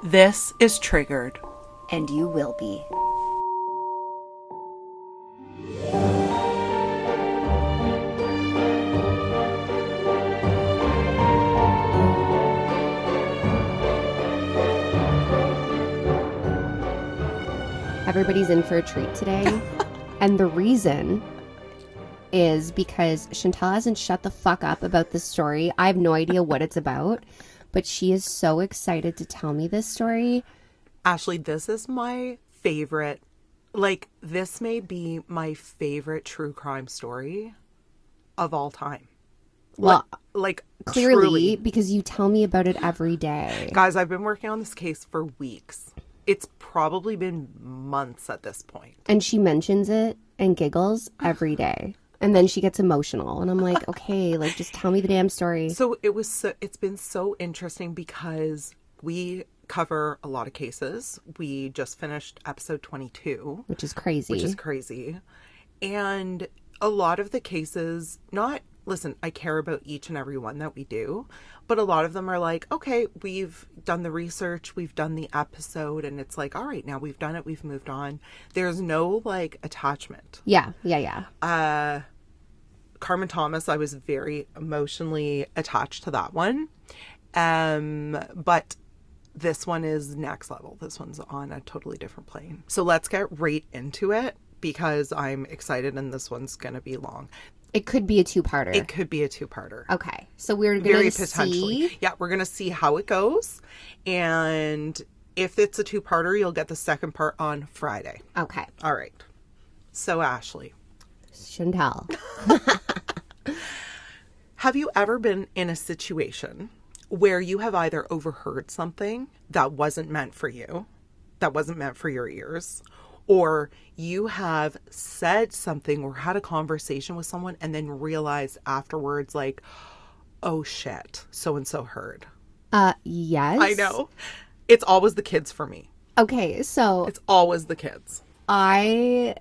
This is Triggered. And you will be. Everybody's in for a treat today. And the reason is because Chantal hasn't shut the fuck up about this story. I have no idea what it's about, but she is so excited to tell me this story. Ashley, this is my favorite. Like, this may be my favorite true crime story of all time. Well, like clearly, truly. because you tell me about it every day. Guys, I've been working on this case for weeks. It's probably been months at this point. And she mentions it and giggles every day. And then she gets emotional. And I'm like, okay, like, just tell me the damn story. So it's been so interesting because we cover a lot of cases. We just finished episode 22. Which is crazy. And a lot of the cases, listen, I care about each and every one that we do, but a lot of them are like, okay, we've done the research, we've done the episode, and it's like, all right, now we've done it, we've moved on. There's no, like, attachment. Yeah. Carmen Thomas, I was very emotionally attached to that one. But this one is next level. This one's on a totally different plane. So let's get right into it because I'm excited and this one's going to be long. It could be a two-parter. It could be a two-parter. Okay. So we're going to see. Yeah, we're going to see how it goes. And if it's a two-parter, you'll get the second part on Friday. Okay. All right. So, Ashley. Chantal. Have you ever been in a situation where you have either overheard something that wasn't meant for you, that wasn't meant for your ears, or you have said something or had a conversation with someone and then realized afterwards, like, oh shit, so-and-so heard? Yes. I know. It's always the kids for me. Okay, so it's always the kids. I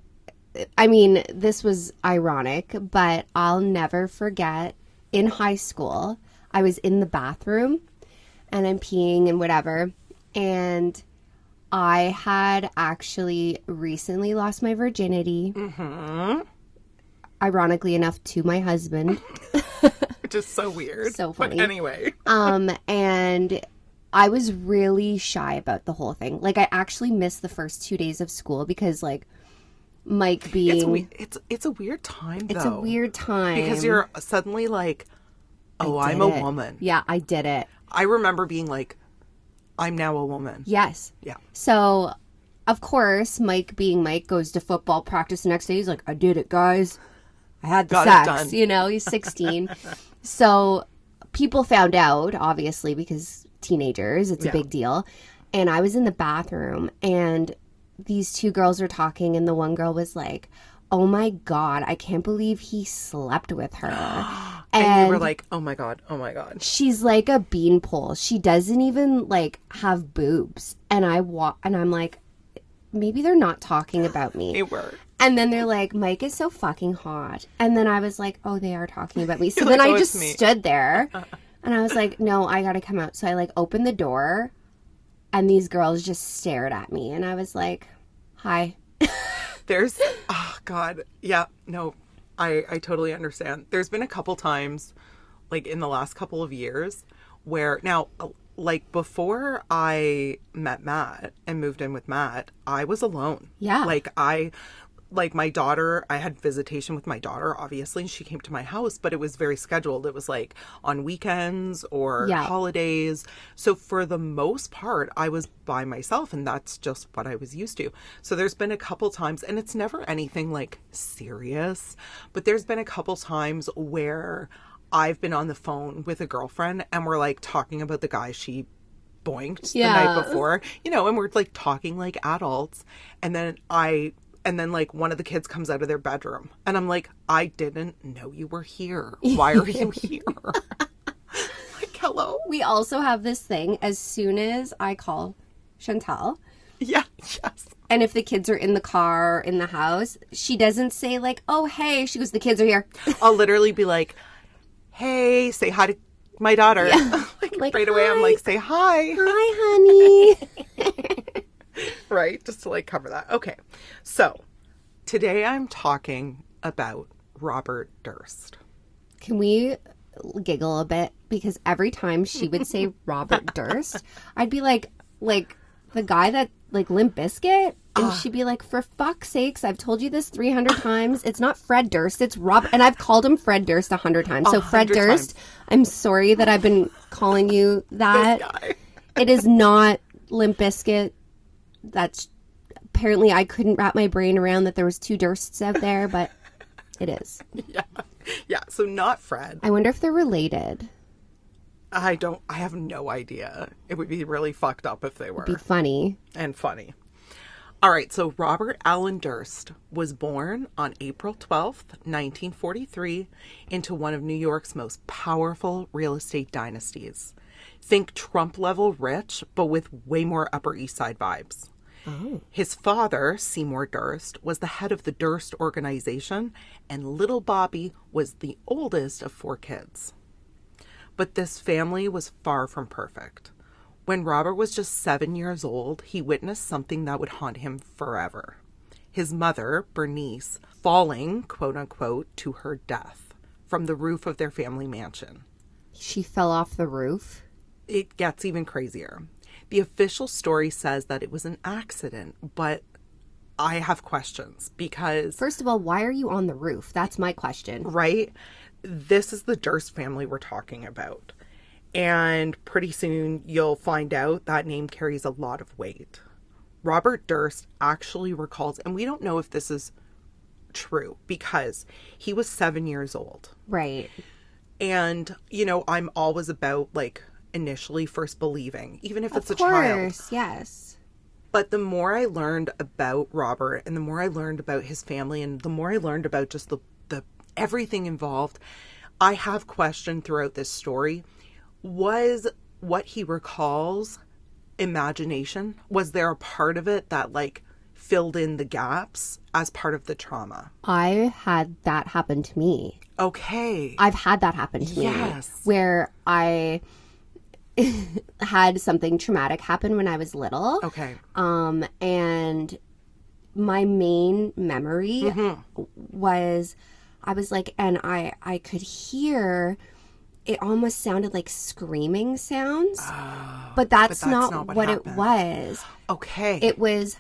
mean, this was ironic, but I'll never forget in high school, I was in the bathroom and I'm peeing and whatever. And I had actually recently lost my virginity. Mm-hmm. Ironically enough, to my husband. Which is so weird. So funny. But anyway. And I was really shy about the whole thing. Like, I actually missed the first 2 days of school because, like, Mike being... It's a weird time, though. It's a weird time. Because you're suddenly like, oh, I'm a woman. Yeah, I did it. I remember being like, I'm now a woman. Yes. Yeah. So, of course, Mike being Mike goes to football practice the next day. He's like, I did it, guys. I had the sex. It done. You know, he's 16. So, people found out, obviously, because teenagers, it's a big deal. And I was in the bathroom, and these two girls were talking, and the one girl was like, oh my God, I can't believe he slept with her. And you were like, oh my God. She's like a beanpole. She doesn't even, like, have boobs. And I'm like, maybe they're not talking about me. They were. And then they're like, Mike is so fucking hot. And then I was like, oh, they are talking about me. So then I just stood there, and I was like, no, I gotta come out. So I, like, opened the door, and these girls just stared at me. And I was like, hi. Oh God. Yeah, no, I totally understand. There's been a couple times, like in the last couple of years, where now, like before I met Matt and moved in with Matt, I was alone. Yeah. Like my daughter, I had visitation with my daughter, obviously. She came to my house, but it was very scheduled. It was like on weekends or holidays. So for the most part, I was by myself, and that's just what I was used to. So there's been a couple times, and it's never anything like serious, but there's been a couple times where I've been on the phone with a girlfriend and we're like talking about the guy she boinked the night before, you know, and we're like talking like adults. And then like one of the kids comes out of their bedroom and I'm like, I didn't know you were here. Why are you here? Like, hello. We also have this thing as soon as I call Chantal. Yeah. Yes. And if the kids are in the car or in the house, she doesn't say like, oh, hey, she goes, the kids are here. I'll literally be like, hey, say hi to my daughter. Yeah. like right away, I'm like, say hi. Hi, honey. Right? Just to like cover that. Okay. So today I'm talking about Robert Durst. Can we giggle a bit? Because every time she would say Robert Durst, I'd be like the guy that like Limp Bizkit, and she'd be like, for fuck's sakes, I've told you this 300 times. It's not Fred Durst, it's Rob. And I've called him Fred Durst 100 times. So Fred Durst, I'm sorry that I've been calling you that. It is not Limp Bizkit. That's apparently I couldn't wrap my brain around that there was two Dursts out there, but it is. Yeah. So not Fred. I wonder if they're related. I have no idea. It would be really fucked up if they were. It'd be funny. And funny. All right, so Robert Allen Durst was born on April 12th, 1943, into one of New York's most powerful real estate dynasties. Think Trump-level rich, but with way more Upper East Side vibes. Oh. His father, Seymour Durst, was the head of the Durst organization, and little Bobby was the oldest of 4 kids. But this family was far from perfect. When Robert was just 7 years old, he witnessed something that would haunt him forever. His mother, Bernice, falling, quote unquote, to her death from the roof of their family mansion. She fell off the roof? It gets even crazier. The official story says that it was an accident, but I have questions because... First of all, why are you on the roof? That's my question. Right? This is the Durst family we're talking about. And pretty soon you'll find out that name carries a lot of weight. Robert Durst actually recalls, and we don't know if this is true because he was 7 years old. Right. And, you know, I'm always about like initially first believing, even if it's a child. Of course, yes. But the more I learned about Robert and the more I learned about his family and the more I learned about just the everything involved, I have questioned throughout this story. Was what he recalls imagination? Was there a part of it that like filled in the gaps as part of the trauma? I had that happen to me. Okay. I've had that happen to me. Yes. Where I had something traumatic happen when I was little. Okay. And my main memory was, I was like, and I could hear... It almost sounded like screaming sounds, but that's not what it was. Okay. It was,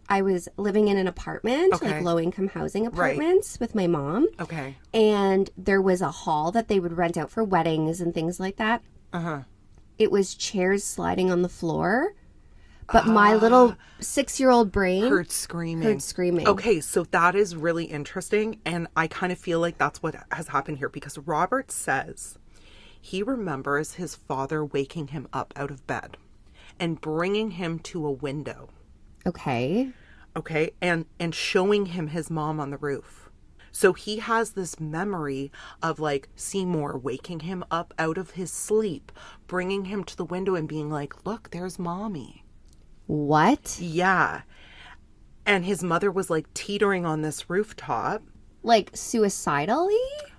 I was living in an apartment, like low-income housing apartments with my mom. Okay. And there was a hall that they would rent out for weddings and things like that. Uh-huh. It was chairs sliding on the floor, but my little 6-year-old brain heard screaming. Okay, so that is really interesting, and I kind of feel like that's what has happened here because Robert says he remembers his father waking him up out of bed and bringing him to a window. Okay, and showing him his mom on the roof. So he has this memory of like Seymour waking him up out of his sleep, bringing him to the window and being like, look, there's mommy. What? Yeah. And his mother was like teetering on this rooftop. Like suicidally?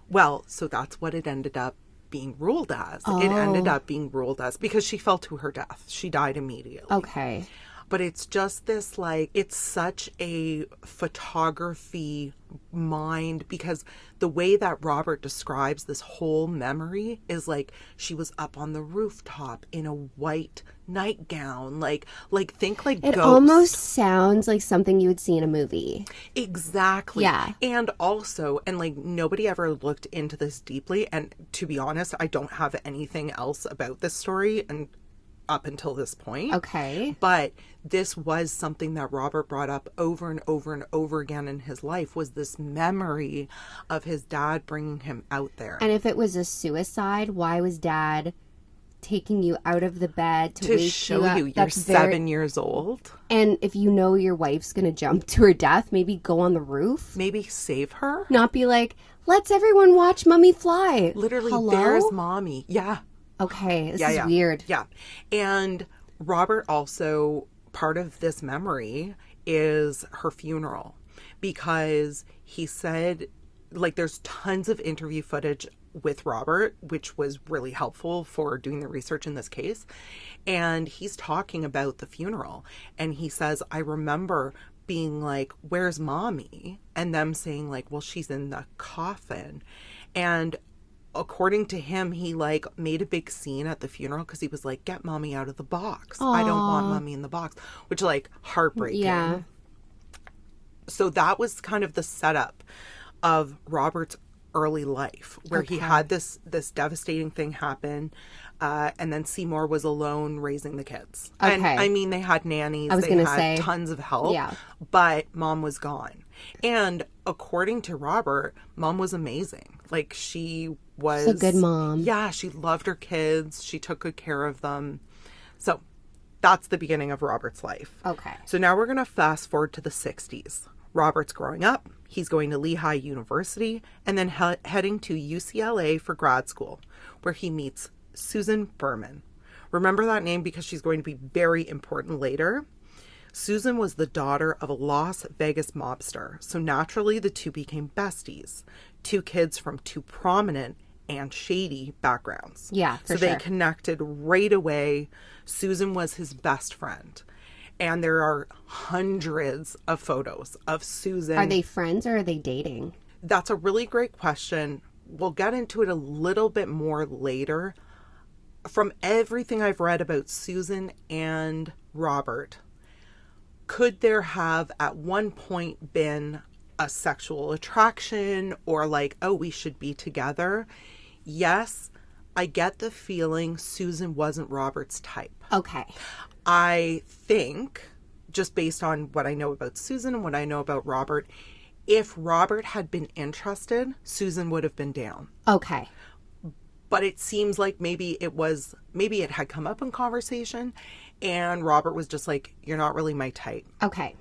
Well, so that's what it ended up being ruled as. Oh. It ended up being ruled as because she fell to her death. She died immediately. Okay. But it's just this like, it's such a photography mind because the way that Robert describes this whole memory is like she was up on the rooftop in a white nightgown, like think like it Ghost. Almost sounds like something you would see in a movie. Exactly. Yeah. And also, and like nobody ever looked into this deeply, and to be honest, I don't have anything else about this story and up until this point. Okay. But this was something that Robert brought up over and over and over again in his life, was this memory of his dad bringing him out there. And if it was a suicide, why was dad taking you out of the bed to wake show you up? You're That's 7 years old. And if you know your wife's going to jump to her death, maybe go on the roof. Maybe save her. Not be like, let's everyone watch Mummy fly. Literally, hello? There's mommy. Yeah. Okay, this is weird. Yeah. And Robert also, part of this memory is her funeral because he said, like, there's tons of interview footage with Robert, which was really helpful for doing the research in this case. And he's talking about the funeral. And he says, I remember being like, where's mommy? And them saying like, well, she's in the coffin. And according to him, he like made a big scene at the funeral because he was like, get mommy out of the box. Aww. I don't want mommy in the box, which like heartbreaking. Yeah. So that was kind of the setup of Robert's early life, where he had this devastating thing happen. And then Seymour was alone raising the kids. Okay. And I mean, they had nannies. They had tons of help. Yeah. But mom was gone. And according to Robert, mom was amazing. Like, she was a good mom. Yeah, she loved her kids. She took good care of them. So that's the beginning of Robert's life. Okay. So now we're going to fast forward to the 60s. Robert's growing up. He's going to Lehigh University and then heading to UCLA for grad school, where he meets Susan Berman. Remember that name because she's going to be very important later. Susan was the daughter of a Las Vegas mobster, so naturally the two became besties. Two kids from two prominent and shady backgrounds. Yeah, for sure. So they connected right away. Susan was his best friend. And there are hundreds of photos of Susan. Are they friends or are they dating? That's a really great question. We'll get into it a little bit more later. From everything I've read about Susan and Robert, could there have at one point been a sexual attraction or like, oh, we should be together? Yes, I get the feeling Susan wasn't Robert's type. Okay. I think, just based on what I know about Susan and what I know about Robert, if Robert had been interested, Susan would have been down. Okay. But it seems like maybe it had come up in conversation and Robert was just like, you're not really my type. Okay.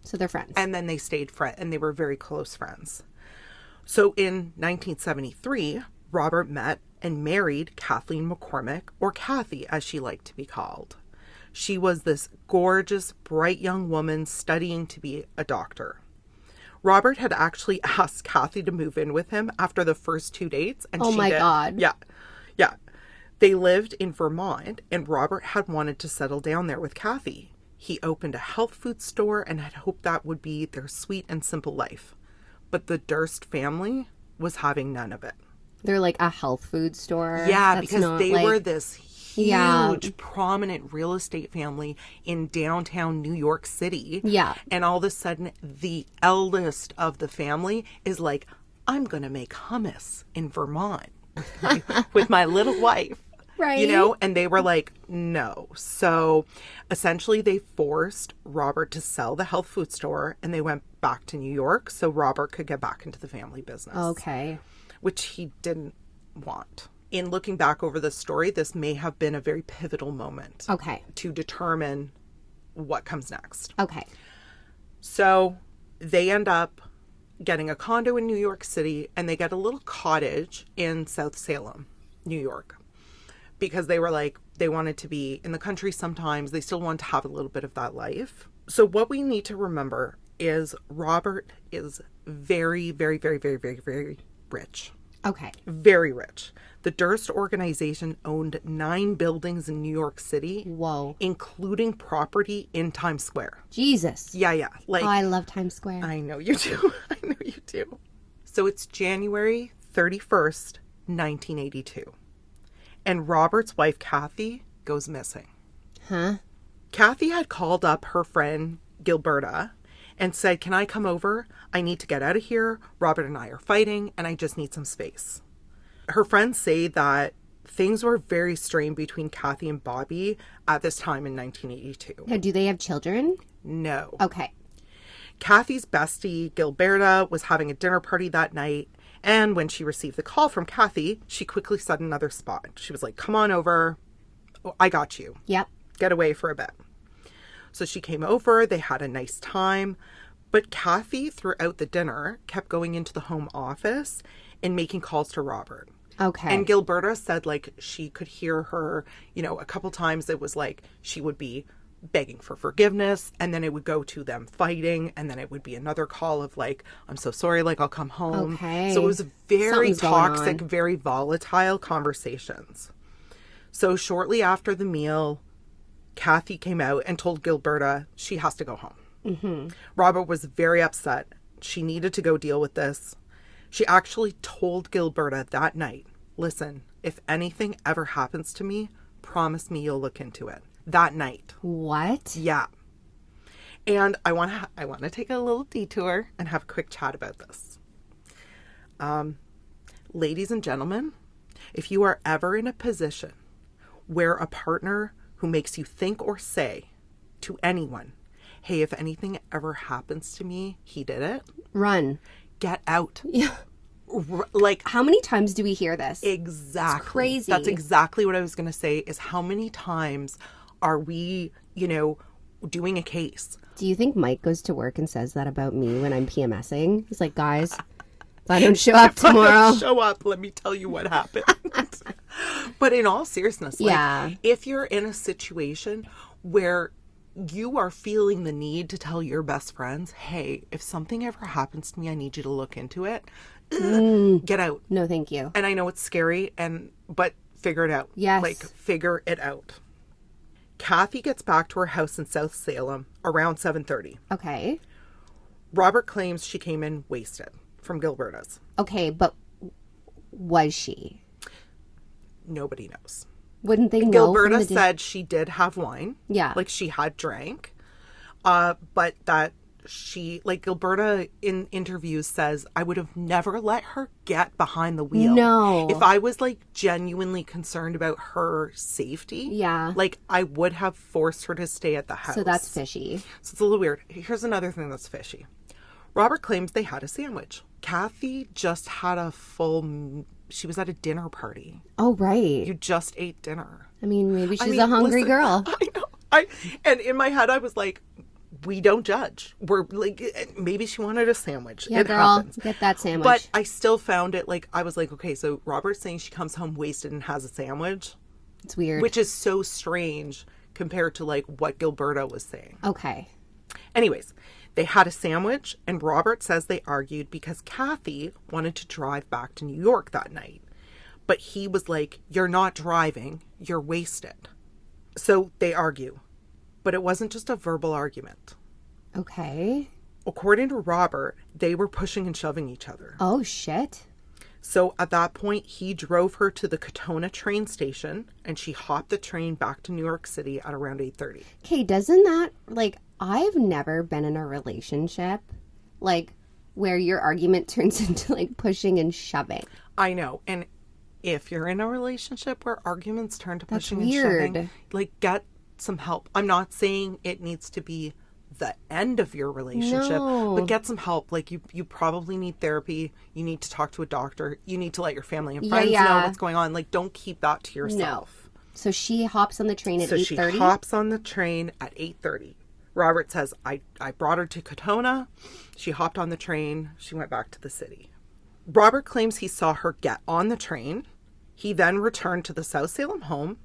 So they're friends. And then they stayed friends and they were very close friends. So in 1973, Robert met and married Kathleen McCormack, or Kathie as she liked to be called. She was this gorgeous, bright young woman studying to be a doctor. Robert had actually asked Kathie to move in with him after the first 2 dates. And oh my God. Yeah. Yeah. They lived in Vermont and Robert had wanted to settle down there with Kathie. He opened a health food store and had hoped that would be their sweet and simple life. But the Durst family was having none of it. They're like a health food store? Yeah, because they were this huge, prominent real estate family in downtown New York City. Yeah. And all of a sudden, the eldest of the family is like, I'm going to make hummus in Vermont with my little wife. Right. You know, and they were like, no. So essentially they forced Robert to sell the health food store and they went back to New York so Robert could get back into the family business. Okay. Which he didn't want. In looking back over the story, this may have been a very pivotal moment. Okay. To determine what comes next. Okay. So they end up getting a condo in New York City and they get a little cottage in South Salem, New York. Because they were like, they wanted to be in the country sometimes. They still want to have a little bit of that life. So what we need to remember is Robert is very, very, very, very, very, very rich. Okay. Very rich. The Durst organization owned 9 buildings in New York City. Whoa. Including property in Times Square. Jesus. Yeah. Like, oh, I love Times Square. I know you do. I know you do. So it's January 31st, 1982. And Robert's wife, Kathie, goes missing. Huh? Kathie had called up her friend, Gilberta, and said, can I come over? I need to get out of here. Robert and I are fighting, and I just need some space. Her friends say that things were very strained between Kathie and Bobby at this time in 1982. Now, do they have children? No. Okay. Kathie's bestie, Gilberta, was having a dinner party that night. And when she received the call from Kathie, she quickly set another spot. She was like, come on over. Oh, I got you. Yep. Get away for a bit. So she came over. They had a nice time. But Kathie, throughout the dinner, kept going into the home office and making calls to Robert. Okay. And Gilberta said, like, she could hear her, you know, a couple times it was like she would be begging for forgiveness, and then it would go to them fighting, and then it would be another call of like, I'm so sorry, like I'll come home. Okay. So it was very Something's going toxic, on. very volatile conversations. So shortly after the meal, Kathie came out and told Gilberta she has to go home. Mm-hmm. Robert was very upset. She needed to go deal with this. She actually told Gilberta that night, listen, if anything ever happens to me, promise me you'll look into it. That night. What? Yeah. And I want to take a little detour and have a quick chat about this. Ladies and gentlemen, if you are ever in a position where a partner who makes you think or say to anyone, hey, if anything ever happens to me, he did it. Run. Get out. Yeah. Like, how many times do we hear this? Exactly. It's crazy. That's exactly what I was going to say, is how many times are we, doing a case? Do you think Mike goes to work and says that about me when I'm PMSing? He's like, guys, if I don't show up tomorrow. Show up, let me tell you what happened. But in all seriousness, like, if you're in a situation where you are feeling the need to tell your best friends, hey, if something ever happens to me, I need you to look into it. Get out. No, thank you. And I know it's scary, but figure it out. Yes. Like, figure it out. Kathie gets back to her house in South Salem around 7:30. Okay. Robert claims she came in wasted from Gilberta's. Okay, but was she? Nobody knows. Wouldn't they know? Gilberta said she did have wine. Yeah. Like, she had drank. But that she, like, Gilberta in interviews says, I would have never let her get behind the wheel. No. If I was, like, genuinely concerned about her safety, like, I would have forced her to stay at the house. So that's fishy. So it's a little weird. Here's another thing that's fishy. Robert claims they had a sandwich. Kathie just had she was at a dinner party. Oh, right. You just ate dinner. I mean, maybe she's a hungry girl. I know. And in my head, I was like, we don't judge. We're like, maybe she wanted a sandwich. Yeah, girl, happens. Get that sandwich. But I still found it, like, I was like, okay, so Robert's saying she comes home wasted and has a sandwich. It's weird. Which is so strange compared to, like, what Gilberta was saying. Okay. Anyways, they had a sandwich, and Robert says they argued because Kathie wanted to drive back to New York that night. But he was like, you're not driving, you're wasted. So they argue. But it wasn't just a verbal argument. Okay. According to Robert, they were pushing and shoving each other. Oh, shit. So at that point, he drove her to the Katona train station, and she hopped the train back to New York City at around 8:30. Okay, doesn't that, like, I've never been in a relationship, like, where your argument turns into, like, pushing and shoving. I know. And if you're in a relationship where arguments turn to pushing and weird. shoving, like, get some help. I'm not saying it needs to be the end of your relationship, but get some help. Like, you probably need therapy. You need to talk to a doctor. You need to let your family and friends know what's going on. Like, don't keep that to yourself. No. So she hops on the train at 8:30? So she hops on the train at 8:30. Robert says, I brought her to Katona. She hopped on the train. She went back to the city. Robert claims he saw her get on the train. He then returned to the South Salem home.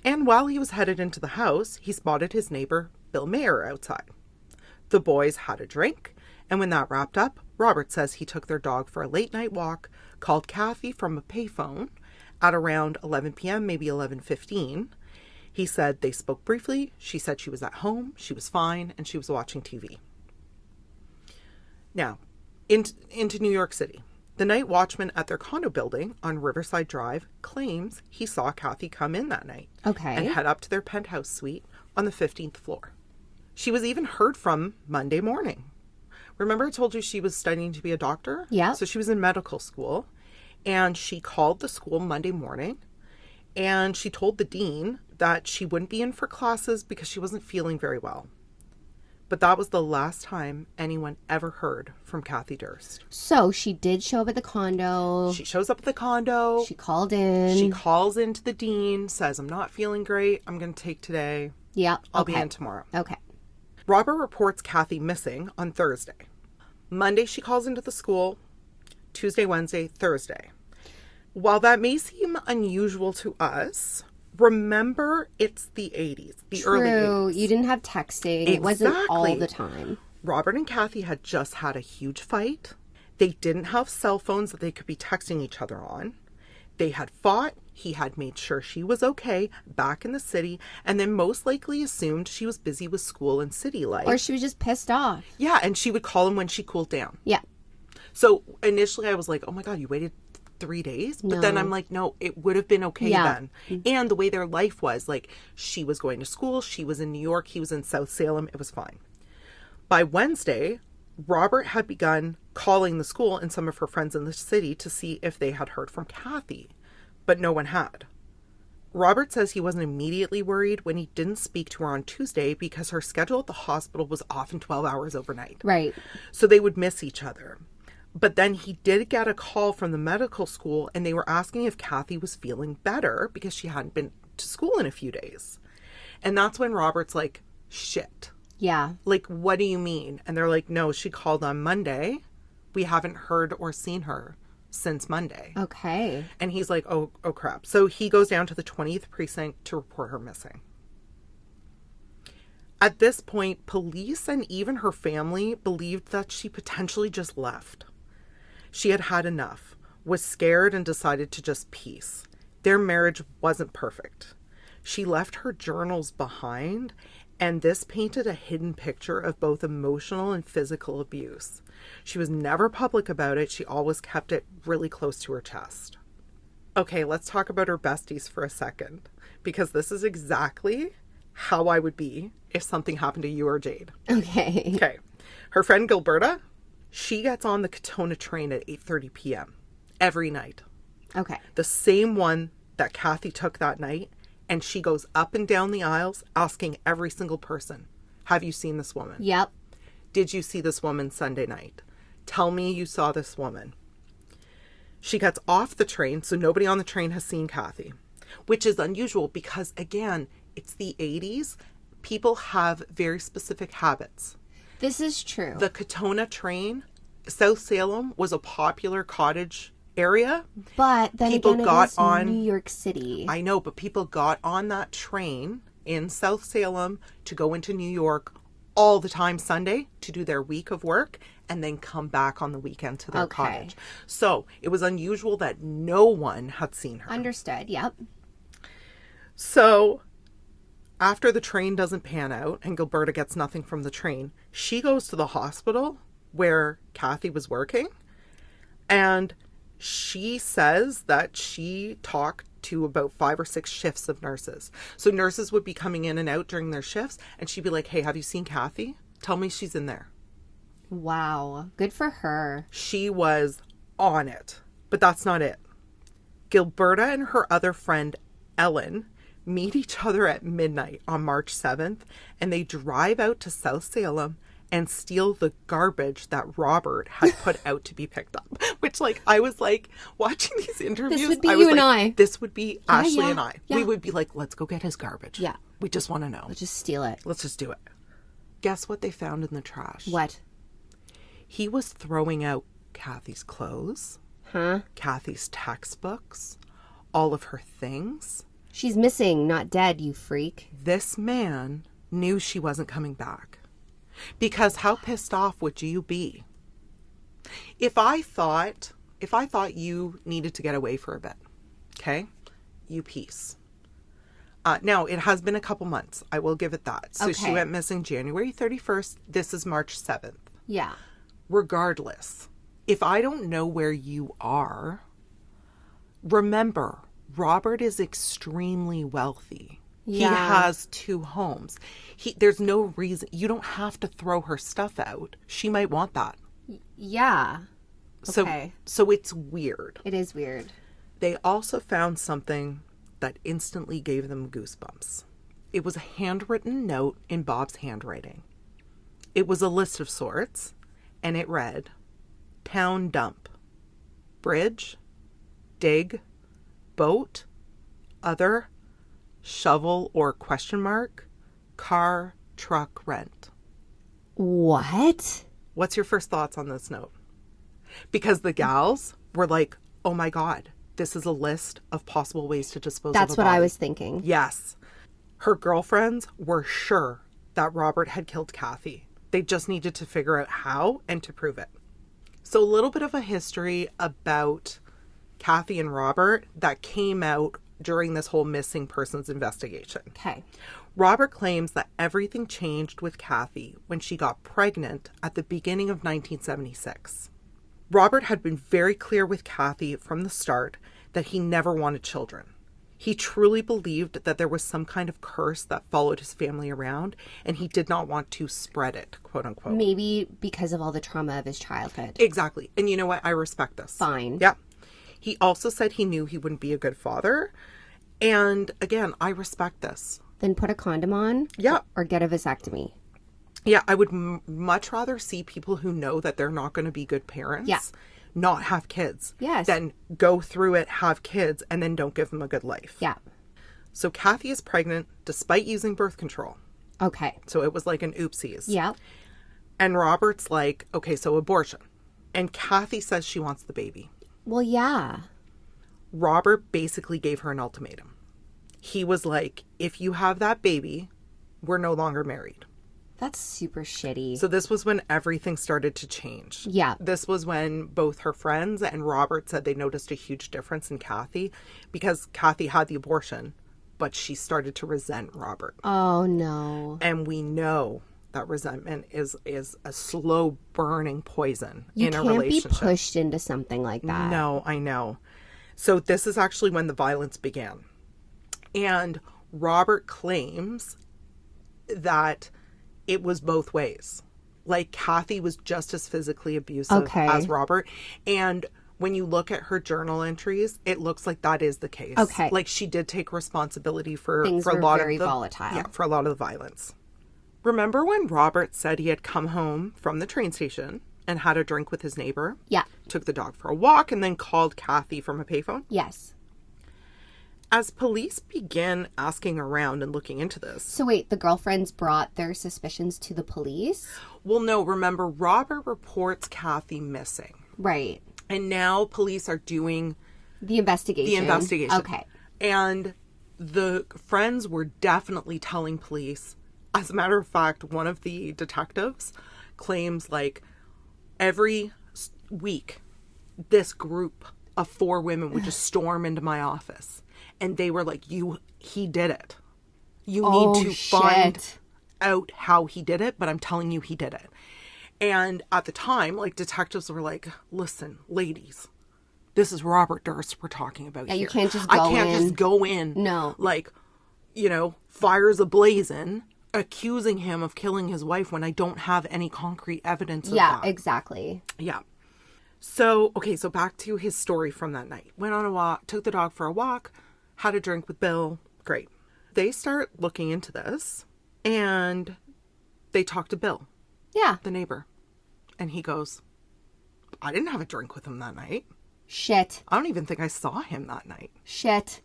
And while he was headed into the house, he spotted his neighbor, Bill Mayer, outside. The boys had a drink, and when that wrapped up, Robert says he took their dog for a late-night walk, called Kathie from a payphone at around 11 p.m., maybe 11:15. He said they spoke briefly. She said she was at home, she was fine, and she was watching TV. Now, into New York City. The night watchman at their condo building on Riverside Drive claims he saw Kathie come in that night. Okay. And head up to their penthouse suite on the 15th floor. She was even heard from Monday morning. Remember I told you she was studying to be a doctor? Yeah. So she was in medical school. And she called the school Monday morning. And she told the dean that she wouldn't be in for classes because she wasn't feeling very well. But that was the last time anyone ever heard from Kathie Durst. So she did show up at the condo. She shows up at the condo. She called in. She calls into the dean, says, I'm not feeling great. I'm going to take today. Yeah. I'll be in tomorrow. Okay. Robert reports Kathie missing on Thursday. Monday, she calls into the school. Tuesday, Wednesday, Thursday. While that may seem unusual to us, remember, it's the 80s, the early 80s. You didn't have texting. Exactly. It wasn't all the time. Robert and Kathie had just had a huge fight. They didn't have cell phones that they could be texting each other on. They had fought. He had made sure she was okay back in the city, and then most likely assumed she was busy with school and city life. Or she was just pissed off. Yeah, and she would call him when she cooled down. Yeah. So initially I was like, oh my God, you waited 3 days? But then I'm like, no, it would have been okay then. And the way their life was, like, she was going to school, she was in New York, he was in South Salem, it was fine. By Wednesday, Robert had begun calling the school and some of her friends in the city to see if they had heard from Kathie, but no one had. Robert says he wasn't immediately worried when he didn't speak to her on Tuesday because her schedule at the hospital was often 12 hours overnight. Right. So they would miss each other. But then he did get a call from the medical school, and they were asking if Kathie was feeling better because she hadn't been to school in a few days. And that's when Robert's like, shit. Yeah. Like, what do you mean? And they're like, no, she called on Monday. We haven't heard or seen her since Monday. Okay. And he's like, oh crap. So he goes down to the 20th precinct to report her missing. At this point, police and even her family believed that she potentially just left. She had had enough, was scared, and decided to just peace. Their marriage wasn't perfect. She left her journals behind, and this painted a hidden picture of both emotional and physical abuse. She was never public about it. She always kept it really close to her chest. Okay, let's talk about her besties for a second, because this is exactly how I would be if something happened to you or Jade. Okay. Okay. Her friend Gilberta, she gets on the Katona train at 8:30 p.m. every night. Okay. The same one that Kathie took that night, and she goes up and down the aisles asking every single person, have you seen this woman? Yep. Did you see this woman Sunday night? Tell me you saw this woman. She gets off the train, so nobody on the train has seen Kathie, which is unusual because, again, it's the 80s. People have very specific habits. This is true. The Katona train, South Salem was a popular cottage area. But then people again, got it is on New York City. I know, but people got on that train in South Salem to go into New York all the time Sunday to do their week of work and then come back on the weekend to their cottage. So it was unusual that no one had seen her. Understood. Yep. So after the train doesn't pan out and Gilberta gets nothing from the train, she goes to the hospital where Kathie was working, and she says that she talked to about 5 or 6 shifts of nurses. So nurses would be coming in and out during their shifts, and she'd be like, hey, have you seen Kathie? Tell me she's in there. Wow. Good for her. She was on it. But that's not it. Gilberta and her other friend, Ellen, meet each other at midnight on March 7th, and they drive out to South Salem and steal the garbage that Robert had put out to be picked up. Which, like, I was like, watching these interviews, this would be I was you and like, I. This would be Ashley and I. Yeah. We would be like, let's go get his garbage. Yeah. We just want to know. Let's just steal it. Let's just do it. Guess what they found in the trash? What? He was throwing out Kathie's clothes, Kathie's textbooks, all of her things. She's missing, not dead, you freak. This man knew she wasn't coming back. Because how pissed off would you be? If I thought you needed to get away for a bit, okay, you peace. Now, it has been a couple months. I will give it that. So she went missing January 31st. This is March 7th. Yeah. Regardless, if I don't know where you are, remember, Robert is extremely wealthy. Yeah. He has 2 homes. There's no reason. You don't have to throw her stuff out. She might want that. Yeah. Okay. So it's weird. It is weird. They also found something that instantly gave them goosebumps. It was a handwritten note in Bob's handwriting. It was a list of sorts, and it read, pound dump, bridge, dig, boat, other, shovel or question mark, car, truck, rent. What? What's your first thoughts on this note? Because the gals were like, oh my God, this is a list of possible ways to dispose of That's a what body. I was thinking. Yes. Her girlfriends were sure that Robert had killed Kathie. They just needed to figure out how and to prove it. So a little bit of a history about Kathie and Robert that came out during this whole missing persons investigation. Okay. Robert claims that everything changed with Kathie when she got pregnant at the beginning of 1976. Robert had been very clear with Kathie from the start that he never wanted children. He truly believed that there was some kind of curse that followed his family around, and he did not want to spread it, quote unquote. Maybe because of all the trauma of his childhood. Exactly. And you know what? I respect this. Fine. Yeah. He also said he knew he wouldn't be a good father. And again, I respect this. Then put a condom on. Yeah. Or get a vasectomy. Yeah, I would much rather see people who know that they're not going to be good parents not have kids. Yes. Than go through it, have kids, and then don't give them a good life. Yeah. So Kathie is pregnant despite using birth control. Okay. So it was like an oopsies. Yeah. And Robert's like, okay, so abortion. And Kathie says she wants the baby. Well, yeah. Robert basically gave her an ultimatum. He was like, if you have that baby, we're no longer married. That's super shitty. So this was when everything started to change. Yeah. This was when both her friends and Robert said they noticed a huge difference in Kathie because Kathie had the abortion, but she started to resent Robert. Oh, no. And we know that resentment is a slow burning poison in a relationship. You can't be pushed into something like that. No, I know. So this is actually when the violence began. And Robert claims that it was both ways. Like Kathie was just as physically abusive as Robert. And when you look at her journal entries, it looks like that is the case. Okay. Like she did take responsibility for Things a were lot very of the volatile. Yeah, for a lot of the violence. Remember when Robert said he had come home from the train station and had a drink with his neighbor? Yeah. Took the dog for a walk and then called Kathie from a payphone? Yes. As police began asking around and looking into this... So wait, the girlfriends brought their suspicions to the police? Well, no, remember, Robert reports Kathie missing. Right. And now police are doing... The investigation. Okay. And the friends were definitely telling police. As a matter of fact, one of the detectives claims like every week, this group of 4 women would just storm into my office. And they were like, he did it. You need to find out how he did it, but I'm telling you he did it. And at the time, like, detectives were like, listen, ladies, this is Robert Durst we're talking about here. You can't just go in. I can't just go in. No. Like, fires ablazing, accusing him of killing his wife when I don't have any concrete evidence of that. Yeah, exactly. Yeah. So, okay, so back to his story from that night. Went on a walk, took the dog for a walk, had a drink with Bill. Great. They start looking into this and they talk to Bill. Yeah. The neighbor. And he goes, I didn't have a drink with him that night. Shit. I don't even think I saw him that night. Shit.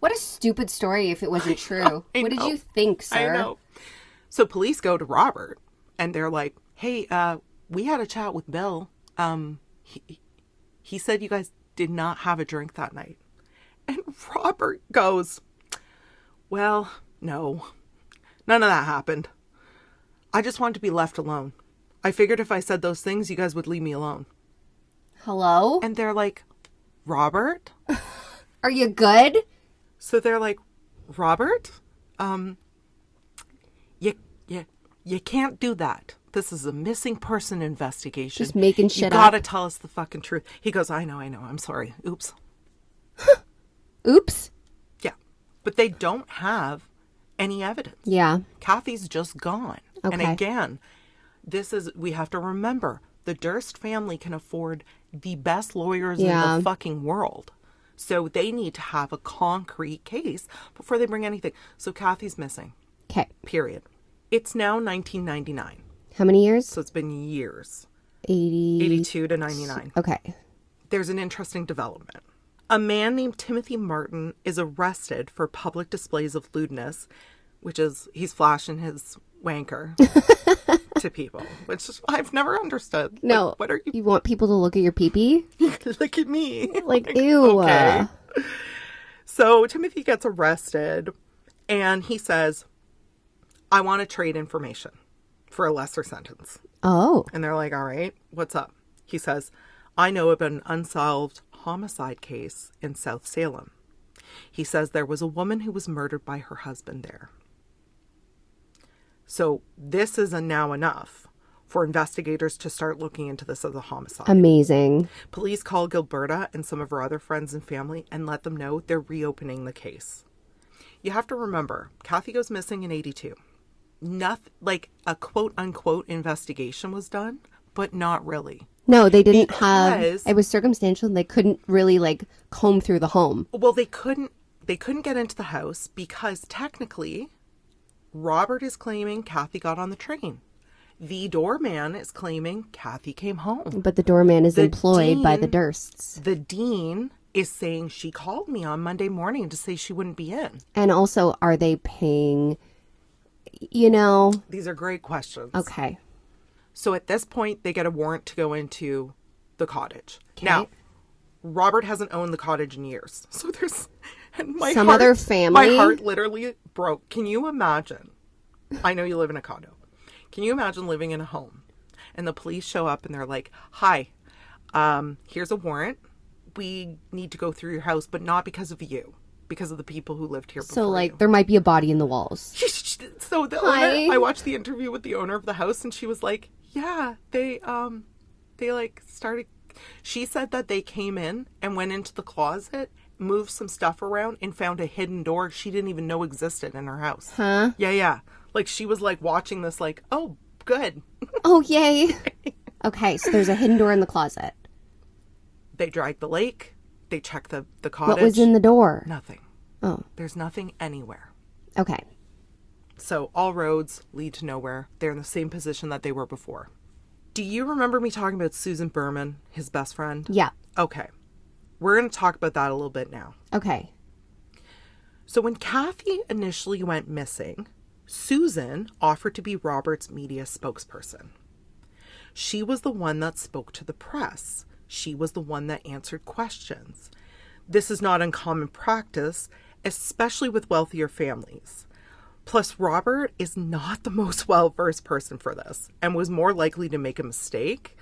What a stupid story if it wasn't true. What did you think, sir? I know. So police go to Robert and they're like, hey, we had a chat with Bill. He said you guys did not have a drink that night. And Robert goes, well, no, none of that happened. I just wanted to be left alone. I figured if I said those things, you guys would leave me alone. Hello? And they're like, Robert? Are you good? So they're like, Robert? You can't do that. This is a missing person investigation. Just making shit up. You gotta tell us the fucking truth. He goes, I know. I'm sorry. Oops. Oops. Yeah. But they don't have any evidence. Yeah. Kathie's just gone. Okay. And again, we have to remember, the Durst family can afford the best lawyers in the fucking world. So they need to have a concrete case before they bring anything. So Kathie's missing. Okay. Period. It's now 1999. How many years? So it's been years. 82 to 99. Okay. There's an interesting development. A man named Timothy Martin is arrested for public displays of lewdness, which is he's flashing his wanker. to people, which I've never understood. No. Like, what are you? You want people to look at your pee-pee? Look at me. Like, ew. Okay. So Timothy gets arrested and he says, I want to trade information for a lesser sentence. Oh. And they're like, all right, what's up? He says, I know about an unsolved homicide case in South Salem. He says there was a woman who was murdered by her husband there. So this is now enough for investigators to start looking into this as a homicide. Amazing. Police call Gilberta and some of her other friends and family and let them know they're reopening the case. You have to remember, Kathie goes missing in 82. Nothing like a quote unquote investigation was done, but not really. No, they didn't have, it was circumstantial and they couldn't really like comb through the home. Well, they couldn't get into the house because technically Robert is claiming Kathie got on the train. The doorman is claiming Kathie came home. But the doorman is employed by the Dursts. The dean is saying she called me on Monday morning to say she wouldn't be in. And also, are they paying, you know? These are great questions. Okay. So at this point, they get a warrant to go into the cottage. Okay. Now, Robert hasn't owned the cottage in years. So there's... Some other family? My heart literally broke. Can you imagine? I know you live in a condo. Can you imagine living in a home and the police show up and they're like, hi, here's a warrant. We need to go through your house, but not because of you, because of the people who lived here before So, like, you. there might be a body in the walls. So the owner, I watched the interview with the owner of the house and she was like, yeah, they like started, she said that they came in and went into the closet, moved some stuff around and found a hidden door she didn't even know existed in her house. Huh? Yeah. Like she was like watching this like, oh, good. Oh, yay. Okay, so there's a hidden door in the closet. They dragged the lake. They checked the cottage. What was in the door? Nothing. Oh. There's nothing anywhere. Okay. So all roads lead to nowhere. They're in the same position that they were before. Do you remember me talking about Susan Berman, his best friend? Yeah. Okay. We're going to talk about that a little bit now. Okay. So when Kathie initially went missing, Susan offered to be Robert's media spokesperson. She was the one that spoke to the press. She was the one that answered questions. This is not uncommon practice, especially with wealthier families. Plus, Robert is not the most well-versed person for this and was more likely to make a mistake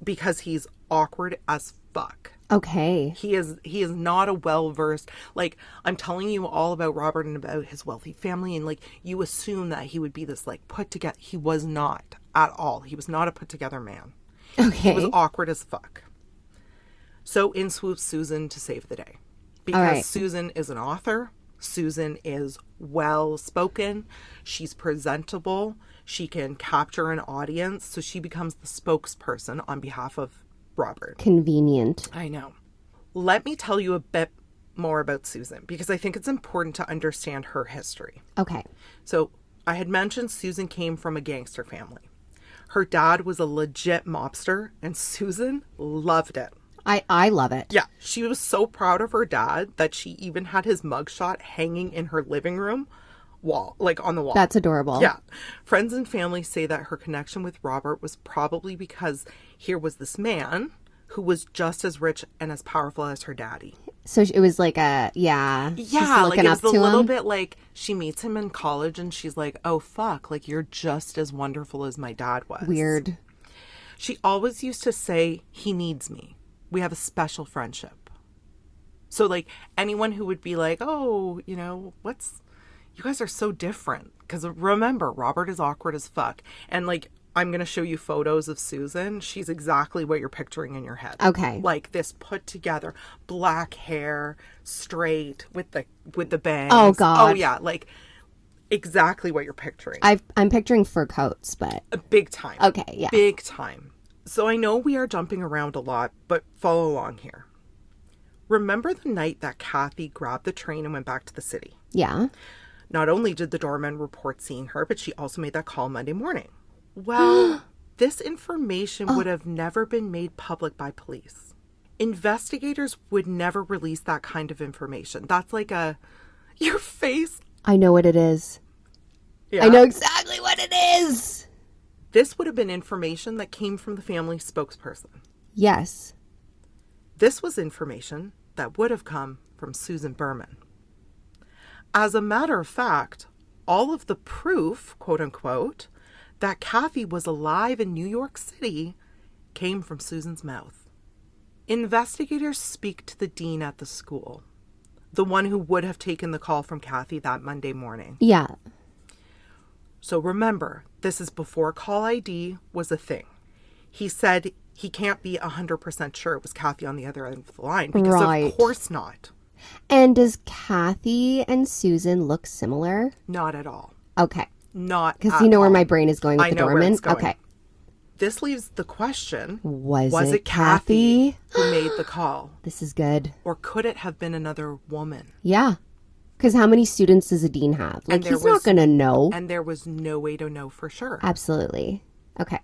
because he's awkward as fuck. Okay. He is not a well-versed, like, I'm telling you all about Robert and about his wealthy family, and like you assume that he would be this like put together. He was not at all. He was not a put together man. Okay. He was awkward as fuck. So in swoops Susan to save the day. Because right. Susan is an author. Susan is well-spoken. She's presentable. She can capture an audience. So she becomes the spokesperson on behalf of Robert. Convenient. I know. Let me tell you a bit more about Susan because I think it's important to understand her history. Okay. So I had mentioned Susan came from a gangster family. Her dad was a legit mobster and Susan loved it. I love it. Yeah. She was so proud of her dad that she even had his mugshot hanging in her living room wall, like on the wall. That's adorable. Yeah. Friends and family say that her connection with Robert was probably because here was this man who was just as rich and as powerful as her daddy. So it was like a, yeah. Yeah, like it was a to little him. bit like she meets him in college and she's like, oh, fuck, like you're just as wonderful as my dad was. Weird. She always used to say, he needs me. We have a special friendship. So like anyone who would be like, oh, you know, you guys are so different. Because remember, Robert is awkward as fuck. And like, I'm going to show you photos of Susan. She's exactly what you're picturing in your head. Okay. Like this put together, black hair, straight, with the bangs. Oh, God. Oh, yeah. Like exactly what you're picturing. I'm picturing fur coats, but. Big time. Okay, yeah. Big time. So I know we are jumping around a lot, but follow along here. Remember the night that Kathie grabbed the train and went back to the city? Yeah. Not only did the doorman report seeing her, but she also made that call Monday morning. Well, this information would have never been made public by police. Investigators would never release that kind of information. That's like your face. I know what it is. Yeah. I know exactly what it is. This would have been information that came from the family spokesperson. Yes. This was information that would have come from Susan Berman. As a matter of fact, all of the proof, quote unquote, that Kathie was alive in New York City came from Susan's mouth. Investigators speak to the dean at the school, the one who would have taken the call from Kathie that Monday morning. Yeah. So remember, this is before call ID was a thing. He said he can't be 100% sure it was Kathie on the other end of the line because of course not. And does Kathie and Susan look similar? Not at all. Okay. Not because you know where my brain is going with the doorman? Where it's going. Okay. This leaves the question, was it Kathie who made the call? This is good. Or could it have been another woman? Yeah. Because how many students does a dean have? Like, he's not going to know. And there was no way to know for sure. Absolutely. Okay.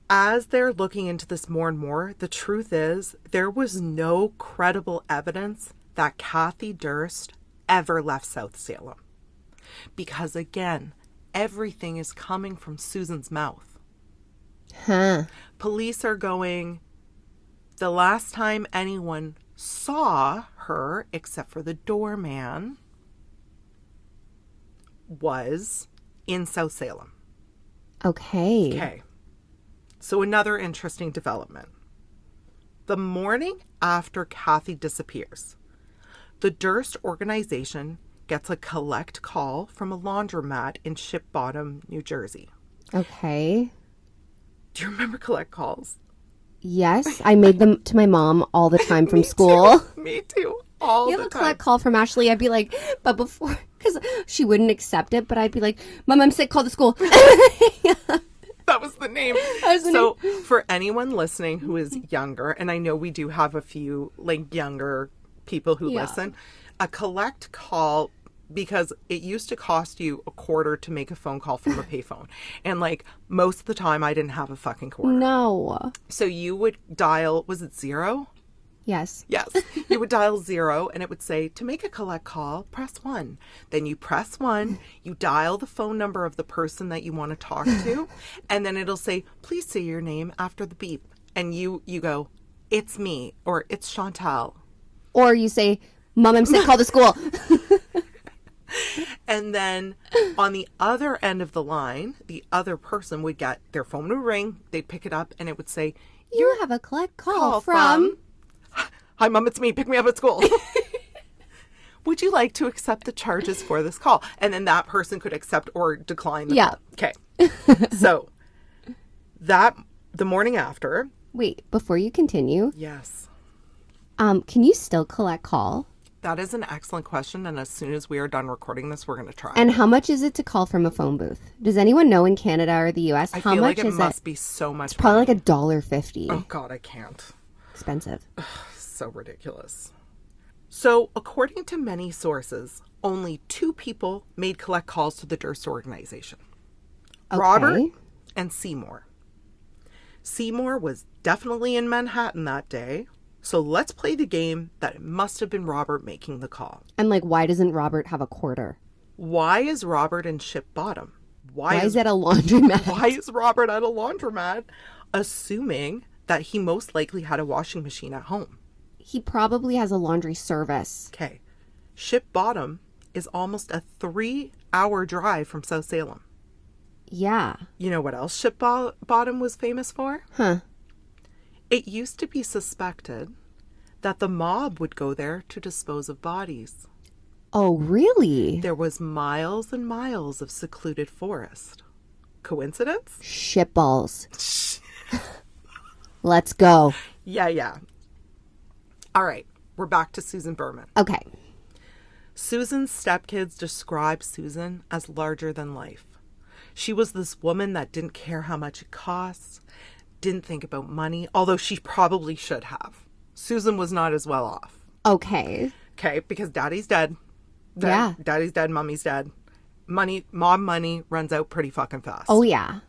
As they're looking into this more and more, the truth is there was no credible evidence that Kathie Durst ever left South Salem. Because again, everything is coming from Susan's mouth. Huh. Police are going, the last time anyone saw her, except for the doorman, was in South Salem. Okay. Okay. So another interesting development. The morning after Kathie disappears, the Durst organization gets a collect call from a laundromat in Ship Bottom, New Jersey. Okay. Do you remember collect calls? Yes. I made them to my mom all the time from school. Me too. All the time. You have a collect call from Ashley. I'd be like, but before, because she wouldn't accept it, but I'd be like, Mom, I'm sick. Call the school. That was the name. For anyone listening who is younger, and I know we do have a few like younger people who listen, a collect call, because it used to cost you $0.25 to make a phone call from a payphone. And like most of the time I didn't have a fucking quarter. No. So you would dial, was it 0? Yes. Yes. You would dial 0 and it would say, to make a collect call, press 1. Then you press 1, you dial the phone number of the person that you want to talk to, and then it'll say, please say your name after the beep. And you go, it's me, or it's Chantal. Or you say, Mom, I'm sick, call the school. And then on the other end of the line, the other person would get their phone would ring, they'd pick it up, and it would say, you have a collect call from... Hi, Mom, it's me. Pick me up at school. Would you like to accept the charges for this call? And then that person could accept or decline the call. Okay. So the morning after. Wait, before you continue. Yes. Can you still collect call? That is an excellent question. And as soon as we are done recording this, we're going to try. And how much is it to call from a phone booth? Does anyone know in Canada or the US? How much like it must be so much. It's probably like $1.50. Oh, God, I can't. Expensive. So ridiculous. So, according to many sources, only 2 people made collect calls to the Durst organization. Okay. Robert and Seymour. Seymour was definitely in Manhattan that day, so let's play the game that it must have been Robert making the call. And like, why doesn't Robert have a quarter? Why is Robert in Ship Bottom? Why is at a laundromat? Why is Robert at a laundromat? Assuming that he most likely had a washing machine at home. He probably has a laundry service. Okay. Ship Bottom is almost a 3-hour drive from South Salem. Yeah. You know what else Ship Bottom was famous for? Huh. It used to be suspected that the mob would go there to dispose of bodies. Oh, really? There was miles and miles of secluded forest. Coincidence? Shitballs. Let's go. Yeah. All right, we're back to Susan Berman. Okay. Susan's stepkids describe Susan as larger than life. She was this woman that didn't care how much it costs, didn't think about money, although she probably should have. Susan was not as well off. Okay. Okay, because daddy's dead. Yeah. Daddy's dead, mommy's dead. Mom money runs out pretty fucking fast. Oh, yeah.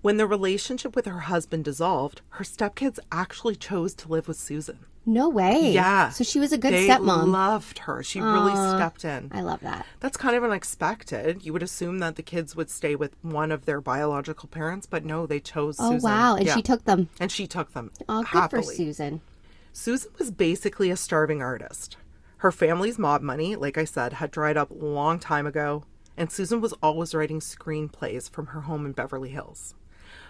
When the relationship with her husband dissolved, her stepkids actually chose to live with Susan. No way. Yeah. So she was a good they stepmom. Loved her. She really stepped in. I love that. That's kind of unexpected. You would assume that the kids would stay with one of their biological parents, but no, they chose Susan. Oh, wow. And she took them. And she took them. Oh, good happily. for Susan. Susan was basically a starving artist. Her family's mob money, like I said, had dried up a long time ago, and Susan was always writing screenplays from her home in Beverly Hills.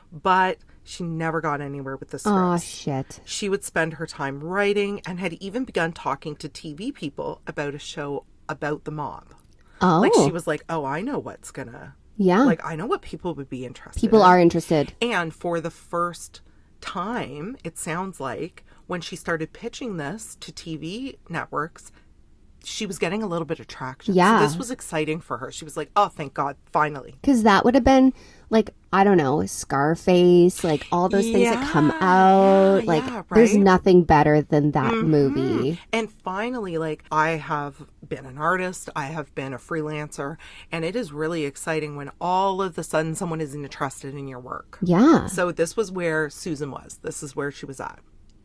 But she never got anywhere with the scripts. Oh, shit. She would spend her time writing and had even begun talking to TV people about a show about the mob. Oh. Like, she was like, oh, I know what's gonna... Yeah. Like, I know what people would be interested People are interested. And for the first time, it sounds like, when she started pitching this to TV networks, she was getting a little bit of traction. Yeah. So this was exciting for her. She was like, oh, thank God, finally. Because that would have been, like, I don't know, Scarface, like, all those things that come out. Like, there's nothing better than that movie. And finally, like, I have been an artist, I have been a freelancer, and it is really exciting when all of a sudden someone is interested in your work. Yeah. So this was where Susan was. This is where she was at.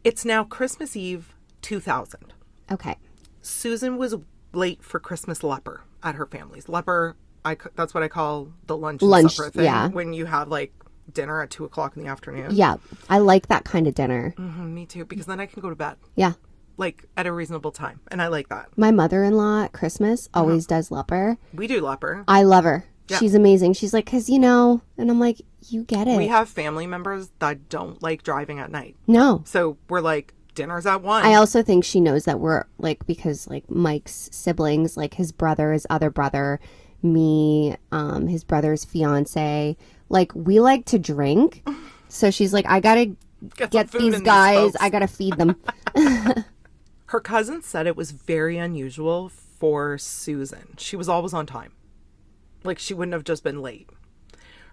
It's now Christmas Eve 2000. Okay. Susan was late for Christmas leper at her family's. Leper, that's what I call the lunch supper thing. Yeah. When you have like dinner at 2:00 in the afternoon. Yeah. I like that kind of dinner. Mm-hmm, me too, because then I can go to bed. Yeah. Like at a reasonable time. And I like that. My mother-in-law at Christmas always does leper. We do leper. I love her. Yeah. She's amazing. She's like, because, and I'm like, you get it. We have family members that don't like driving at night. No. So we're like, dinner's at 1. I also think she knows that we're like, because like Mike's siblings, like his brother, his other brother, me, his brother's fiance, like we like to drink. So she's like, I gotta get these guys, I gotta feed them. Her cousin said it was very unusual for Susan. She was always on time. Like she wouldn't have just been late.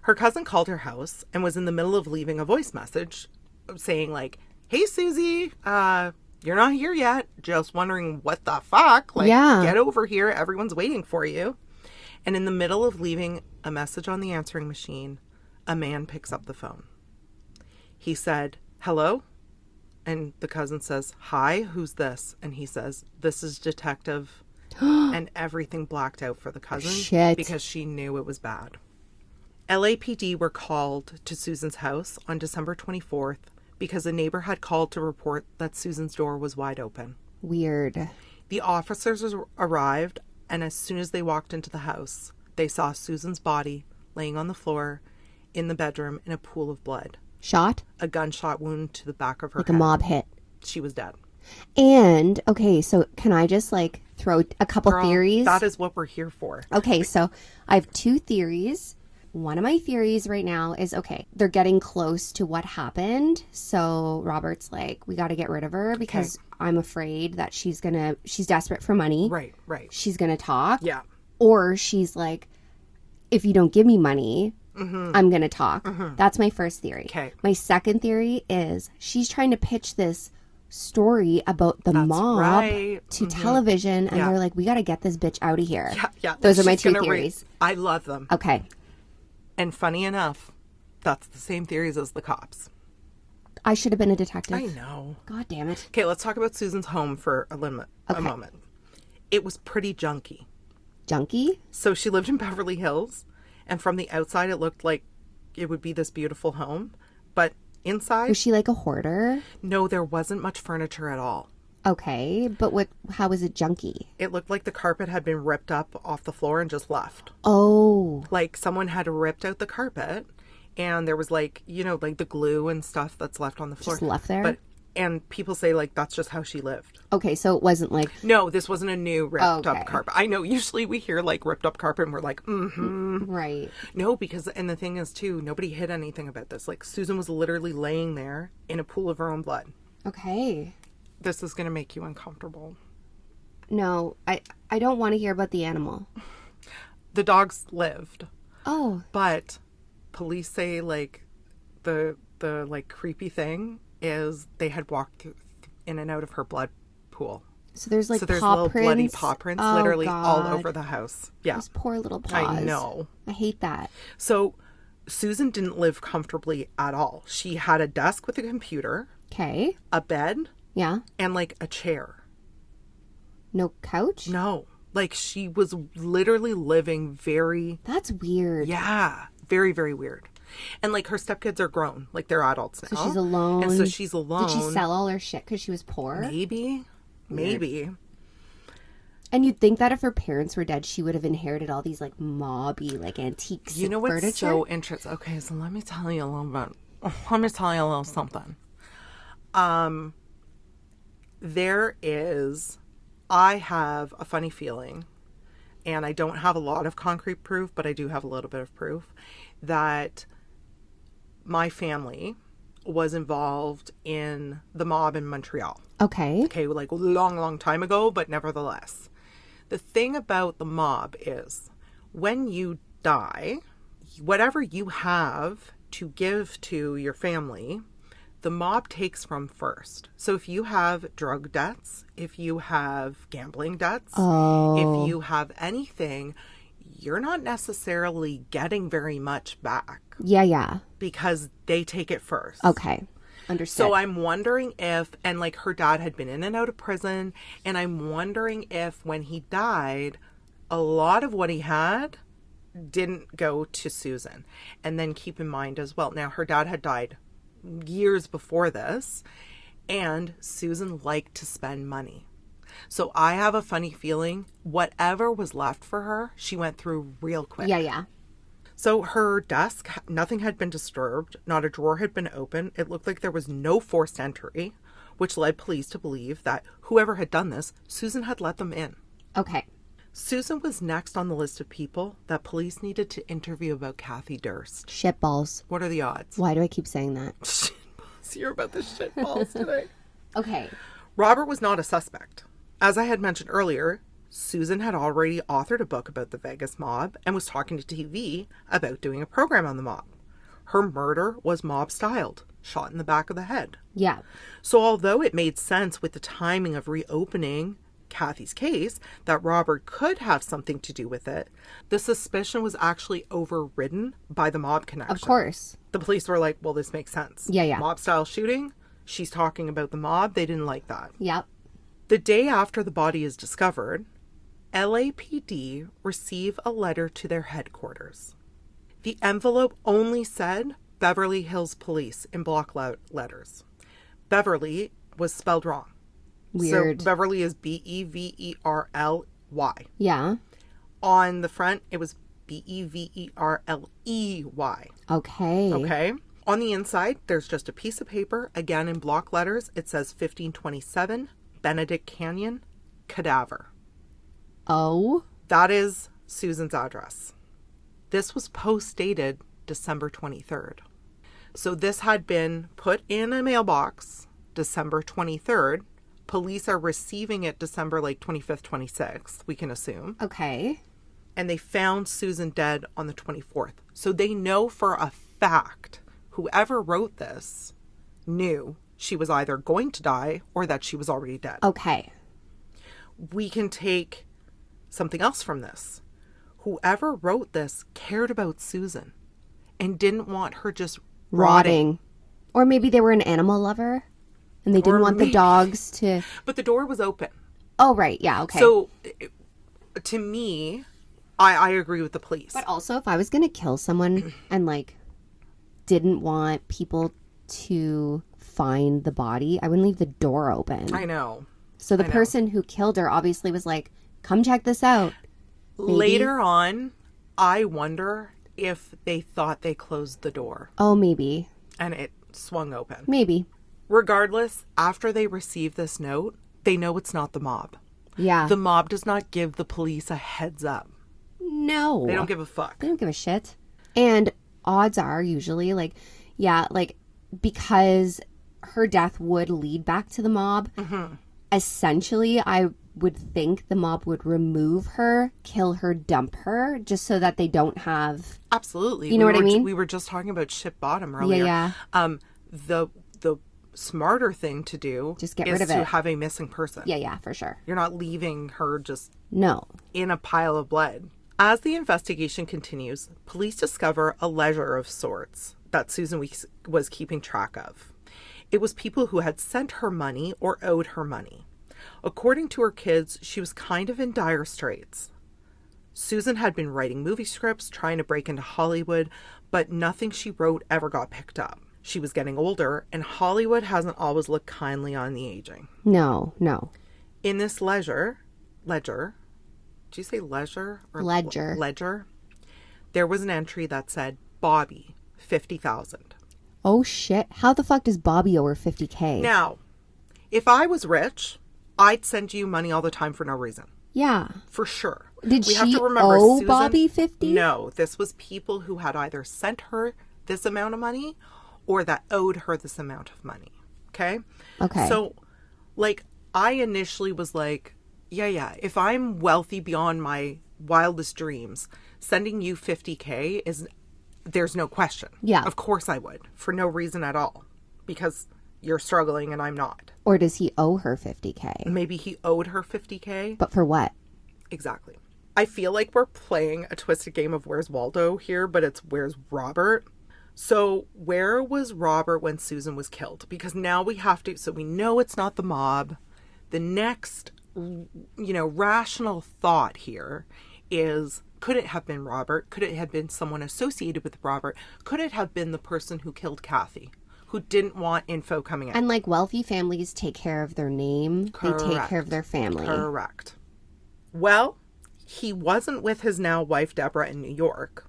Her cousin called her house and was in the middle of leaving a voice message saying like, hey, Susie, you're not here yet. Just wondering what the fuck. Like, get over here. Everyone's waiting for you. And in the middle of leaving a message on the answering machine, a man picks up the phone. He said, hello? And the cousin says, hi, who's this? And he says, this is Detective. And everything blacked out for the cousin because she knew it was bad. LAPD were called to Susan's house on December 24th because a neighbor had called to report that Susan's door was wide open. Weird. The officers arrived, and as soon as they walked into the house, they saw Susan's body laying on the floor in the bedroom in a pool of blood. Shot? A gunshot wound to the back of her head. Like a mob hit. She was dead. And, okay, so can I just like throw a couple theories? That is what we're here for. Okay, so I have 2 theories. One of my theories right now is, okay, they're getting close to what happened. So Robert's like, we got to get rid of her because I'm afraid that she's desperate for money. Right. She's going to talk. Yeah. Or she's like, if you don't give me money, I'm going to talk. That's my first theory. Okay. My second theory is she's trying to pitch this story about the mob to television. And they're like, we got to get this bitch out of here. Yeah. Those are my 2 theories. I love them. Okay. And funny enough, that's the same theories as the cops. I should have been a detective. I know. God damn it. Okay, let's talk about Susan's home for a moment. It was pretty junky. Junky? So she lived in Beverly Hills, and from the outside it looked like it would be this beautiful home. But inside... Was she like a hoarder? No, there wasn't much furniture at all. Okay, but how was it junky? It looked like the carpet had been ripped up off the floor and just left. Oh. Like someone had ripped out the carpet and there was like, like the glue and stuff that's left on the floor. Just left there? And people say like that's just how she lived. Okay, so it wasn't like... No, this wasn't a new ripped up carpet. I know usually we hear like ripped up carpet and we're like, Right. No, because, and the thing is too, nobody hid anything about this. Like Susan was literally laying there in a pool of her own blood. Okay. This is going to make you uncomfortable. No, I don't want to hear about the animal. The dogs lived. Oh. But police say like the like creepy thing is they had walked in and out of her blood pool. So there's like there's paw little prints? bloody paw prints literally all over the house. Yeah. Those poor little paws. I know. I hate that. So Susan didn't live comfortably at all. She had a desk with a computer. Okay. A bed, Yeah. And like a chair. No couch? No. Like she was literally living very... That's weird. Yeah. Very, very weird. And like her stepkids are grown. Like they're adults now. So she's alone. And so she's alone. Did she sell all her shit because she was poor? Maybe. Maybe. And you'd think that if her parents were dead, she would have inherited all these like mobby, like antiques. You know what's furniture? so interesting? Okay, so let me tell you a little bit. Let me tell you a little something. I have a funny feeling, and I don't have a lot of concrete proof, but I do have a little bit of proof that my family was involved in the mob in Montreal. Okay. Okay, like a long, long time ago, but nevertheless. The thing about the mob is when you die, whatever you have to give to your family, the mob takes from first. So if you have drug debts, if you have gambling debts, if you have anything, you're not necessarily getting very much back. Yeah. Because they take it first. Okay. Understood. So I'm wondering if, and like her dad had been in and out of prison, and I'm wondering if when he died, a lot of what he had didn't go to Susan. And then keep in mind as well, now her dad had died years before this, and Susan liked to spend money. So I have a funny feeling whatever was left for her, she went through real quick. Yeah. So her desk, nothing had been disturbed. Not a drawer had been opened. It looked like there was no forced entry, which led police to believe that whoever had done this, Susan had let them in. Okay. Susan was next on the list of people that police needed to interview about Kathie Durst. Shitballs. What are the odds? Why do I keep saying that? Shitballs. You're about the shitballs today. Okay. Robert was not a suspect. As I had mentioned earlier, Susan had already authored a book about the Vegas mob and was talking to TV about doing a program on the mob. Her murder was mob-styled, shot in the back of the head. Yeah. So although it made sense with the timing of reopening Kathie's case that Robert could have something to do with it, the suspicion was actually overridden by the mob connection. Of course. The police were like, well, this makes sense. Yeah. Mob-style shooting, she's talking about the mob. They didn't like that. Yep. The day after the body is discovered, LAPD receive a letter to their headquarters. The envelope only said Beverly Hills Police in block letters. Beverly was spelled wrong. Weird. So Beverly is Beverly. Yeah. On the front, it was Beverley. Okay. Okay. On the inside, there's just a piece of paper. Again, in block letters, it says 1527 Benedict Canyon, Cadaver. Oh. That is Susan's address. This was post-dated December 23rd. So this had been put in a mailbox December 23rd. Police are receiving it December 25th, 26th, we can assume. Okay. And they found Susan dead on the 24th. So they know for a fact whoever wrote this knew she was either going to die or that she was already dead. Okay. We can take something else from this. Whoever wrote this cared about Susan and didn't want her just rotting. Or maybe they were an animal lover and they didn't want the dogs to... But the door was open. Oh, right. Yeah, okay. So, to me, I agree with the police. But also, if I was going to kill someone and, didn't want people to find the body, I wouldn't leave the door open. I know. So the person who killed her obviously was like, come check this out. Maybe. Later on, I wonder if they thought they closed the door. Oh, maybe. And it swung open. Maybe. Regardless, after they receive this note, they know it's not the mob. Yeah. The mob does not give the police a heads up. No. They don't give a fuck. They don't give a shit. And odds are usually, because her death would lead back to the mob, essentially, I would think the mob would remove her, kill her, dump her, just so that they don't have... Absolutely. You know what I mean? We were just talking about ship bottom earlier. Yeah. The smarter thing to do just get is rid of to it. have a missing person. Yeah, for sure. You're not leaving her just in a pile of blood. As the investigation continues, police discover a ledger of sorts that Susan was keeping track of. It was people who had sent her money or owed her money. According to her kids, she was kind of in dire straits. Susan had been writing movie scripts, trying to break into Hollywood, but nothing she wrote ever got picked up. She was getting older, and Hollywood hasn't always looked kindly on the aging. No. In this ledger, did you say leisure? Or ledger. Ledger. There was an entry that said, Bobby, $50,000. Oh, shit. How the fuck does Bobby owe her $50K? Now, if I was rich, I'd send you money all the time for no reason. Yeah. For sure. Did she owe Susan, Bobby 50? No, this was people who had either sent her this amount of money or that owed her this amount of money. Okay? Okay. So, like, I initially was like, yeah, if I'm wealthy beyond my wildest dreams, sending you $50K there's no question. Yeah. Of course I would, for no reason at all, because you're struggling and I'm not. Or does he owe her $50K? Maybe he owed her $50K. But for what? Exactly. I feel like we're playing a twisted game of Where's Waldo here, but it's Where's Robert? So where was Robert when Susan was killed? Because now we have to, so we know it's not the mob. The next, rational thought here is, could it have been Robert? Could it have been someone associated with Robert? Could it have been the person who killed Kathie, who didn't want info coming out? And like wealthy families take care of their name. Correct. They take care of their family. Correct. Well, he wasn't with his now wife, Deborah, in New York.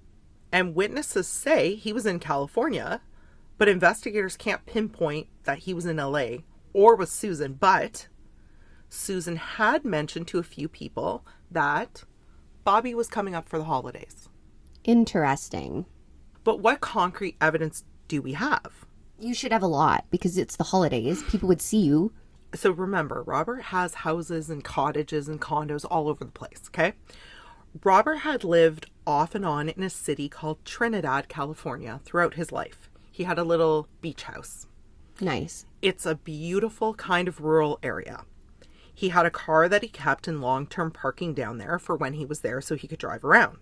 And witnesses say he was in California, but investigators can't pinpoint that he was in LA or with Susan. But Susan had mentioned to a few people that Bobby was coming up for the holidays. Interesting. But what concrete evidence do we have? You should have a lot because it's the holidays. People would see you. So remember, Robert has houses and cottages and condos all over the place, okay? Robert had lived off and on in a city called Trinidad, California throughout his life. He had a little beach house. Nice. It's a beautiful kind of rural area. He had a car that he kept in long-term parking down there for when he was there so he could drive around.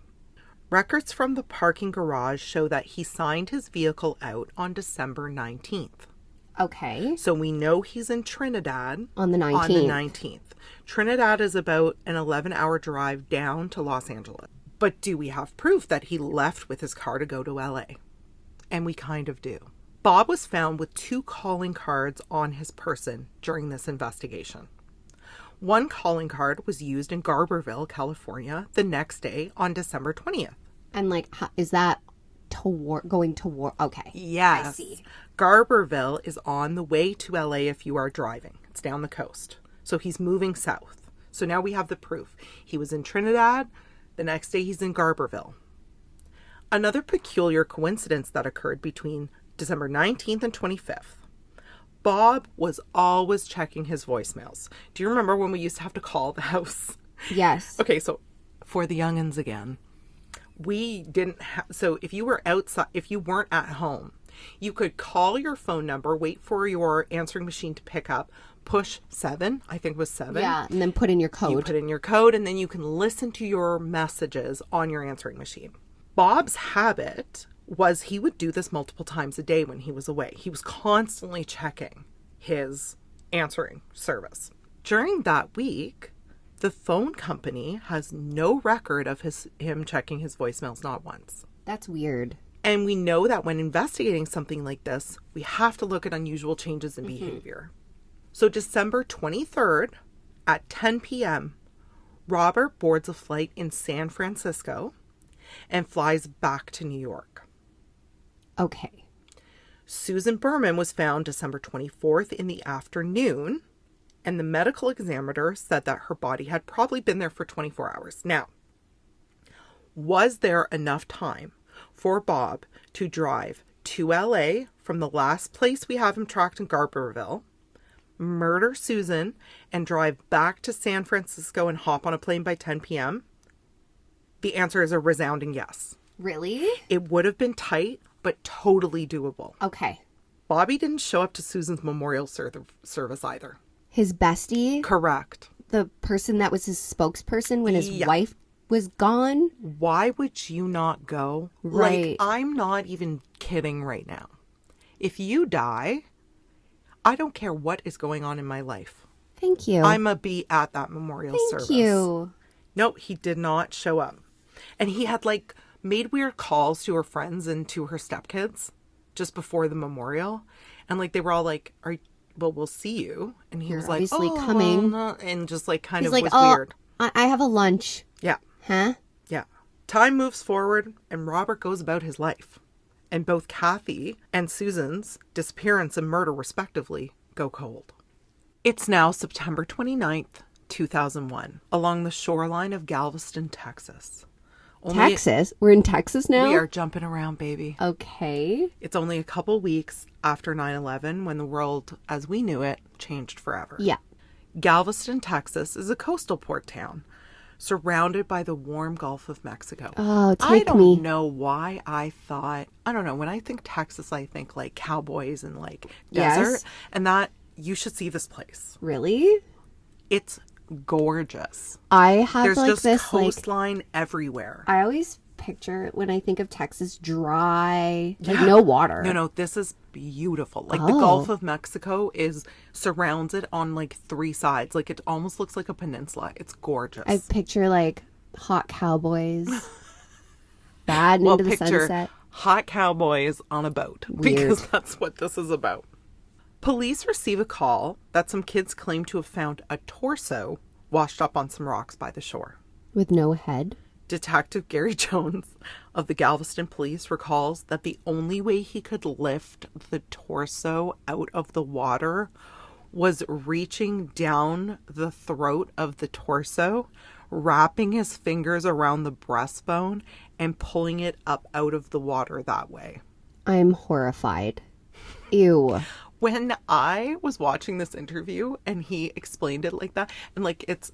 Records from the parking garage show that he signed his vehicle out on December 19th. Okay. So we know he's in Trinidad on the 19th. On the 19th. Trinidad is about an 11-hour drive down to Los Angeles. But do we have proof that he left with his car to go to LA? And we kind of do. Bob was found with 2 calling cards on his person during this investigation. One calling card was used in Garberville, California, the next day on December 20th. And like, is that going to war? Okay. Yes. I see. Garberville is on the way to LA if you are driving. It's down the coast. So he's moving south. So now we have the proof. He was in Trinidad. The next day he's in Garberville. Another peculiar coincidence that occurred between December 19th and 25th. Bob was always checking his voicemails. Do you remember when we used to have to call the house? Yes. Okay, so for the youngins again, we didn't have, so if you were outside, if you weren't at home, you could call your phone number, wait for your answering machine to pick up, push 7, I think it was 7. Yeah, and then put in your code. You put in your code, and then you can listen to your messages on your answering machine. Bob's habit was he would do this multiple times a day when he was away. He was constantly checking his answering service. During that week, the phone company has no record of him checking his voicemails, not once. That's weird. And we know that when investigating something like this, we have to look at unusual changes in behavior. So December 23rd at 10 p.m., Robert boards a flight in San Francisco and flies back to New York. Okay. Susan Berman was found December 24th in the afternoon, and the medical examiner said that her body had probably been there for 24 hours. Now, was there enough time for Bob to drive to LA from the last place we have him tracked in Garberville, murder Susan, and drive back to San Francisco and hop on a plane by 10 p.m.? The answer is a resounding yes. Really? It would have been tight, but totally doable. Okay. Bobby didn't show up to Susan's memorial service either. His bestie? Correct. The person that was his spokesperson when his wife was gone? Why would you not go? Right. Like, I'm not even kidding right now. If you die, I don't care what is going on in my life. Thank you. I'm a be at that memorial service. Thank you. No, he did not show up. And he had like made weird calls to her friends and to her stepkids just before the memorial. And like they were all like, well, we'll see you. And he You're was like, obviously coming. And just like kind He's of like, was oh, weird. I have a lunch. Yeah. Huh? Yeah. Time moves forward and Robert goes about his life. And both Kathie and Susan's disappearance and murder, respectively, go cold. It's now September 29th, 2001, along the shoreline of Galveston, Texas. Texas? We're in Texas now? We are jumping around, baby. Okay. It's only a couple weeks after 9/11 when the world, as we knew it, changed forever. Yeah. Galveston, Texas is a coastal port town surrounded by the warm Gulf of Mexico. Oh, I don't know why I thought, I don't know, when I think Texas, I think like cowboys and like desert. Yes. And that, you should see this place. Really? It's gorgeous. I have There's like just this coastline everywhere. I always picture when I think of Texas dry, like no water. No, this is beautiful. Like the Gulf of Mexico is surrounded on like 3 sides. Like it almost looks like a peninsula. It's gorgeous. I picture like hot cowboys, bad into the sunset. Hot cowboys on a boat. Weird. Because that's what this is about. Police receive a call that some kids claim to have found a torso washed up on some rocks by the shore. With no head? Detective Gary Jones of the Galveston Police recalls that the only way he could lift the torso out of the water was reaching down the throat of the torso, wrapping his fingers around the breastbone, and pulling it up out of the water that way. I'm horrified. Ew. When I was watching this interview and he explained it like that, and like it's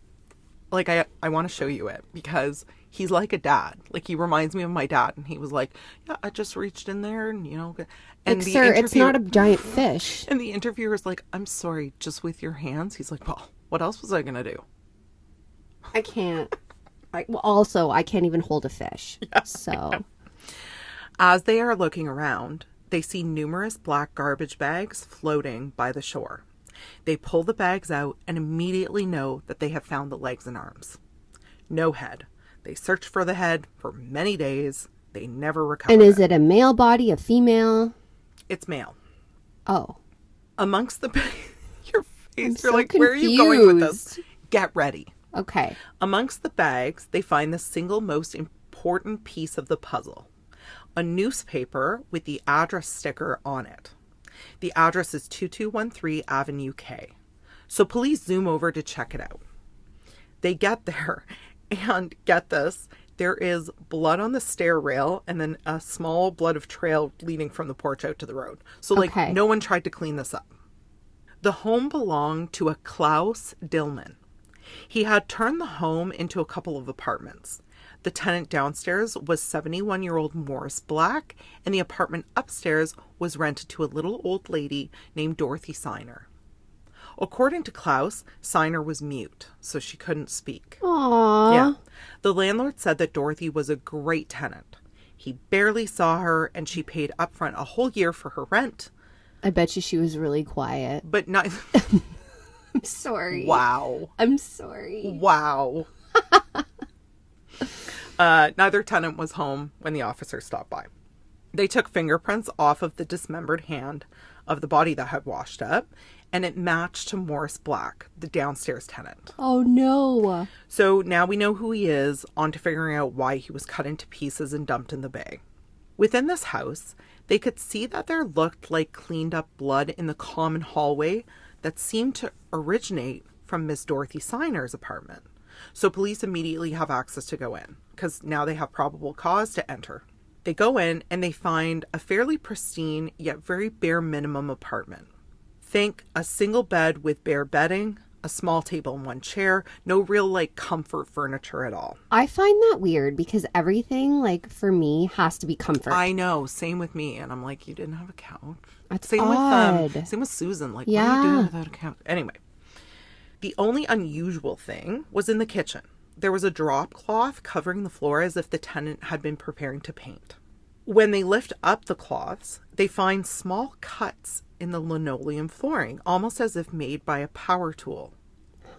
like I want to show you it because he's like a dad. Like he reminds me of my dad, and he was like, "Yeah, I just reached in there, and you know." And like, sir, it's not a giant fish. And the interviewer's like, "I'm sorry, just with your hands." He's like, "Well, what else was I gonna do?" I can't. Also, I can't even hold a fish. Yeah, so, as they are looking around, they see numerous black garbage bags floating by the shore. They pull the bags out and immediately know that they have found the legs and arms. No head. They search for the head for many days. They never recover. And is it a male body, a female? It's male. Oh. Amongst the your face, you're so like, confused. where are you going with this? Get ready. Okay. Amongst the bags, they find the single most important piece of the puzzle. A newspaper with the address sticker on it. The address is 2213 Avenue K. So police zoom over to check it out. They get there and get this. There is blood on the stair rail and then a small blood of trail leading from the porch out to the road. So like no one tried to clean this up. The home belonged to a Klaus Dillman. He had turned the home into a couple of apartments. The tenant downstairs was 71-year-old Morris Black, and the apartment upstairs was rented to a little old lady named Dorothy Siner. According to Klaus, Siner was mute, so she couldn't speak. Aww. Yeah. The landlord said that Dorothy was a great tenant. He barely saw her, and she paid upfront a whole year for her rent. I bet you she was really quiet. But not... I'm sorry. Wow. I'm sorry. Wow. Neither tenant was home when the officers stopped by. They took fingerprints off of the dismembered hand of the body that had washed up, and it matched to Morris Black, the downstairs tenant. Oh, no. So now we know who he is, on to figuring out why he was cut into pieces and dumped in the bay. Within this house, they could see that there looked like cleaned up blood in the common hallway that seemed to originate from Miss Dorothy Siner's apartment. So police immediately have access to go in, because now they have probable cause to enter. They go in and they find a fairly pristine yet very bare minimum apartment. Think a single bed with bare bedding, a small table and one chair, no real like comfort furniture at all. I find that weird because everything like for me has to be comfort. I know, same with me, and I'm like, you didn't have a couch. That's same odd. Same with Susan. Like, what are you doing without a couch? Anyway, the only unusual thing was in the kitchen. There was a drop cloth covering the floor as if the tenant had been preparing to paint. When they lift up the cloths, they find small cuts in the linoleum flooring, almost as if made by a power tool.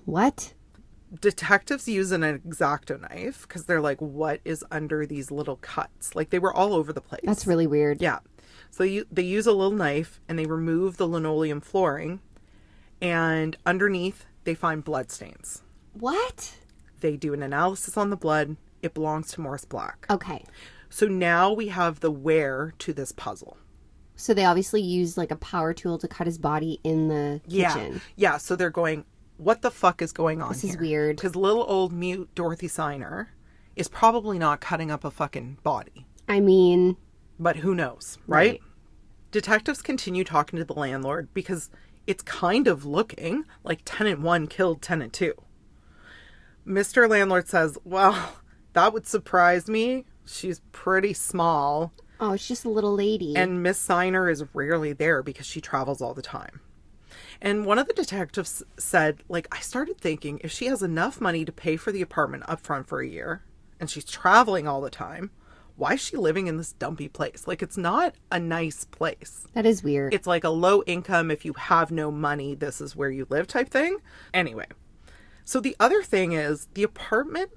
What? Detectives use an X-Acto knife because they're like, what is under these little cuts? Like, they were all over the place. That's really weird. Yeah. So they use a little knife and they remove the linoleum flooring, and underneath they find blood stains. What? They do an analysis on the blood. It belongs to Morris Black. Okay. So now we have the where to this puzzle. So they obviously used like a power tool to cut his body in the kitchen. Yeah. So they're going, what the fuck is going on here? This is weird. Because little old mute Dorothy Siner is probably not cutting up a fucking body. I mean... But who knows, right? Detectives continue talking to the landlord because it's kind of looking like tenant 1 killed tenant 2. Mr. Landlord says, well, that would surprise me. She's pretty small. Oh, it's just a little lady. And Miss Siner is rarely there because she travels all the time. And one of the detectives said, like, I started thinking if she has enough money to pay for the apartment up front for a year and she's traveling all the time, why is she living in this dumpy place? Like, it's not a nice place. That is weird. It's like a low income, if you have no money, this is where you live type thing. Anyway, so the other thing is the apartment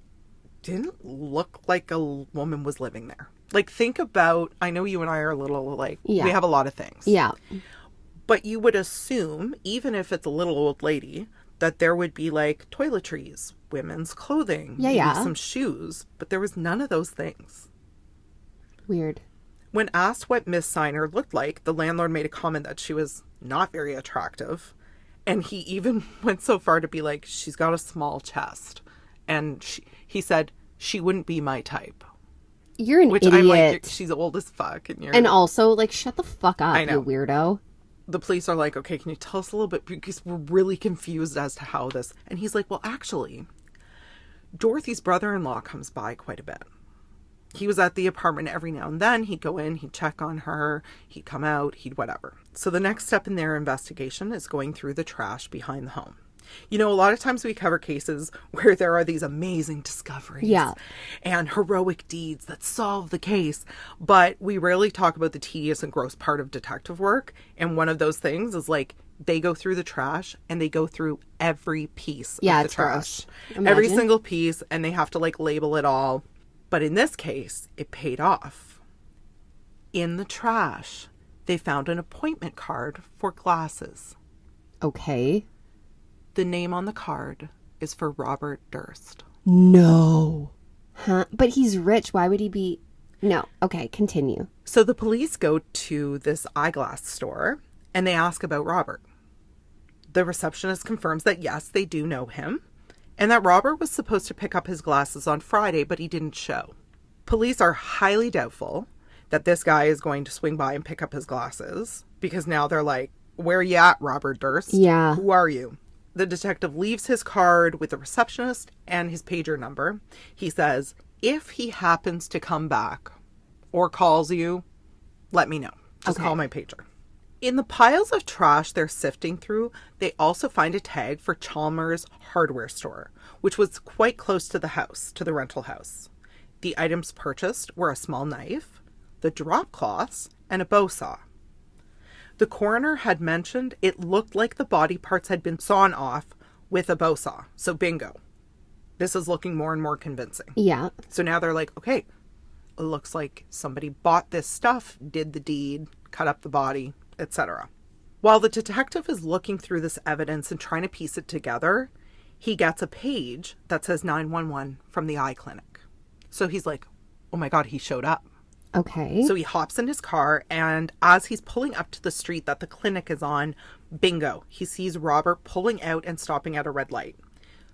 didn't look like a woman was living there. Like, think about, I know you and I are a little like, we have a lot of things. Yeah. But you would assume, even if it's a little old lady, that there would be like toiletries, women's clothing, maybe some shoes. But there was none of those things. Weird. When asked what Miss Siner looked like, the landlord made a comment that she was not very attractive. And he even went so far to be like, she's got a small chest. And he said, she wouldn't be my type. You're an idiot. I'm like, she's old as fuck. And also, like, shut the fuck up, I know. you weirdo. The police are like, okay, can you tell us a little bit? Because we're really confused as to how this... And he's like, well, actually, Dorothy's brother-in-law comes by quite a bit. He was at the apartment every now and then. He'd go in, he'd check on her, he'd come out, he'd whatever. So the next step in their investigation is going through the trash behind the home. You know, a lot of times we cover cases where there are these amazing discoveries and heroic deeds that solve the case, but we rarely talk about the tedious and gross part of detective work. And one of those things is like they go through the trash and they go through every piece of the trash. Every single piece, and they have to like label it all. But in this case, it paid off. In the trash, they found an appointment card for glasses. Okay. The name on the card is for Robert Durst. No. Huh? But he's rich. Why would he be... No. Okay, continue. So the police go to this eyeglass store and they ask about Robert. The receptionist confirms that yes, they do know him and that Robert was supposed to pick up his glasses on Friday, but he didn't show. Police are highly doubtful that this guy is going to swing by and pick up his glasses because now they're like, where you at, Robert Durst? Yeah. Who are you? The detective leaves his card with the receptionist and his pager number. He says, if he happens to come back or calls you, let me know. Just call my pager. In the piles of trash they're sifting through, they also find a tag for Chalmers Hardware Store, which was quite close to the house, to the rental house. The items purchased were a small knife, the drop cloths, and a bow saw. The coroner had mentioned it looked like the body parts had been sawn off with a bow saw. So bingo. This is looking more and more convincing. Yeah. So now they're like, okay, it looks like somebody bought this stuff, did the deed, cut up the body, etc. While the detective is looking through this evidence and trying to piece it together, he gets a page that says 911 from the eye clinic. So he's like, oh my God, he showed up. Okay. So he hops in his car, and as he's pulling up to the street that the clinic is on, bingo, he sees Robert pulling out and stopping at a red light.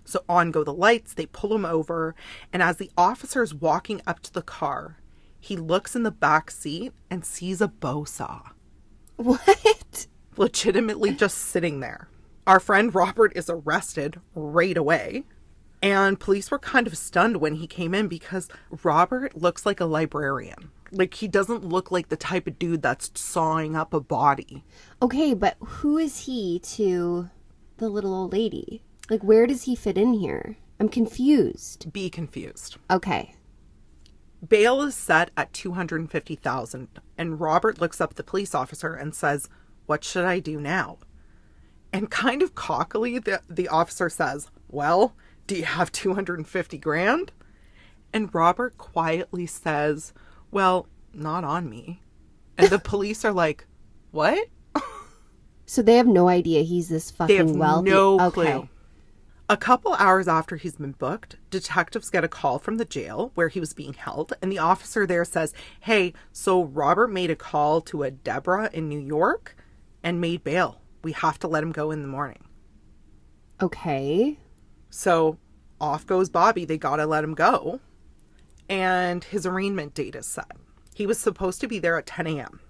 So on go the lights, they pull him over, and as the officer is walking up to the car, he looks in the back seat and sees a bow saw. What? Legitimately just sitting there. Our friend Robert is arrested right away. And police were kind of stunned when he came in because Robert looks like a librarian. Like, he doesn't look like the type of dude that's sawing up a body. Okay, but who is he to the little old lady? Like, where does he fit in here? I'm confused. Be confused. Okay. Bail is set at $250,000, and Robert looks up the police officer and says, "What should I do now?" And kind of cockily, the officer says, "Well, do you have 250 grand?" And Robert quietly says, "Well, not on me." And the police are like, "What?" So they have no idea he's this fucking wealthy. They have no clue. A couple hours after he's been booked, detectives get a call from the jail where he was being held, and the officer there says, "Hey, so Robert made a call to a Deborah in New York and made bail. We have to let him go in the morning." Okay. So off goes Bobby. They gotta let him go. And his arraignment date is set. He was supposed to be there at 10 a.m.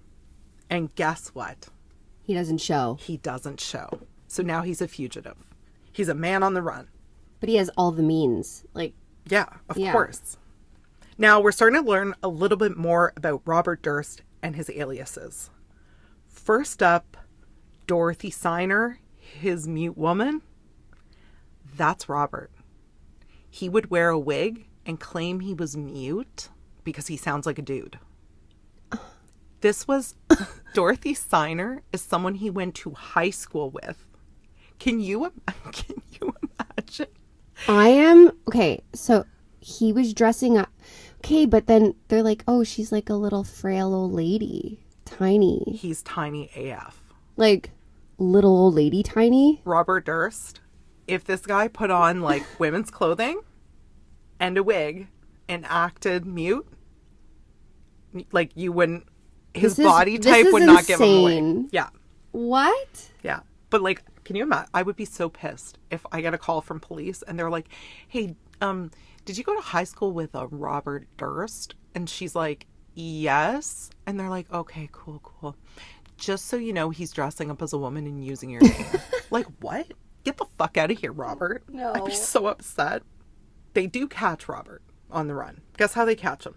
And guess what? He doesn't show. He doesn't show. So now he's a fugitive. He's a man on the run. But he has all the means. Yeah, of course. Now we're starting to learn a little bit more about Robert Durst and his aliases. First up, Dorothy Signer, his mute woman. That's Robert. He would wear a wig and claim he was mute because he sounds like a dude. This was Dorothy Signer is someone he went to high school with. Can you imagine? Okay, so he was dressing up. Okay, but then they're like, oh, she's like a little frail old lady. Tiny. He's tiny AF. Like, little old lady tiny? Robert Durst. If this guy put on like women's clothing and a wig and acted mute, like you wouldn't, his body type would not give him away. Yeah. What? Yeah. But like, can you imagine? I would be so pissed if I get a call from police and they're like, "Hey, did you go to high school with a Robert Durst?" And she's like, "Yes." And they're like, "Okay, cool. Just so you know, he's dressing up as a woman and using your name." Like, what? Get the fuck out of here, Robert. No. I'd be so upset. They do catch Robert on the run. Guess how they catch him?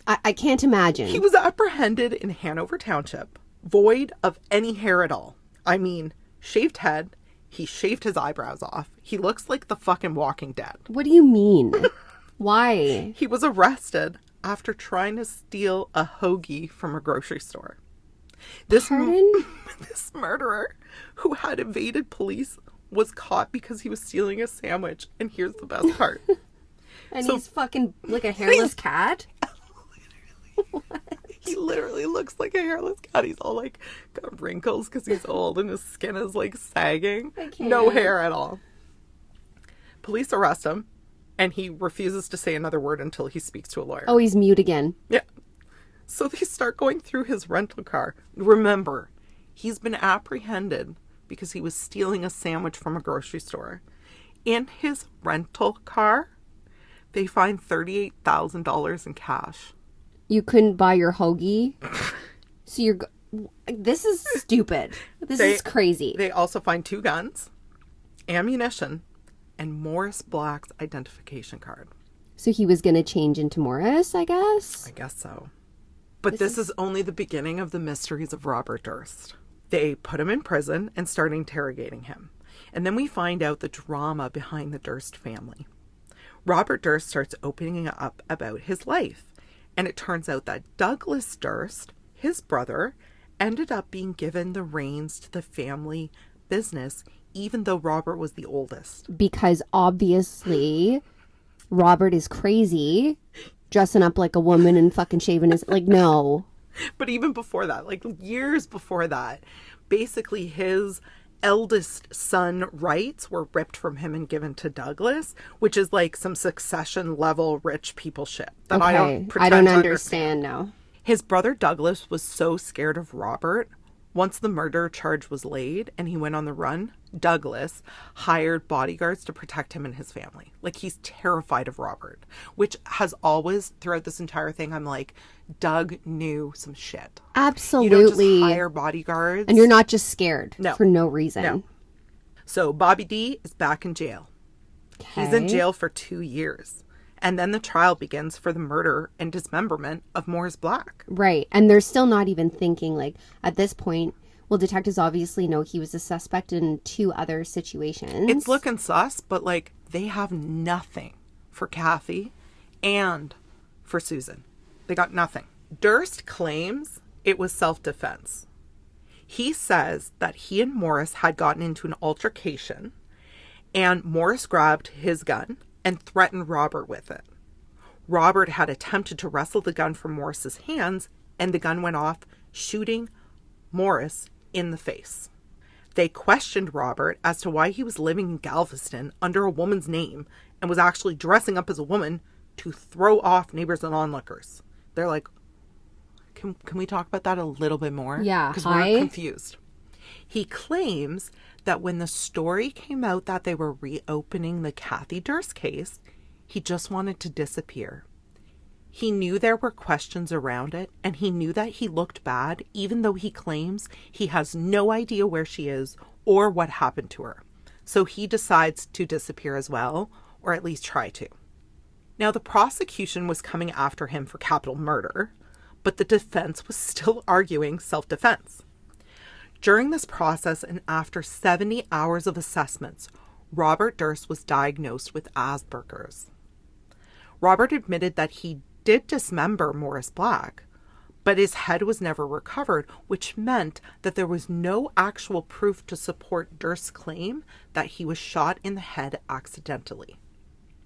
I can't imagine. He was apprehended in Hanover Township, void of any hair at all. I mean, shaved head. He shaved his eyebrows off. He looks like the fucking Walking Dead. What do you mean? Why? He was arrested after trying to steal a hoagie from a grocery store. This murderer who had evaded police was caught because he was stealing a sandwich. And here's the best part. And he's fucking like a hairless cat? He literally looks like a hairless cat. He's all like got wrinkles because he's old and his skin is like sagging. No hair at all. Police arrest him and he refuses to say another word until he speaks to a lawyer. Oh, he's mute again. Yeah. So they start going through his rental car. Remember, he's been apprehended because he was stealing a sandwich from a grocery store. In his rental car, they find $38,000 in cash. You couldn't buy your hoagie? So this is stupid. This is crazy. They also find 2 guns, ammunition, and Morris Black's identification card. So he was going to change into Morris, I guess? I guess so. But this is only the beginning of the mysteries of Robert Durst. They put him in prison and start interrogating him. And then we find out the drama behind the Durst family. Robert Durst starts opening up about his life. And it turns out that Douglas Durst, his brother, ended up being given the reins to the family business, even though Robert was the oldest. Because obviously, Robert is crazy, dressing up like a woman and fucking shaving his... Like, no. But even before that, like years before that, basically his eldest son rights were ripped from him and given to Douglas, which is like some succession level rich people shit that I don't understand now. His brother Douglas was so scared of Robert. Once the murder charge was laid and he went on the run, Douglas hired bodyguards to protect him and his family. Like, he's terrified of Robert, which has always, throughout this entire thing, I'm like, Doug knew some shit. Absolutely. You don't just hire bodyguards. And you're not just scared for no reason. No. So Bobby D is back in jail. Okay. He's in jail for 2 years. And then the trial begins for the murder and dismemberment of Morris Black. Right. And they're still not even thinking, like, at this point, well, detectives obviously know he was a suspect in 2 other situations. It's looking sus, but, like, they have nothing for Kathie and for Susan. They got nothing. Durst claims it was self-defense. He says that he and Morris had gotten into an altercation, and Morris grabbed his gun and threatened Robert with it. Robert had attempted to wrestle the gun from Morris's hands, and the gun went off, shooting Morris in the face. They questioned Robert as to why he was living in Galveston under a woman's name and was actually dressing up as a woman to throw off neighbors and onlookers. They're like, can we talk about that a little bit more? Yeah. Because we're confused. He claims that when the story came out that they were reopening the Kathie Durst case, he just wanted to disappear. He knew there were questions around it, and he knew that he looked bad, even though he claims he has no idea where she is or what happened to her. So he decides to disappear as well, or at least try to. Now, the prosecution was coming after him for capital murder, but the defense was still arguing self-defense. During this process, and after 70 hours of assessments, Robert Durst was diagnosed with Asperger's. Robert admitted that he did dismember Morris Black, but his head was never recovered, which meant that there was no actual proof to support Durst's claim that he was shot in the head accidentally.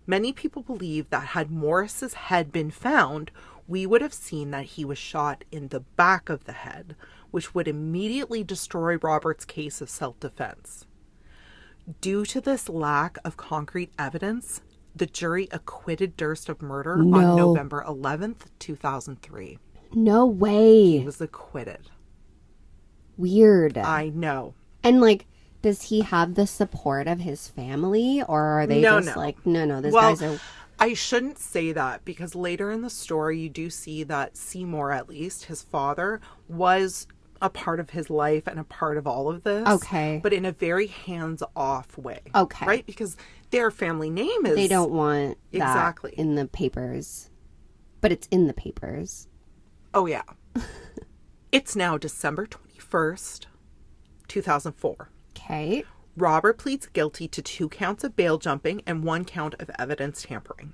Many people believe that had Morris's head been found, we would have seen that he was shot in the back of the head, which would immediately destroy Robert's case of self-defense. Due to this lack of concrete evidence, the jury acquitted Durst of murder on November 11th, 2003. No way. He was acquitted. Weird. I know. And like, does he have the support of his family, or are they like, no, this guy's a... I shouldn't say that, because later in the story you do see that Seymour, at least, his father, was a part of his life and a part of all of this. Okay. But in a very hands-off way. Okay. Right? Because their family name is... They don't want that exactly in the papers. But it's in the papers. Oh, yeah. It's now December 21st, 2004. Okay. Robert pleads guilty to 2 counts of bail jumping and 1 count of evidence tampering.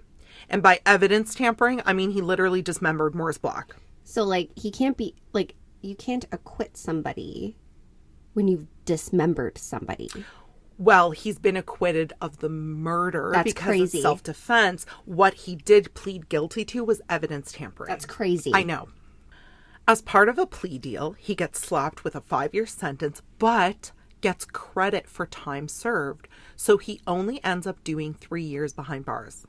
And by evidence tampering, I mean he literally dismembered Morris Black. So, like, he can't be... Like, you can't acquit somebody when you've dismembered somebody. Well, he's been acquitted of the murder. That's because crazy. Of self-defense. What he did plead guilty to was evidence tampering. That's crazy. I know. As part of a plea deal, he gets slapped with a 5-year sentence, but gets credit for time served. So he only ends up doing 3 years behind bars.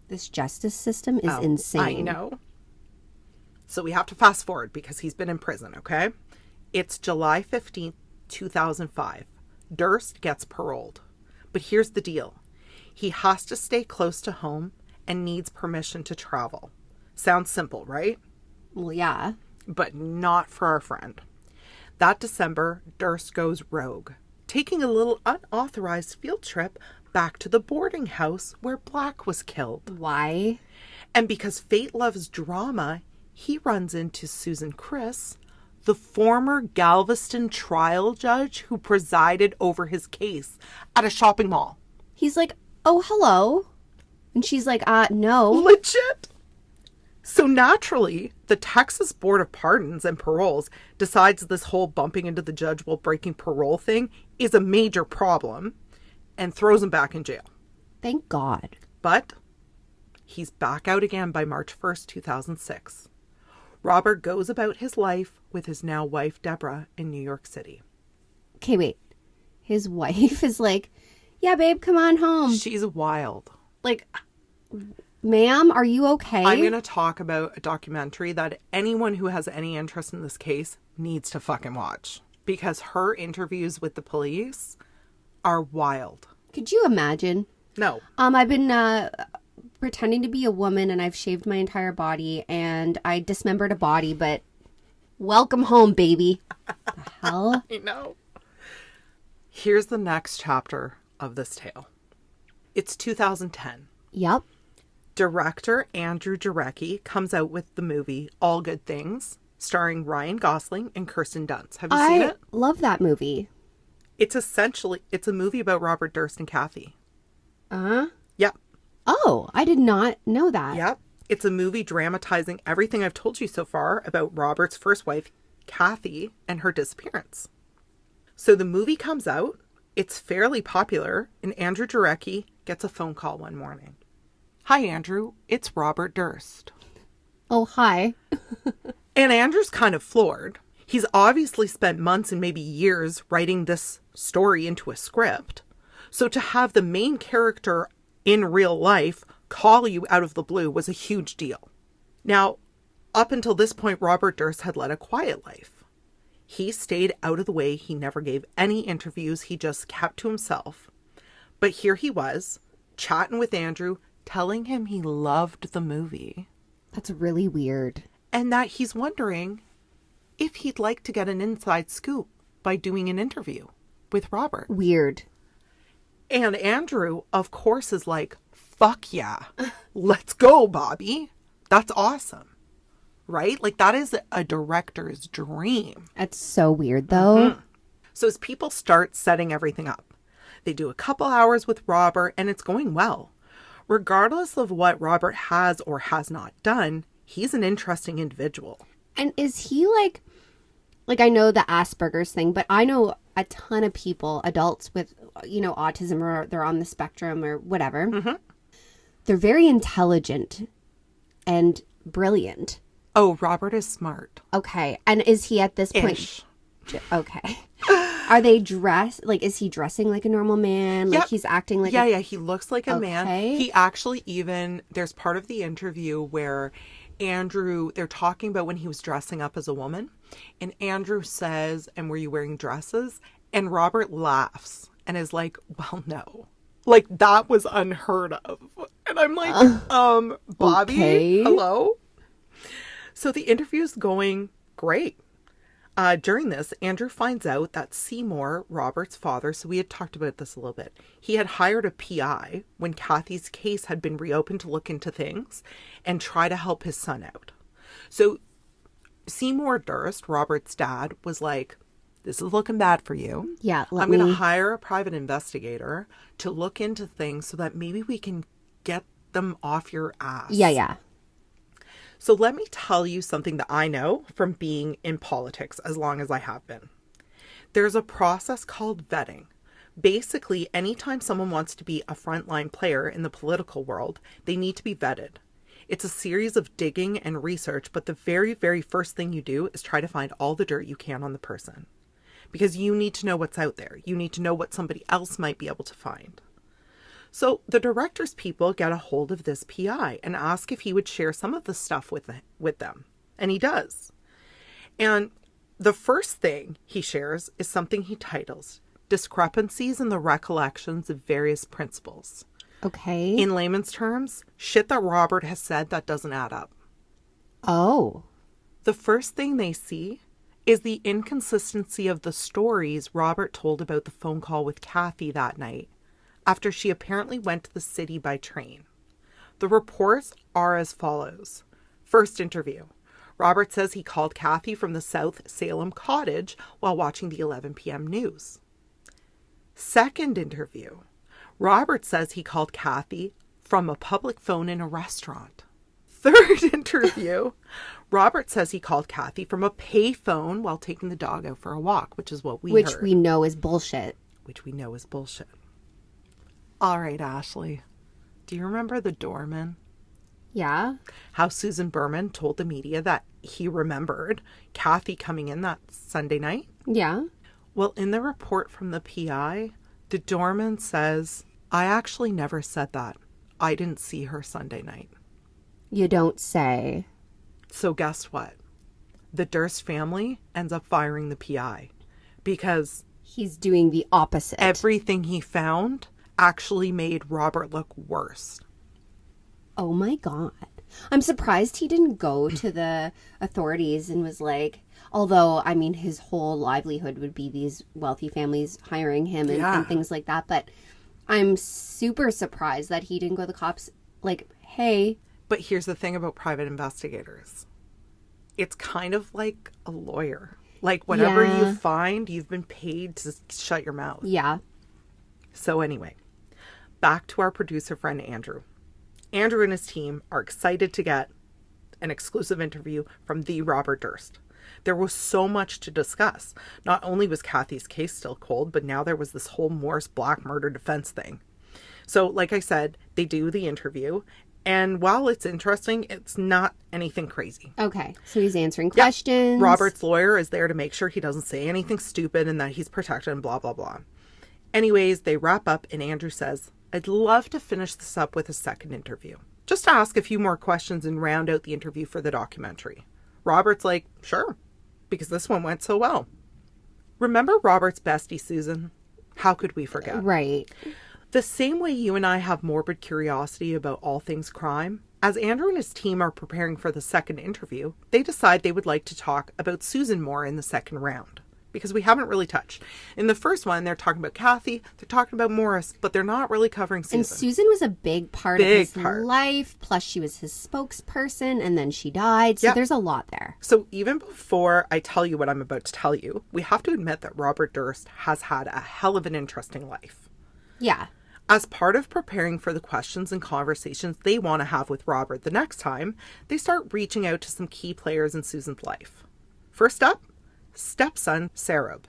This justice system is insane. I know. So we have to fast forward because he's been in prison, okay? It's July 15th, 2005. Durst gets paroled. But here's the deal. He has to stay close to home and needs permission to travel. Sounds simple, right? Well, yeah. But not for our friend. That December, Durst goes rogue, taking a little unauthorized field trip back to the boarding house where Black was killed. Why? And because fate loves drama, he runs into Susan Criss, the former Galveston trial judge who presided over his case at a shopping mall. He's like, oh, hello. And she's like, no. Legit. So naturally, the Texas Board of Pardons and Paroles decides this whole bumping into the judge while breaking parole thing is a major problem and throws him back in jail. Thank God. But he's back out again by March 1st, 2006. Robert goes about his life with his now wife, Deborah, in New York City. Okay, wait. His wife is like, yeah, babe, come on home. She's wild. Like, ma'am, are you okay? I'm going to talk about a documentary that anyone who has any interest in this case needs to fucking watch. Because her interviews with the police are wild. Could you imagine? No. I've been pretending to be a woman and I've shaved my entire body and I dismembered a body, but welcome home, baby. The hell? I know. Here's the next chapter of this tale. It's 2010. Yep. Director Andrew Jarecki comes out with the movie All Good Things, starring Ryan Gosling and Kirsten Dunst. Have you seen it? I love that movie. It's a movie about Robert Durst and Kathie. Uh-huh. Yep. Oh, I did not know that. Yep. It's a movie dramatizing everything I've told you so far about Robert's first wife, Kathie, and her disappearance. So the movie comes out, it's fairly popular, and Andrew Jarecki gets a phone call one morning. Hi, Andrew. It's Robert Durst. Oh, hi. And Andrew's kind of floored. He's obviously spent months and maybe years writing this story into a script. So to have the main character in real life call you out of the blue was a huge deal. Now, up until this point, Robert Durst had led a quiet life. He stayed out of the way. He never gave any interviews. He just kept to himself. But here he was, chatting with Andrew, telling him he loved the movie. That's really weird. And that he's wondering if he'd like to get an inside scoop by doing an interview with Robert. Weird. And Andrew, of course, is like, fuck yeah. Let's go, Bobby. That's awesome. Right? Like, that is a director's dream. That's so weird, though. Mm-hmm. So as people start setting everything up, they do a couple hours with Robert, and it's going well. Regardless of what Robert has or has not done, he's an interesting individual. And is he like I know the Asperger's thing, but I know a ton of people, adults with, autism, or they're on the spectrum or whatever. Mm-hmm. They're very intelligent and brilliant. Oh, Robert is smart. Okay. And is he at this point? Okay. Are they dressed? Like, is he dressing like a normal man? Like, he's acting like Yeah, he looks like a man. He actually there's part of the interview where Andrew, they're talking about when he was dressing up as a woman. And Andrew says, and were you wearing dresses? And Robert laughs and is like, well, no. Like, that was unheard of. And I'm like, Bobby, okay. Hello? So the interview's going great. During this, Andrew finds out that Seymour, Robert's father, so we had talked about this a little bit, he had hired a PI when Kathie's case had been reopened to look into things and try to help his son out. So Seymour Durst, Robert's dad, was like, this is looking bad for you. Yeah, I'm going to hire a private investigator to look into things so that maybe we can get them off your ass. Yeah. So let me tell you something that I know from being in politics as long as I have been. There's a process called vetting. Basically, anytime someone wants to be a frontline player in the political world, they need to be vetted. It's a series of digging and research, but the very, very first thing you do is try to find all the dirt you can on the person. Because you need to know what's out there. You need to know what somebody else might be able to find. So the director's people get a hold of this PI and ask if he would share some of the stuff with them. And he does. And the first thing he shares is something he titles Discrepancies in the Recollections of Various Principles. Okay. In layman's terms, shit that Robert has said that doesn't add up. Oh. The first thing they see is the inconsistency of the stories Robert told about the phone call with Kathie that night, after she apparently went to the city by train. The reports are as follows. First interview. Robert says he called Kathie from the South Salem cottage while watching the 11 p.m. news. Second interview. Robert says he called Kathie from a public phone in a restaurant. Third interview. Robert says he called Kathie from a pay phone while taking the dog out for a walk, which is what we heard. Which we know is bullshit. All right, Ashley. Do you remember the doorman? Yeah. How Susan Berman told the media that he remembered Kathie coming in that Sunday night? Yeah. Well, in the report from the PI, the doorman says, I actually never said that. I didn't see her Sunday night. You don't say. So guess what? The Durst family ends up firing the PI because he's doing the opposite. Everything he found actually made Robert look worse. Oh my God. I'm surprised he didn't go to the authorities and was like, although, I mean, his whole livelihood would be these wealthy families hiring him and things like that. But I'm super surprised that he didn't go to the cops like, hey. But here's the thing about private investigators. It's kind of like a lawyer. Like, whatever you find, you've been paid to shut your mouth. Yeah. So anyway, back to our producer friend, Andrew. Andrew and his team are excited to get an exclusive interview from the Robert Durst. There was so much to discuss. Not only was Kathie's case still cold, but now there was this whole Morris Black murder defense thing. So, like I said, they do the interview. And while it's interesting, it's not anything crazy. Okay. So he's answering questions. Robert's lawyer is there to make sure he doesn't say anything stupid and that he's protected and blah, blah, blah. Anyways, they wrap up and Andrew says, I'd love to finish this up with a second interview. Just to ask a few more questions and round out the interview for the documentary. Robert's like, sure, because this one went so well. Remember Robert's bestie, Susan? How could we forget? Right. The same way you and I have morbid curiosity about all things crime, as Andrew and his team are preparing for the second interview, they decide they would like to talk about Susan more in the second round. Because we haven't really touched. In the first one, they're talking about Kathie, they're talking about Morris, but they're not really covering Susan. And Susan was a big part of his life, plus she was his spokesperson, and then she died, so there's a lot there. So even before I tell you what I'm about to tell you, we have to admit that Robert Durst has had a hell of an interesting life. Yeah. As part of preparing for the questions and conversations they want to have with Robert the next time, they start reaching out to some key players in Susan's life. First up, stepson Sarab.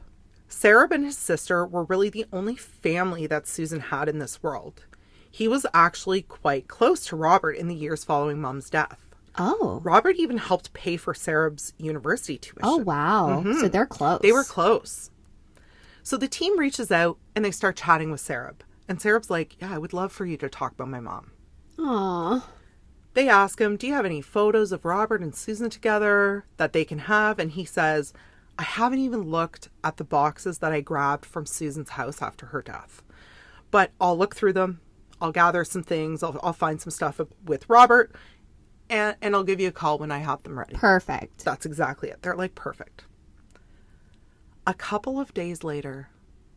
Sarab and his sister were really the only family that Susan had in this world. He was actually quite close to Robert in the years following Mom's death. Oh. Robert even helped pay for Sarab's university tuition. Oh, wow. Mm-hmm. So they're close. They were close. So the team reaches out and they start chatting with Sarab. And Sarab's like, yeah, I would love for you to talk about my mom. Aww. They ask him, do you have any photos of Robert and Susan together that they can have? And he says, I haven't even looked at the boxes that I grabbed from Susan's house after her death. But I'll look through them. I'll gather some things. I'll find some stuff with Robert. And I'll give you a call when I have them ready. Perfect. That's exactly it. They're like, perfect. A couple of days later,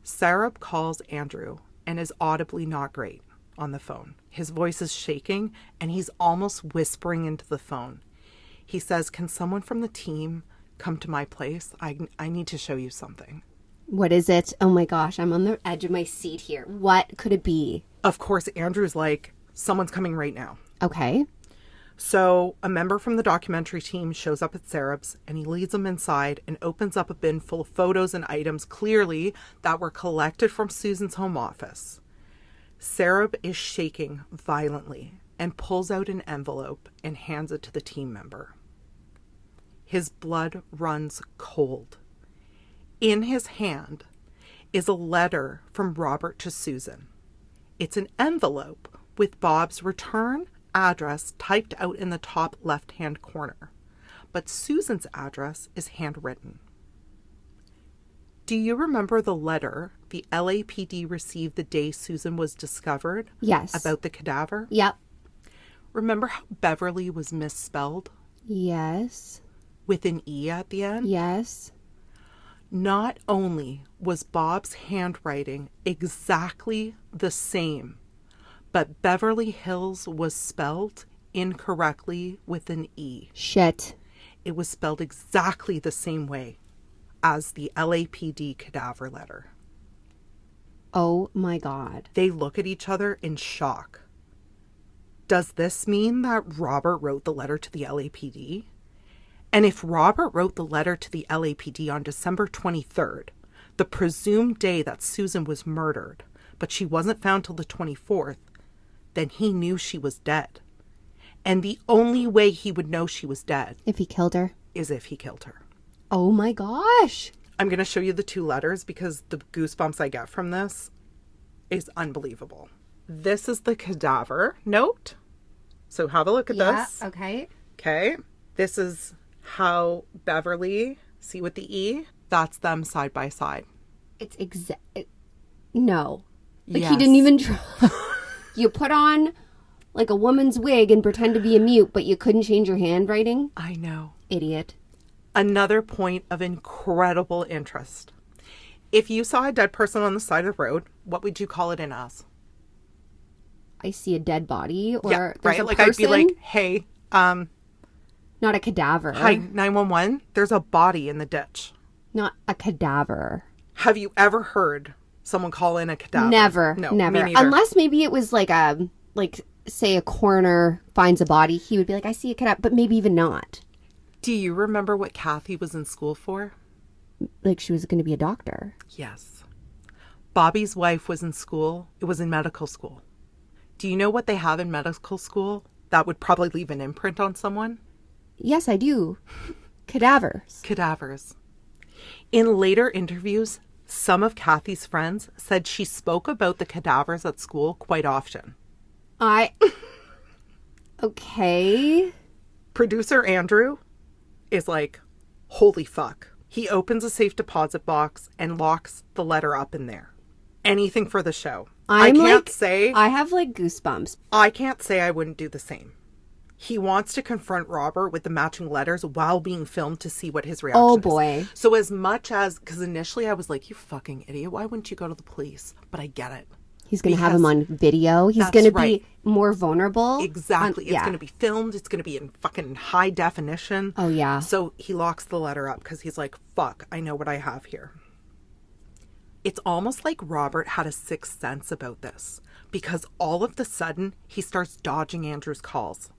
Sarab calls Andrew and is audibly not great on the phone. His voice is shaking and he's almost whispering into the phone. He says, can someone from the team come to my place? I need to show you something. What is it? Oh my gosh, I'm on the edge of my seat here. What could it be? Of course, Andrew's like, someone's coming right now. Okay. So a member from the documentary team shows up at Sarab's and he leads them inside and opens up a bin full of photos and items clearly that were collected from Susan's home office. Sarab is shaking violently and pulls out an envelope and hands it to the team member. His blood runs cold. In his hand is a letter from Robert to Susan. It's an envelope with Bob's return address typed out in the top left-hand corner, but Susan's address is handwritten. Do you remember the letter the LAPD received the day Susan was discovered? Yes. About the cadaver? Yep. Remember how Beverly was misspelled? Yes. With an E at the end? Yes. Not only was Bob's handwriting exactly the same, but Beverly Hills was spelled incorrectly with an E. Shit. It was spelled exactly the same way as the LAPD cadaver letter. Oh my God. They look at each other in shock. Does this mean that Robert wrote the letter to the LAPD? And if Robert wrote the letter to the LAPD on December 23rd, the presumed day that Susan was murdered, but she wasn't found till the 24th, then he knew she was dead. And the only way he would know she was dead... If he killed her? ...is if he killed her. Oh my gosh. I'm going to show you the two letters because the goosebumps I get from this is unbelievable. This is the cadaver note. So have a look at this. Okay. Okay. This is how Beverly, see with the E? That's them side by side. It's no. Like Yes. he didn't even try. You put on like a woman's wig and pretend to be a mute, but you couldn't change your handwriting? I know. Idiot. Another point of incredible interest. If you saw a dead person on the side of the road, what would you call it in as? I see a dead body or Yeah, there's right? a Like person. I'd be like, hey, Not a cadaver. hi, 911, there's a body in the ditch. Not a cadaver. Have you ever heard someone call in a cadaver? Never. No, never. me neither. Unless maybe it was like say a coroner finds a body, he would be like, I see a cadaver, but maybe even not. Do you remember what Kathie was in school for? Like she was going to be a doctor. Yes. Bobby's wife was in school. It was in medical school. Do you know what they have in medical school that would probably leave an imprint on someone? Yes, I do. Cadavers. Cadavers. In later interviews, some of Kathie's friends said she spoke about the cadavers at school quite often. Okay. Producer Andrew is like, holy fuck. He opens a safe deposit box and locks the letter up in there. Anything for the show. I can't say... I have like goosebumps. I can't say I wouldn't do the same. He wants to confront Robert with the matching letters while being filmed to see what his reaction is. Oh, boy. So as much as... Because initially I was like, you fucking idiot. Why wouldn't you go to the police? But I get it. He's going to have him on video. He's going to be more vulnerable. Exactly. It's going to be filmed. It's going to be in fucking high definition. Oh, yeah. So he locks the letter up because he's like, fuck, I know what I have here. It's almost like Robert had a sixth sense about this because all of the sudden he starts dodging Andrew's calls.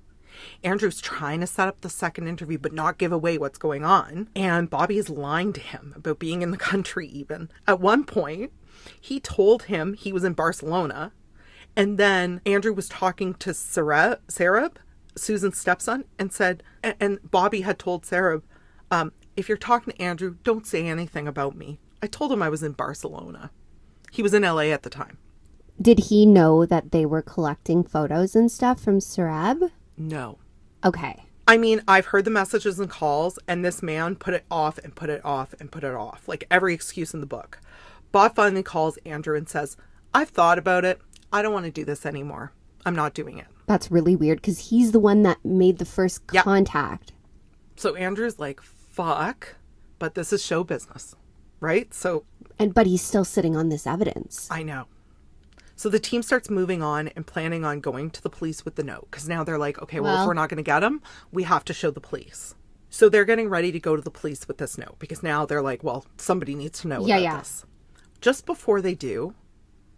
Andrew's trying to set up the second interview but not give away what's going on. And Bobby is lying to him about being in the country even. At one point, he told him he was in Barcelona. And then Andrew was talking to Sarab, Susan's stepson, and said, and Bobby had told Sarab, if you're talking to Andrew, don't say anything about me. I told him I was in Barcelona. He was in LA at the time. Did he know that they were collecting photos and stuff from Sarab? No. Okay. I mean, I've heard the messages and calls, and this man put it off and put it off and put it off. Like every excuse in the book. Bob finally calls Andrew and says, I've thought about it. I don't want to do this anymore. I'm not doing it. That's really weird because he's the one that made the first contact. So Andrew's like, fuck, but this is show business, right? But he's still sitting on this evidence. I know. So the team starts moving on and planning on going to the police with the note. Because now they're like, okay, well, if we're not going to get him, we have to show the police. So they're getting ready to go to the police with this note. Because now they're like, well, somebody needs to know about this. Just before they do,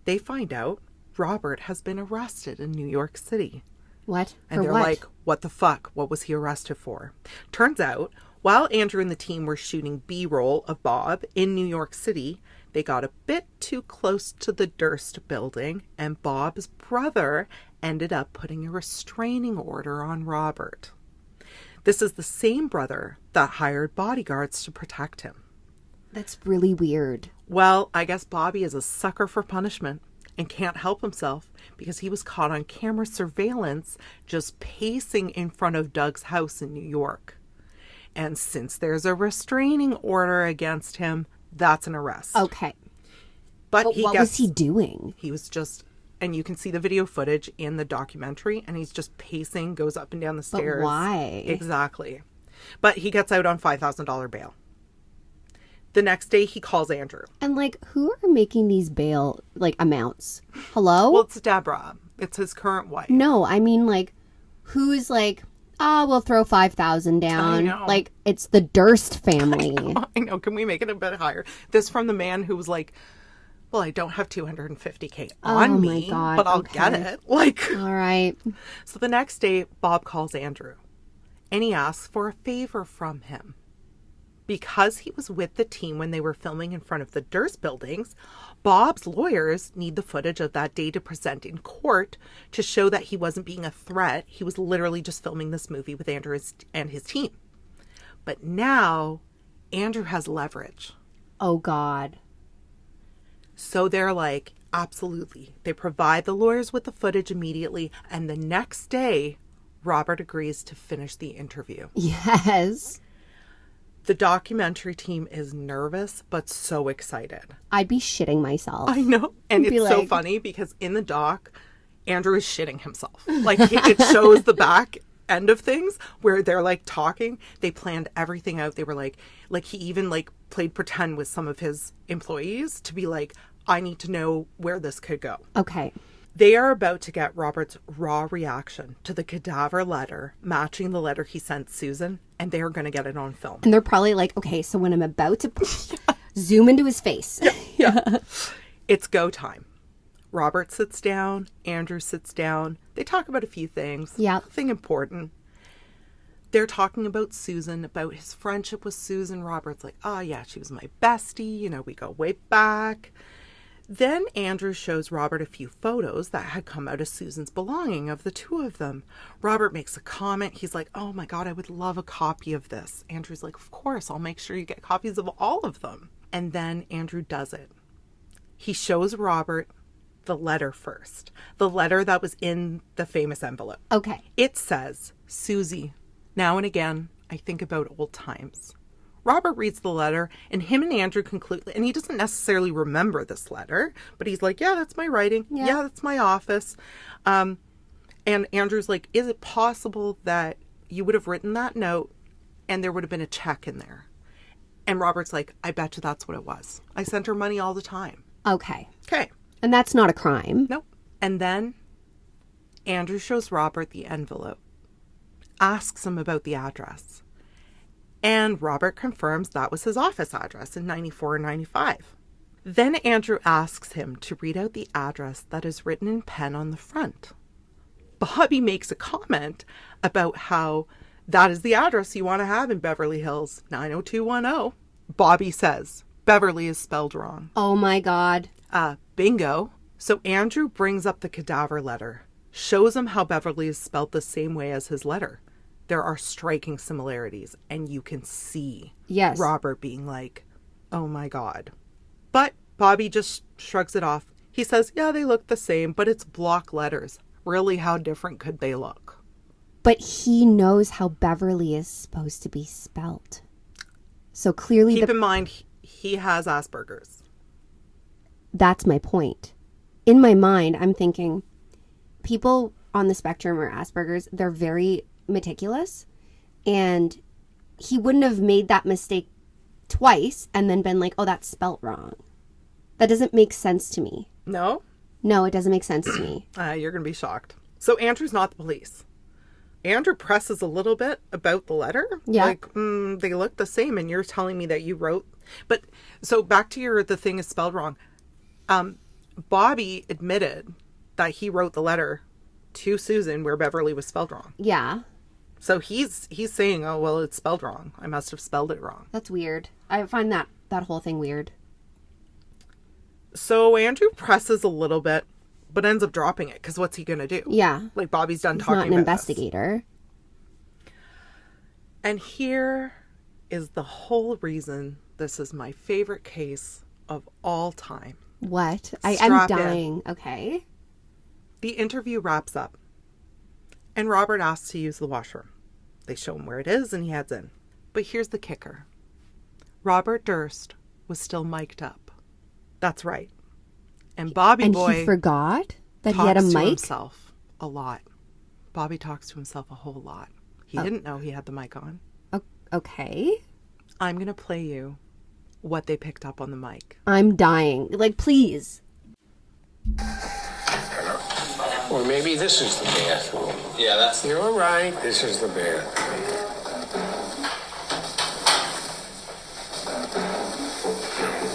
they find out Robert has been arrested in New York City. What? And they're like, what the fuck? What was he arrested for? Turns out, while Andrew and the team were shooting B-roll of Bob in New York City, they got a bit too close to the Durst building, and Bob's brother ended up putting a restraining order on Robert. This is the same brother that hired bodyguards to protect him. That's really weird. Well, I guess Bobby is a sucker for punishment and can't help himself because he was caught on camera surveillance just pacing in front of Doug's house in New York. And since there's a restraining order against him, that's an arrest. Okay. But what was he doing? He was just, and you can see the video footage in the documentary, and he's just pacing, goes up and down the stairs. But why? Exactly. But he gets out on $5,000 bail. The next day, he calls Andrew. And, who are making these bail, amounts? Hello? Well, it's Deborah. It's his current wife. No, I mean, who's we'll throw 5,000 down. I know. It's the Durst family. I know. Can we make it a bit higher? This from the man who was like, well, I don't have $250K on me, God. but I'll get it. All right. So the next day, Bob calls Andrew, and he asks for a favor from him. Because he was with the team when they were filming in front of the Durst buildings, Bob's lawyers need the footage of that day to present in court to show that he wasn't being a threat. He was literally just filming this movie with Andrew and his team. But now, Andrew has leverage. Oh, God. So they're like, absolutely. They provide the lawyers with the footage immediately. And the next day, Robert agrees to finish the interview. Yes. The documentary team is nervous, but so excited. I'd be shitting myself. I know. And it's so funny because in the doc, Andrew is shitting himself. It shows the back end of things where they're talking. They planned everything out. They were he even played pretend with some of his employees to be I need to know where this could go. Okay. They are about to get Robert's raw reaction to the cadaver letter matching the letter he sent Susan, and they are going to get it on film. And they're probably okay, so when I'm about to zoom into his face. Yeah. It's go time. Robert sits down, Andrew sits down, They talk about a few things. Yeah. Nothing important. They're talking about Susan, about his friendship with Susan. Robert's like, oh, yeah, she was my bestie. You know, we go way back. Then Andrew shows Robert a few photos that had come out of Susan's belonging of the two of them. Robert makes a comment. He's like, oh, my God, I would love a copy of this. Andrew's like, of course, I'll make sure you get copies of all of them. And then Andrew does it. He shows Robert the letter first. The letter that was in the famous envelope. Okay. It says, Susie, now and again, I think about old times. Robert reads the letter, and him and Andrew conclude, and he doesn't necessarily remember this letter, but he's like, yeah, that's my writing. Yeah, that's my office. And Andrew's like, is it possible that you would have written that note and there would have been a check in there? And Robert's like, I bet you that's what it was. I sent her money all the time. Okay. Okay. And that's not a crime. Nope. And then Andrew shows Robert the envelope, asks him about the address. And Robert confirms that was his office address in 94 or 95. Then Andrew asks him to read out the address that is written in pen on the front. Bobby makes a comment about how that is the address you want to have in Beverly Hills, 90210. Bobby says, Beverly is spelled wrong. Oh my God. Bingo. So Andrew brings up the cadaver letter, shows him how Beverly is spelled the same way as his letter. There are striking similarities, and you can see Robert being like, oh my God. But Bobby just shrugs it off. He says, yeah, they look the same, but it's block letters. Really, how different could they look? But he knows how Beverly is supposed to be spelt. So clearly Keep in mind, he has Asperger's. That's my point. In my mind, I'm thinking people on the spectrum or Asperger's, they're very meticulous. And he wouldn't have made that mistake twice and then been like, oh, that's spelt wrong. That doesn't make sense to me. No? No, it doesn't make sense to me. You're going to be shocked. So Andrew's not the police. Andrew presses a little bit about the letter. Yeah. Like, they look the same and you're telling me that you wrote. But so back to the thing is spelled wrong. Bobby admitted that he wrote the letter to Susan where Beverly was spelled wrong. Yeah. So he's saying, oh, well, it's spelled wrong. I must have spelled it wrong. That's weird. I find that whole thing weird. So Andrew presses a little bit, but ends up dropping it because what's he going to do? Yeah. Like Bobby's done He's talking not an about investigator. this. And here is the whole reason this is my favorite case of all time. What? I'm Strap in. dying. Okay. The interview wraps up, and Robert asks to use the washroom. They show him where it is, and he heads in. But here's the kicker. Robert Durst was still mic'd up. That's right. And Bobby Boy he forgot that he had a talks to mic? himself a lot. Bobby talks to himself a whole lot. He didn't know he had the mic on. Okay. I'm going to play you what they picked up on the mic. I'm dying. Like, please. Or maybe this is the bathroom. Yeah, that's... You're right, this is the bathroom.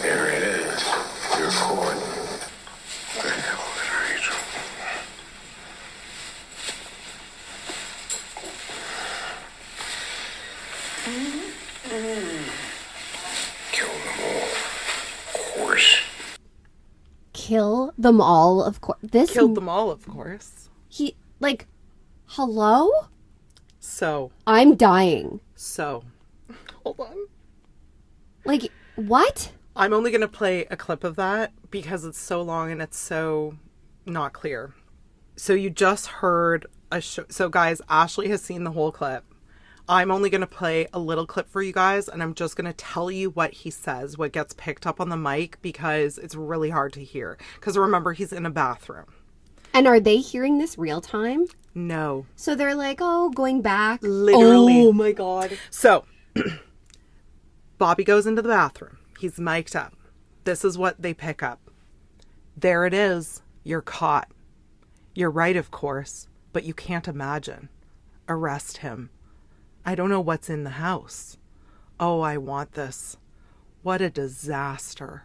There it is. You're caught. The hell did I do? Kill them all. Of course. Kill them all, of course. Killed them all, of course. He, like, hello? So. I'm dying. So. Hold on. Like, what? I'm only going to play a clip of that because it's so long and it's so not clear. So you just heard a show. So guys, Ashley has seen the whole clip. I'm only going to play a little clip for you guys, and I'm just going to tell you what he says, what gets picked up on the mic, because it's really hard to hear. Because remember, he's in a bathroom. And are they hearing this real time? No. So they're like, oh, going back. Literally. Oh my God. So, Bobby goes into the bathroom. He's mic'd up. This is what they pick up. There it is. You're caught. You're right, of course, but you can't imagine. Arrest him. I don't know what's in the house. Oh, I want this. What a disaster.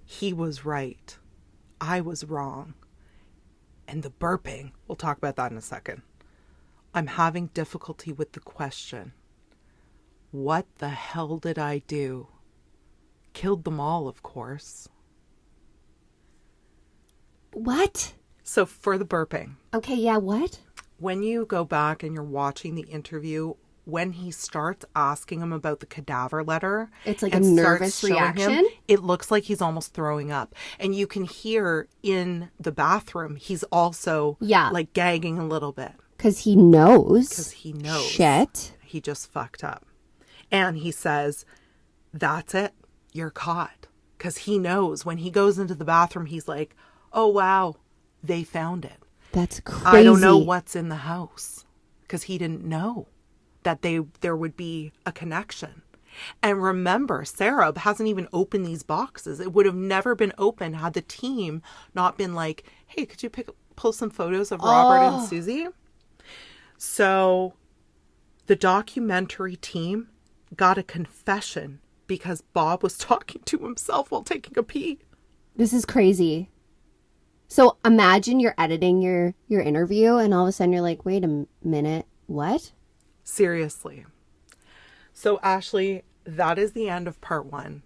He was right. I was wrong. And the burping, we'll talk about that in a second. I'm having difficulty with the question. What the hell did I do? Killed them all, of course. What? So for the burping. Okay, yeah, what? When you go back and you're watching the interview, when he starts asking him about the cadaver letter, it's like a nervous reaction. It looks like he's almost throwing up. And you can hear in the bathroom, he's also like gagging a little bit. Because he knows. Shit. He just fucked up. And he says, that's it. You're caught. Because he knows when he goes into the bathroom, he's like, oh, wow, they found it. That's crazy. I don't know what's in the house. Because he didn't know that there would be a connection. And remember, Sarah hasn't even opened these boxes. It would have never been open had the team not been like, hey, could you pull some photos of Robert and Susie? So the documentary team got a confession because Bob was talking to himself while taking a pee. This is crazy. So imagine you're editing your interview and all of a sudden you're like, wait a minute, what? Seriously. So Ashley, that is the end of part 1.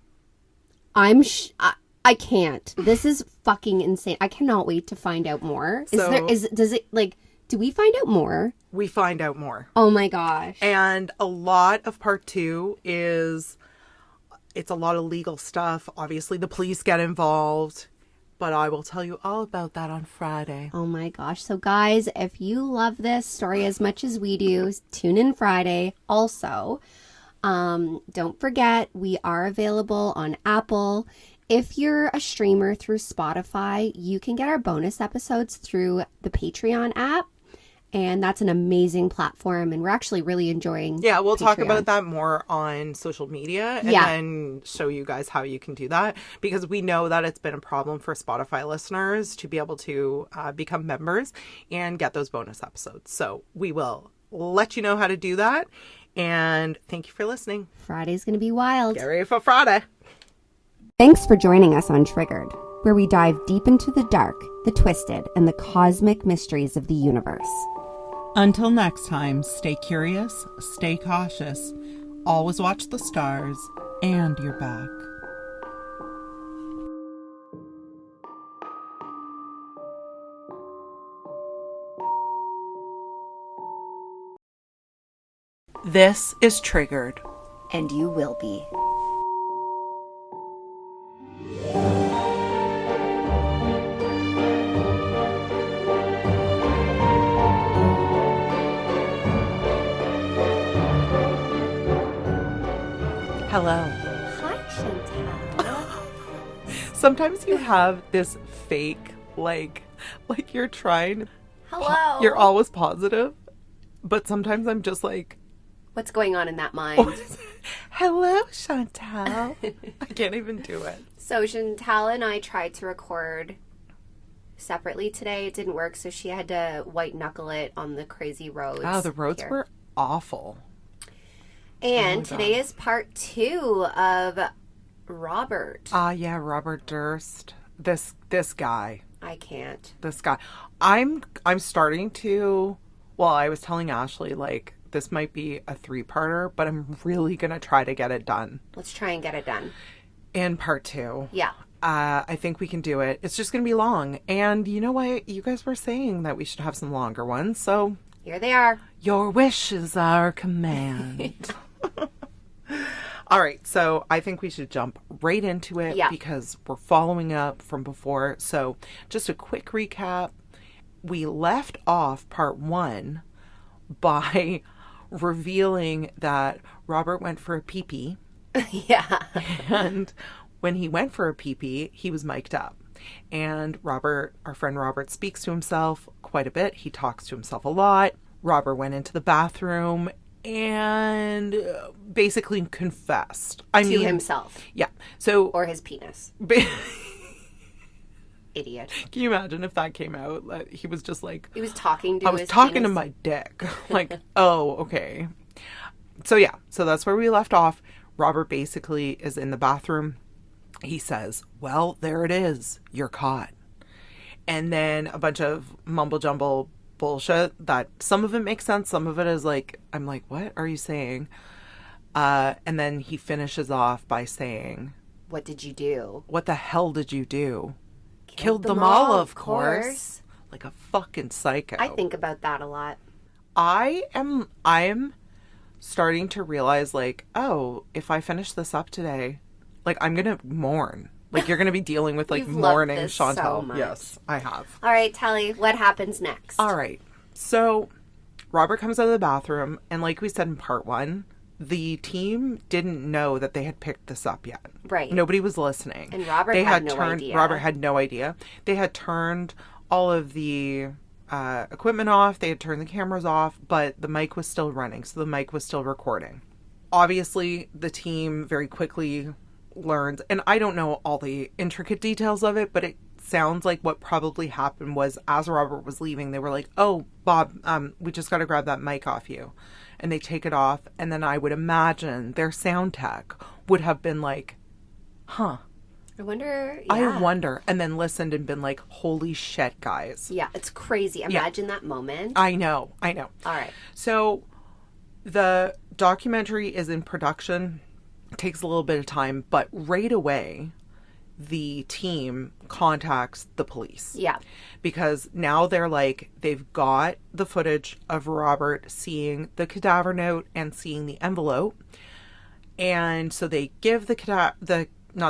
I can't. This is fucking insane. I cannot wait to find out more. Do we find out more? We find out more. Oh my gosh. And a lot of part 2 it's a lot of legal stuff. Obviously, the police get involved. But I will tell you all about that on Friday. Oh my gosh. So guys, if you love this story as much as we do, tune in Friday. Also, don't forget, we are available on Apple. If you're a streamer through Spotify, you can get our bonus episodes through the Patreon app. And that's an amazing platform. And we're actually really enjoying we'll Patreon. talk about that more on social media and then show you guys how you can do that. Because we know that it's been a problem for Spotify listeners to be able to become members and get those bonus episodes. So we will let you know how to do that. And thank you for listening. Friday's going to be wild. Get ready for Friday. Thanks for joining us on Triggered, where we dive deep into the dark, the twisted, and the cosmic mysteries of the universe. Until next time, stay curious, stay cautious, always watch the stars and your back. This is Triggered. And you will be. Hello. Hi, Chantal. Sometimes you have this fake, like you're trying. Hello. You're always positive, but sometimes I'm just like, what's going on in that mind? Hello, Chantal. I can't even do it. So Chantal and I tried to record separately today. It didn't work, so she had to white knuckle it on the crazy roads. Oh, the roads were awful. And today is part 2 of Robert. Yeah, Robert Durst. This guy. I can't. This guy. I'm starting to. Well, I was telling Ashley like this might be a 3-parter, but I'm really gonna try to get it done. Let's try and get it done. In part 2. Yeah. I think we can do it. It's just gonna be long, and you know what? You guys were saying that we should have some longer ones, so here they are. Your wish is our command. All right, so I think we should jump right into it because we're following up from before. So just a quick recap. We left off part 1 by revealing that Robert went for a pee-pee. Yeah. And when he went for a pee-pee, he was mic'd up. And Robert, our friend Robert, speaks to himself quite a bit. He talks to himself a lot. Robert went into the bathroom and basically confessed. I mean, himself. Yeah. So or his penis. Idiot. Can you imagine if that came out? He was just like, he was talking to I was his talking penis? to my dick. Like, oh, okay. So yeah, so that's where we left off. Robert basically is in the bathroom. He says, well, there it is. You're caught. and then a bunch of mumble jumble bullshit that some of it makes sense, some of it is like, I'm like, what are you saying? And then he finishes off by saying, what did you do? What the hell did you do? Killed them all, of course. Like a fucking psycho. I think about that a lot. I am starting to realize, like, oh, if I finish this up today, like, I'm gonna mourn. Like, you're gonna be dealing with, like, mourning Chantal. So much. Yes, I have. All right, Telly, what happens next? All right. So Robert comes out of the bathroom, and like we said in part 1, the team didn't know that they had picked this up yet. Right. Nobody was listening. And Robert had no idea. Robert had no idea. They had turned all of the equipment off. They had turned the cameras off, but the mic was still running. So the mic was still recording. Obviously, the team very quickly learned, and I don't know all the intricate details of it, but it sounds like what probably happened was as Robert was leaving, they were like, oh, Bob, we just got to grab that mic off you. And they take it off, and then I would imagine their sound tech would have been like, huh. I wonder, and then listened and been like, holy shit, guys. Yeah, it's crazy. Imagine that moment. I know. All right. So the documentary is in production. It takes a little bit of time, but right away, the team contacts the police. Yeah. Because now they're like, they've got the footage of Robert seeing the cadaver note and seeing the envelope. And so they give not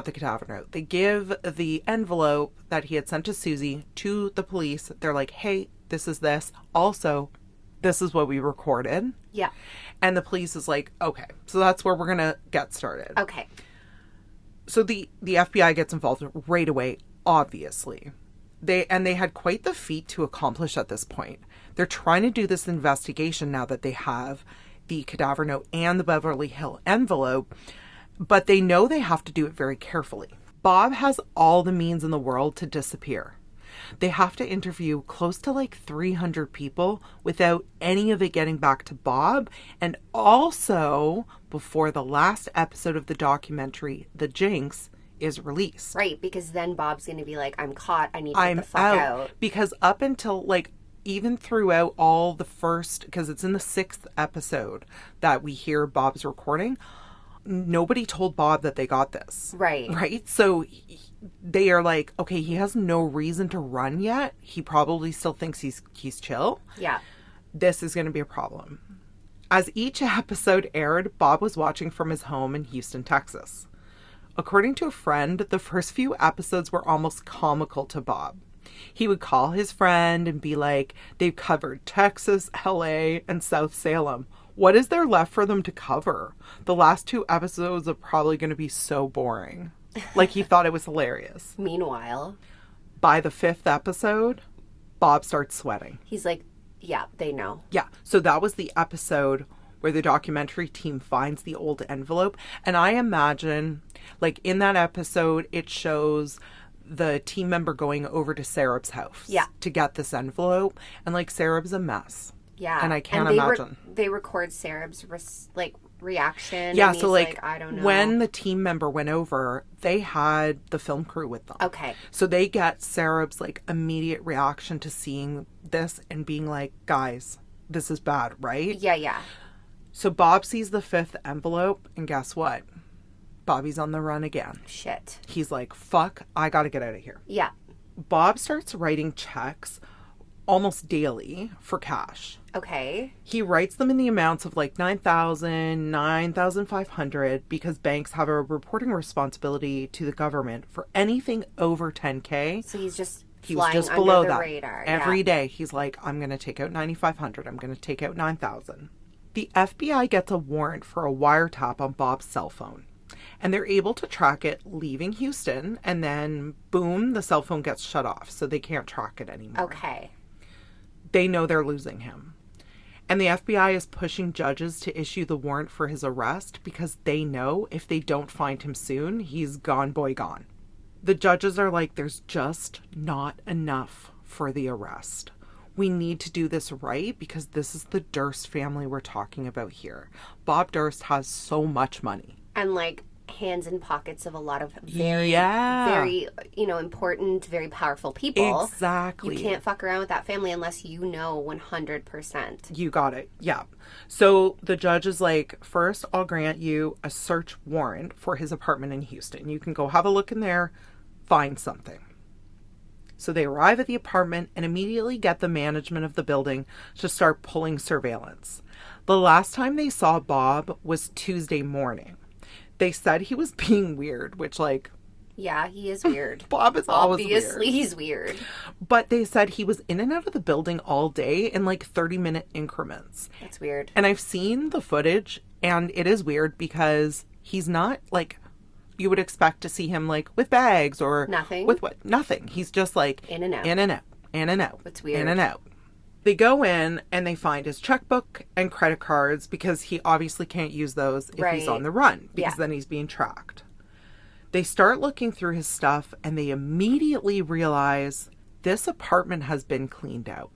the cadaver note, they give the envelope that he had sent to Susie to the police. They're like, hey, this is this. Also, this is what we recorded. Yeah. And the police is like, okay, so that's where we're going to get started. Okay. So the FBI gets involved right away, obviously. They had quite the feat to accomplish at this point. They're trying to do this investigation now that they have the cadaver note and the Beverly Hill envelope, but they know they have to do it very carefully. Bob has all the means in the world to disappear. They have to interview close to like 300 people without any of it getting back to Bob. And also, before the last episode of the documentary, The Jinx, is released. Right, because then Bob's going to be like, I'm caught, I need to get the fuck out. Because up until like, even throughout all the first, because it's in the 6th episode that we hear Bob's recording, nobody told Bob that they got this. Right. Right? So they are like, okay, he has no reason to run yet. He probably still thinks he's chill. Yeah. This is going to be a problem. As each episode aired, Bob was watching from his home in Houston, Texas. According to a friend, the first few episodes were almost comical to Bob. He would call his friend and be like, they've covered Texas, LA, and South Salem. What is there left for them to cover? The last 2 episodes are probably going to be so boring. Like, he thought it was hilarious. Meanwhile, by the 5th episode, Bob starts sweating. He's like, yeah, they know. Yeah. So that was the episode where the documentary team finds the old envelope. And I imagine, like, in that episode, it shows the team member going over to Sarab's house to get this envelope. And, like, Sarab's a mess. Yeah. And I can't imagine. They record Sarab's, reaction. Yeah, and so, like, I don't know. when the team member went over, they had the film crew with them. Okay. So they get Sarab's, like, immediate reaction to seeing this and being like, guys, this is bad, right? Yeah. So Bob sees the 5th envelope, and guess what? Bobby's on the run again. Shit. He's like, fuck, I gotta get out of here. Yeah. Bob starts writing checks almost daily for cash. Okay. He writes them in the amounts of like $9,000, $9,500 because banks have a reporting responsibility to the government for anything over $10K. So he's just below under the that. radar. Every day he's like, I'm going to take out $9,500. I'm going to take out $9,000. The FBI gets a warrant for a wiretap on Bob's cell phone. And they're able to track it leaving Houston, and then boom, the cell phone gets shut off, so they can't track it anymore. Okay. They know they're losing him. And the FBI is pushing judges to issue the warrant for his arrest because they know if they don't find him soon, he's gone boy gone. The judges are like, there's just not enough for the arrest. We need to do this right because this is the Durst family we're talking about here. Bob Durst has so much money. And like hands in pockets of a lot of very, important, very powerful people. Exactly. You can't fuck around with that family unless you know 100%. You got it. Yeah. So the judge is like, first, I'll grant you a search warrant for his apartment in Houston. You can go have a look in there, find something. So they arrive at the apartment and immediately get the management of the building to start pulling surveillance. The last time they saw Bob was Tuesday morning. They said he was being weird, which, like... Yeah, he is weird. Bob is always weird. Obviously, he's weird. But they said he was in and out of the building all day in, like, 30-minute increments. That's weird. And I've seen the footage, and it is weird because he's not, like... You would expect to see him, like, with bags or... Nothing. With what? Nothing. He's just, like... In and out. In and out. In and out. It's weird. In and out. They go in and they find his checkbook and credit cards because he obviously can't use those if he's on the run because then he's being tracked. They start looking through his stuff and they immediately realize this apartment has been cleaned out.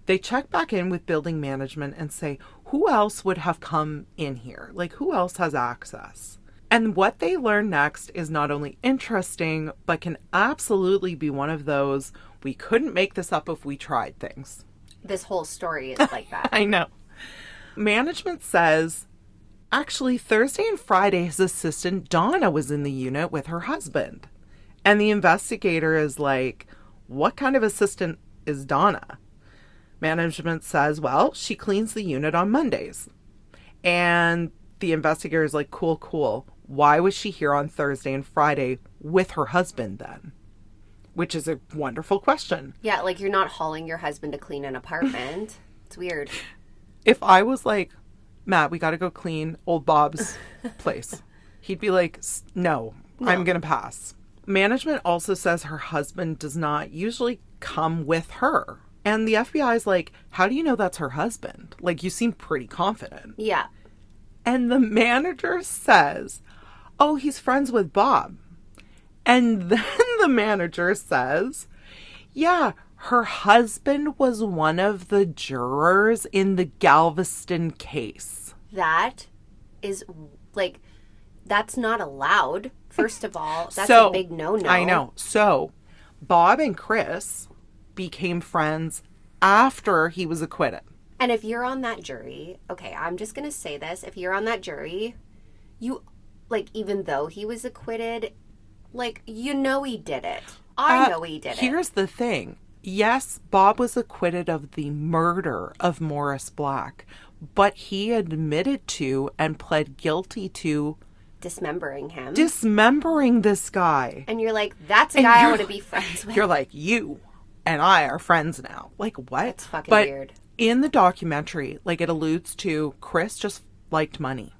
They check back in with building management and say, who else would have come in here? Like, who else has access? And what they learn next is not only interesting, but can absolutely be one of those we couldn't make this up if we tried things. This whole story is like that. I know. Management says, actually, Thursday and Friday, his assistant Donna was in the unit with her husband. And the investigator is like, what kind of assistant is Donna? Management says, well, she cleans the unit on Mondays. And the investigator is like, cool. Why was she here on Thursday and Friday with her husband then? Which is a wonderful question. Yeah, like you're not hauling your husband to clean an apartment. It's weird. If I was like, Matt, we got to go clean old Bob's place, he'd be like, no, I'm going to pass. Management also says her husband does not usually come with her. And the FBI is like, how do you know that's her husband? Like, you seem pretty confident. Yeah. And the manager says, oh, he's friends with Bob. And then the manager says, yeah, her husband was one of the jurors in the Galveston case. That is, like, that's not allowed. First of all, that's a big no-no. I know. So, Bob and Chris became friends after he was acquitted. And if you're on that jury, okay, I'm just going to say this. If you're on that jury, you, like, even though he was acquitted, like, you know he did it. I know he did it. Here's the thing. Yes, Bob was acquitted of the murder of Morris Black, but he admitted to and pled guilty to dismembering him. Dismembering this guy. And you're like, that's a guy I want to be friends with. You're like, you and I are friends now. Like, what? That's fucking weird. In the documentary, like, it alludes to Chris just liked money.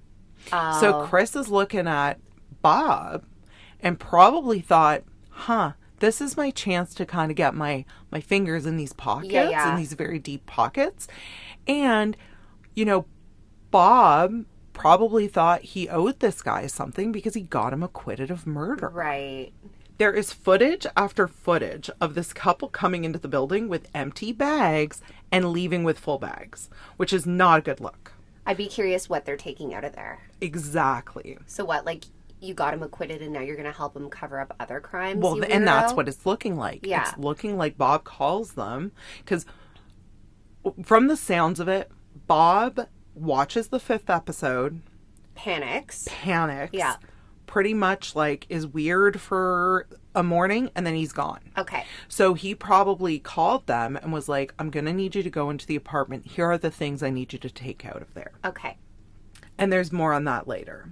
Oh. So Chris is looking at Bob and probably thought, this is my chance to kind of get my fingers in these pockets, in these very deep pockets. And, you know, Bob probably thought he owed this guy something because he got him acquitted of murder. Right. There is footage after footage of this couple coming into the building with empty bags and leaving with full bags, which is not a good look. I'd be curious what they're taking out of there. Exactly. So what, like, you got him acquitted and now you're going to help him cover up other crimes? Well, and that's what it's looking like. Yeah. It's looking like Bob calls them because from the sounds of it, Bob watches the 5th episode. Panics. Yeah. Pretty much, like, is weird for a morning and then he's gone. Okay. So he probably called them and was like, I'm going to need you to go into the apartment. Here are the things I need you to take out of there. Okay. And there's more on that later.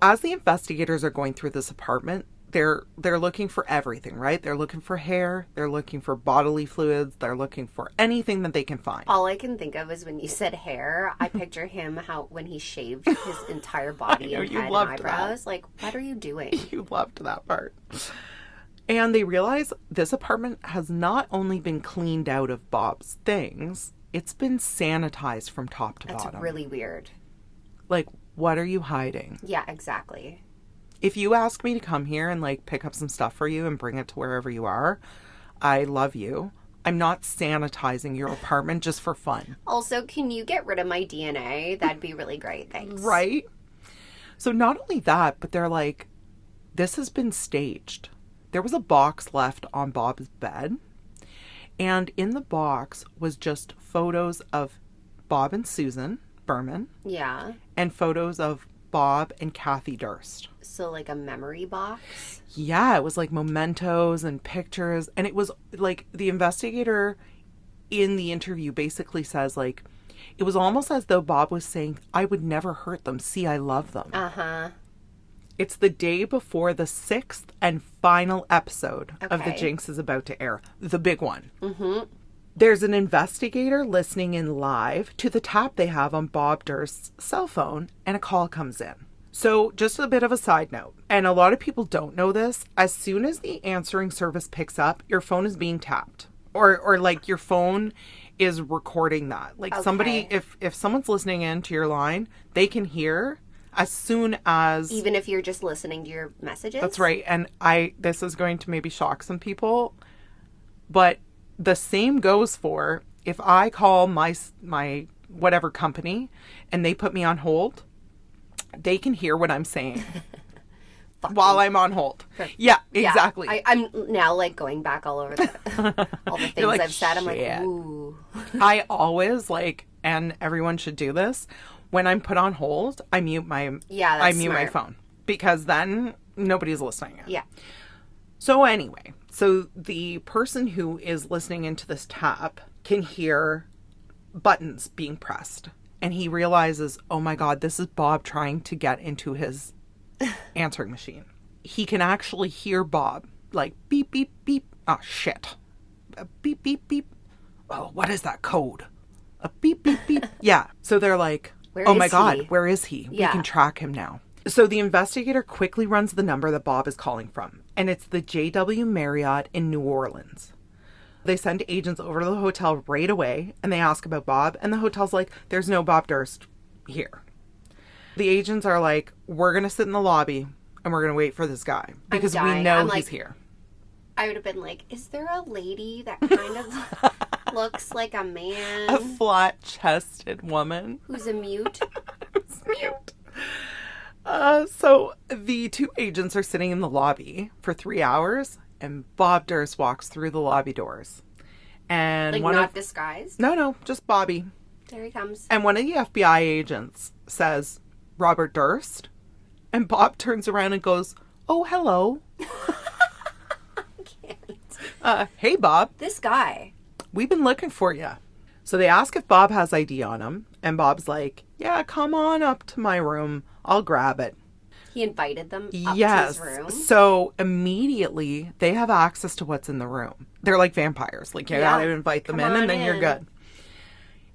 As the investigators are going through this apartment, they're looking for everything, right? They're looking for hair. They're looking for bodily fluids. They're looking for anything that they can find. All I can think of is when you said hair, I picture him when he shaved his entire body and head and eyebrows. That. Like, what are you doing? You loved that part. And they realize this apartment has not only been cleaned out of Bob's things, it's been sanitized from top to bottom. That's really weird. Like, what are you hiding? Yeah, exactly. If you ask me to come here and, like, pick up some stuff for you and bring it to wherever you are, I love you. I'm not sanitizing your apartment just for fun. Also, can you get rid of my DNA? That'd be really great. Thanks. Right? So not only that, but they're like, this has been staged. There was a box left on Bob's bed, and in the box was just photos of Bob and Susan Berman. Yeah. And photos of Bob and Kathie Durst. So like a memory box? Yeah, it was like mementos and pictures. And it was like the investigator in the interview basically says like, it was almost as though Bob was saying, I would never hurt them. See, I love them. Uh-huh. It's the day before the 6th and final episode of The Jinx is about to air. The big one. Mm-hmm. There's an investigator listening in live to the tap they have on Bob Durst's cell phone, and a call comes in. So just a bit of a side note, and a lot of people don't know this, as soon as the answering service picks up, your phone is being tapped. Or like your phone is recording that. Like somebody, if someone's listening in to your line, they can hear as soon as... Even if you're just listening to your messages? That's right. And this is going to maybe shock some people, but the same goes for if I call my whatever company and they put me on hold, they can hear what I'm saying while I'm on hold. Yeah, exactly. Yeah, I'm now like going back all over all the things like, I've said. I'm shit. like, ooh. I always like, and everyone should do this, when I'm put on hold, I mute my my phone, because then nobody's listening in. Yeah. So anyway, so the person who is listening into this tap can hear buttons being pressed, and he realizes, oh my God, this is Bob trying to get into his answering machine. He can actually hear Bob like beep, beep, beep. Oh, shit. A beep, beep, beep. Oh, what is that code? A beep, beep, beep. Yeah. So they're like, oh my God, where is he? Yeah. We can track him now. So the investigator quickly runs the number that Bob is calling from, and it's the JW Marriott in New Orleans. They send agents over to the hotel right away, and they ask about Bob, and the hotel's like, there's no Bob Durst here. The agents are like, we're going to sit in the lobby, and we're going to wait for this guy, because we know he's here. I would have been like, is there a lady that kind of looks like a man? A flat-chested woman. Who's a mute? Who's mute. So the two agents are sitting in the lobby for 3 hours, and Bob Durst walks through the lobby doors. And like not disguised? No, just Bobby. There he comes. And one of the FBI agents says, Robert Durst? And Bob turns around and goes, oh, hello. I can't. Hey, Bob. This guy. We've been looking for you. So they ask if Bob has ID on him. And Bob's like, yeah, come on up to my room. I'll grab it. He invited them up to his room? So immediately they have access to what's in the room. They're like vampires. Like, you gotta invite them in and then you're good.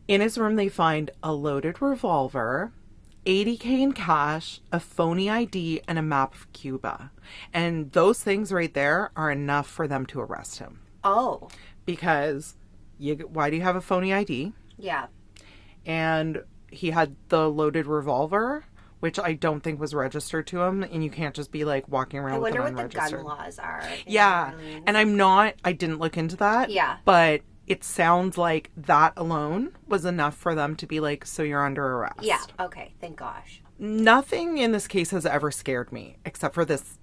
In his room, they find a loaded revolver, $80K in cash, a phony ID, and a map of Cuba. And those things right there are enough for them to arrest him. Oh. Because why do you have a phony ID? Yeah. And he had the loaded revolver, which I don't think was registered to him. And you can't just be like walking around with an unregistered. I wonder what the gun laws are. Yeah. And I didn't look into that. Yeah. But it sounds like that alone was enough for them to be like, so you're under arrest. Yeah. Okay. Thank gosh. Nothing in this case has ever scared me except for this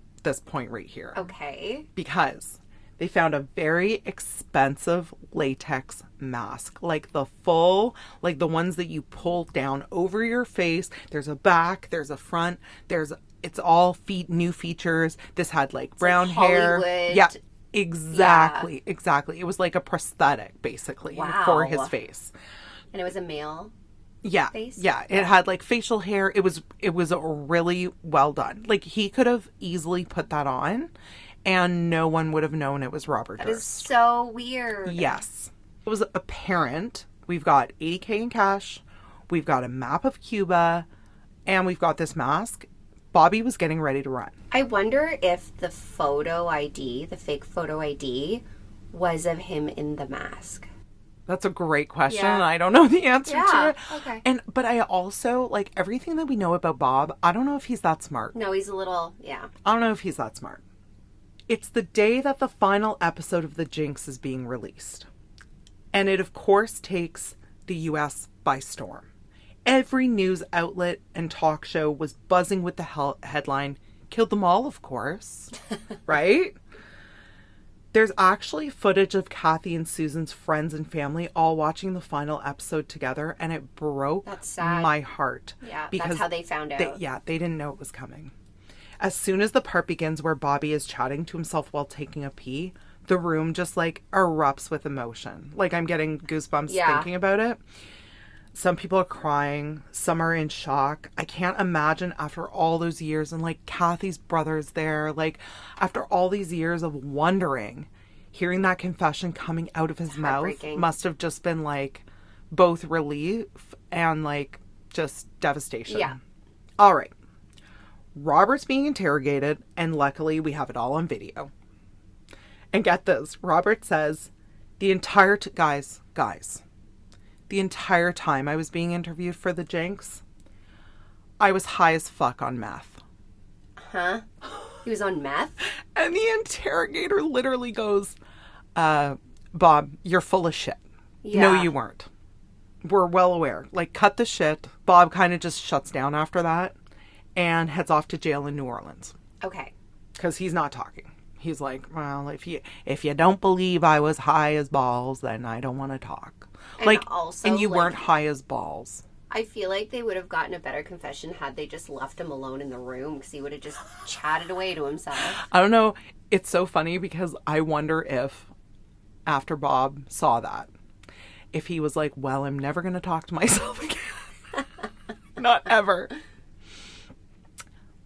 point right here. Okay. Because they found a very expensive latex mask, like the full, like the ones that you pull down over your face. There's a back, there's a front, it's all new features. This had like brown hair. Hollywood. Yeah, exactly. It was like a prosthetic basically for his face. And it was a male face? Yeah. It had like facial hair. It was really well done. Like he could have easily put that on and no one would have known it was Robert Durst. That is so weird. Yes. It was apparent. We've got $80K in cash. We've got a map of Cuba. And we've got this mask. Bobby was getting ready to run. I wonder if the photo ID, the fake photo ID, was of him in the mask. That's a great question. Yeah. I don't know the answer to it. Okay. But I also, like, everything that we know about Bob, I don't know if he's that smart. No, he's a little, I don't know if he's that smart. It's the day that the final episode of The Jinx is being released. And it, of course, takes the U.S. by storm. Every news outlet and talk show was buzzing with the headline, "Killed them all, of course." Right? There's actually footage of Kathie and Susan's friends and family all watching the final episode together, and it broke my heart. Yeah, because that's how they found out. They didn't know it was coming. As soon as the part begins where Bobby is chatting to himself while taking a pee, the room just like erupts with emotion. Like, I'm getting goosebumps thinking about it. Some people are crying. Some are in shock. I can't imagine after all those years, and like Kathie's brother's there, like after all these years of wondering, hearing that confession coming out of his mouth must have just been like both relief and like just devastation. Yeah. All right. Robert's being interrogated, and luckily we have it all on video. And get this, Robert says, the entire guys, the entire time I was being interviewed for the Jinx, I was high as fuck on meth. Huh? He was on meth? And the interrogator literally goes, Bob, you're full of shit. Yeah. No, you weren't. We're well aware. Like, cut the shit. Bob kind of just shuts down after that and heads off to jail in New Orleans. Okay. Because he's not talking. He's like, well, if you don't believe I was high as balls, then I don't want to talk. And you weren't high as balls. I feel like they would have gotten a better confession had they just left him alone in the room, because he would have just chatted away to himself. I don't know. It's so funny because I wonder if after Bob saw that, if he was like, well, I'm never going to talk to myself again. Not ever.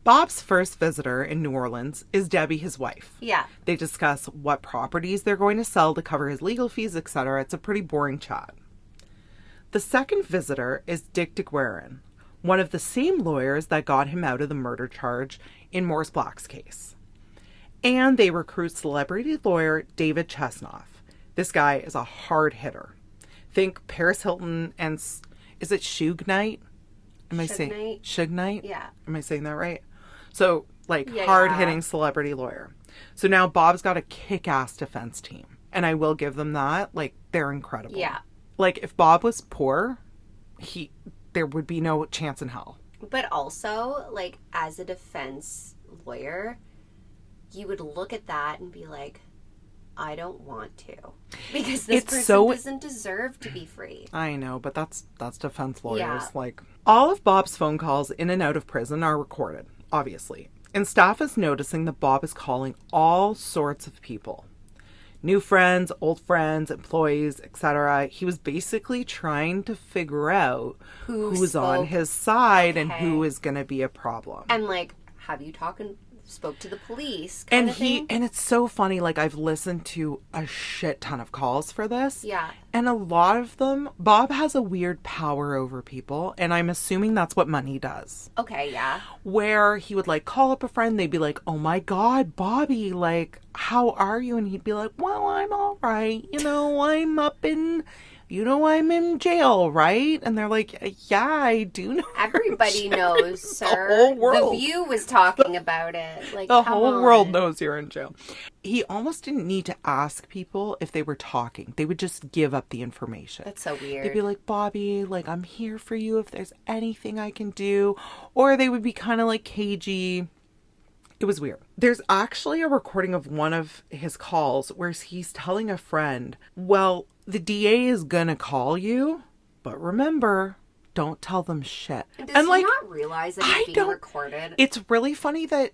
Bob's first visitor in New Orleans is Debbie, his wife. Yeah. They discuss what properties they're going to sell to cover his legal fees, etc. It's a pretty boring chat. The second visitor is Dick DeGuerin, one of the same lawyers that got him out of the murder charge in Morris Black's case. And they recruit celebrity lawyer David Chesnoff. This guy is a hard hitter. Think Paris Hilton and, is it Suge Knight? Suge Knight? Yeah. Am I saying that right? So, hard-hitting celebrity lawyer. So now Bob's got a kick-ass defense team. And I will give them that. Like, they're incredible. Yeah. Like, if Bob was poor, there would be no chance in hell. But also, like, as a defense lawyer, you would look at that and be like, I don't want to. Because this person doesn't deserve to be free. I know, but that's defense lawyers. Yeah. Like, all of Bob's phone calls in and out of prison are recorded, obviously. And staff is noticing that Bob is calling all sorts of people. New friends, old friends, employees, etc. He was basically trying to figure out who's on his side and who is going to be a problem. And like, have you spoke to the police kind of thing? And it's so funny, like, I've listened to a shit ton of calls for this. Yeah. And a lot of them, Bob has a weird power over people, and I'm assuming that's what money does. Okay, yeah. Where he would, like, call up a friend, they'd be like, oh my God, Bobby, like, how are you? And he'd be like, well, I'm all right. I'm in jail, right? And they're like, yeah, I do know. Everybody knows, sir. The whole world. The View was talking about it. Like, the whole world knows you're in jail. He almost didn't need to ask people if they were talking. They would just give up the information. That's so weird. They'd be like, Bobby, like, I'm here for you if there's anything I can do. Or they would be kind of like cagey. It was weird. There's actually a recording of one of his calls where he's telling a friend, well, the DA is gonna call you, but remember, don't tell them shit. Does he not realize that he's being recorded? It's really funny that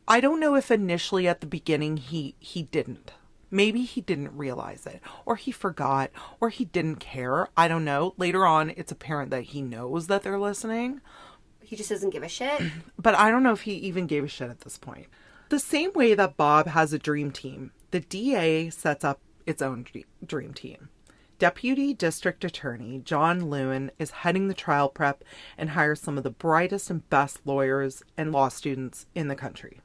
I don't know if initially at the beginning he didn't. Maybe he didn't realize it, or he forgot, or he didn't care. I don't know. Later on, it's apparent that he knows that they're listening. He just doesn't give a shit. But I don't know if he even gave a shit at this point. The same way that Bob has a dream team, the DA sets up its own dream team. Deputy District Attorney John Lewin is heading the trial prep and hires some of the brightest and best lawyers and law students in the country.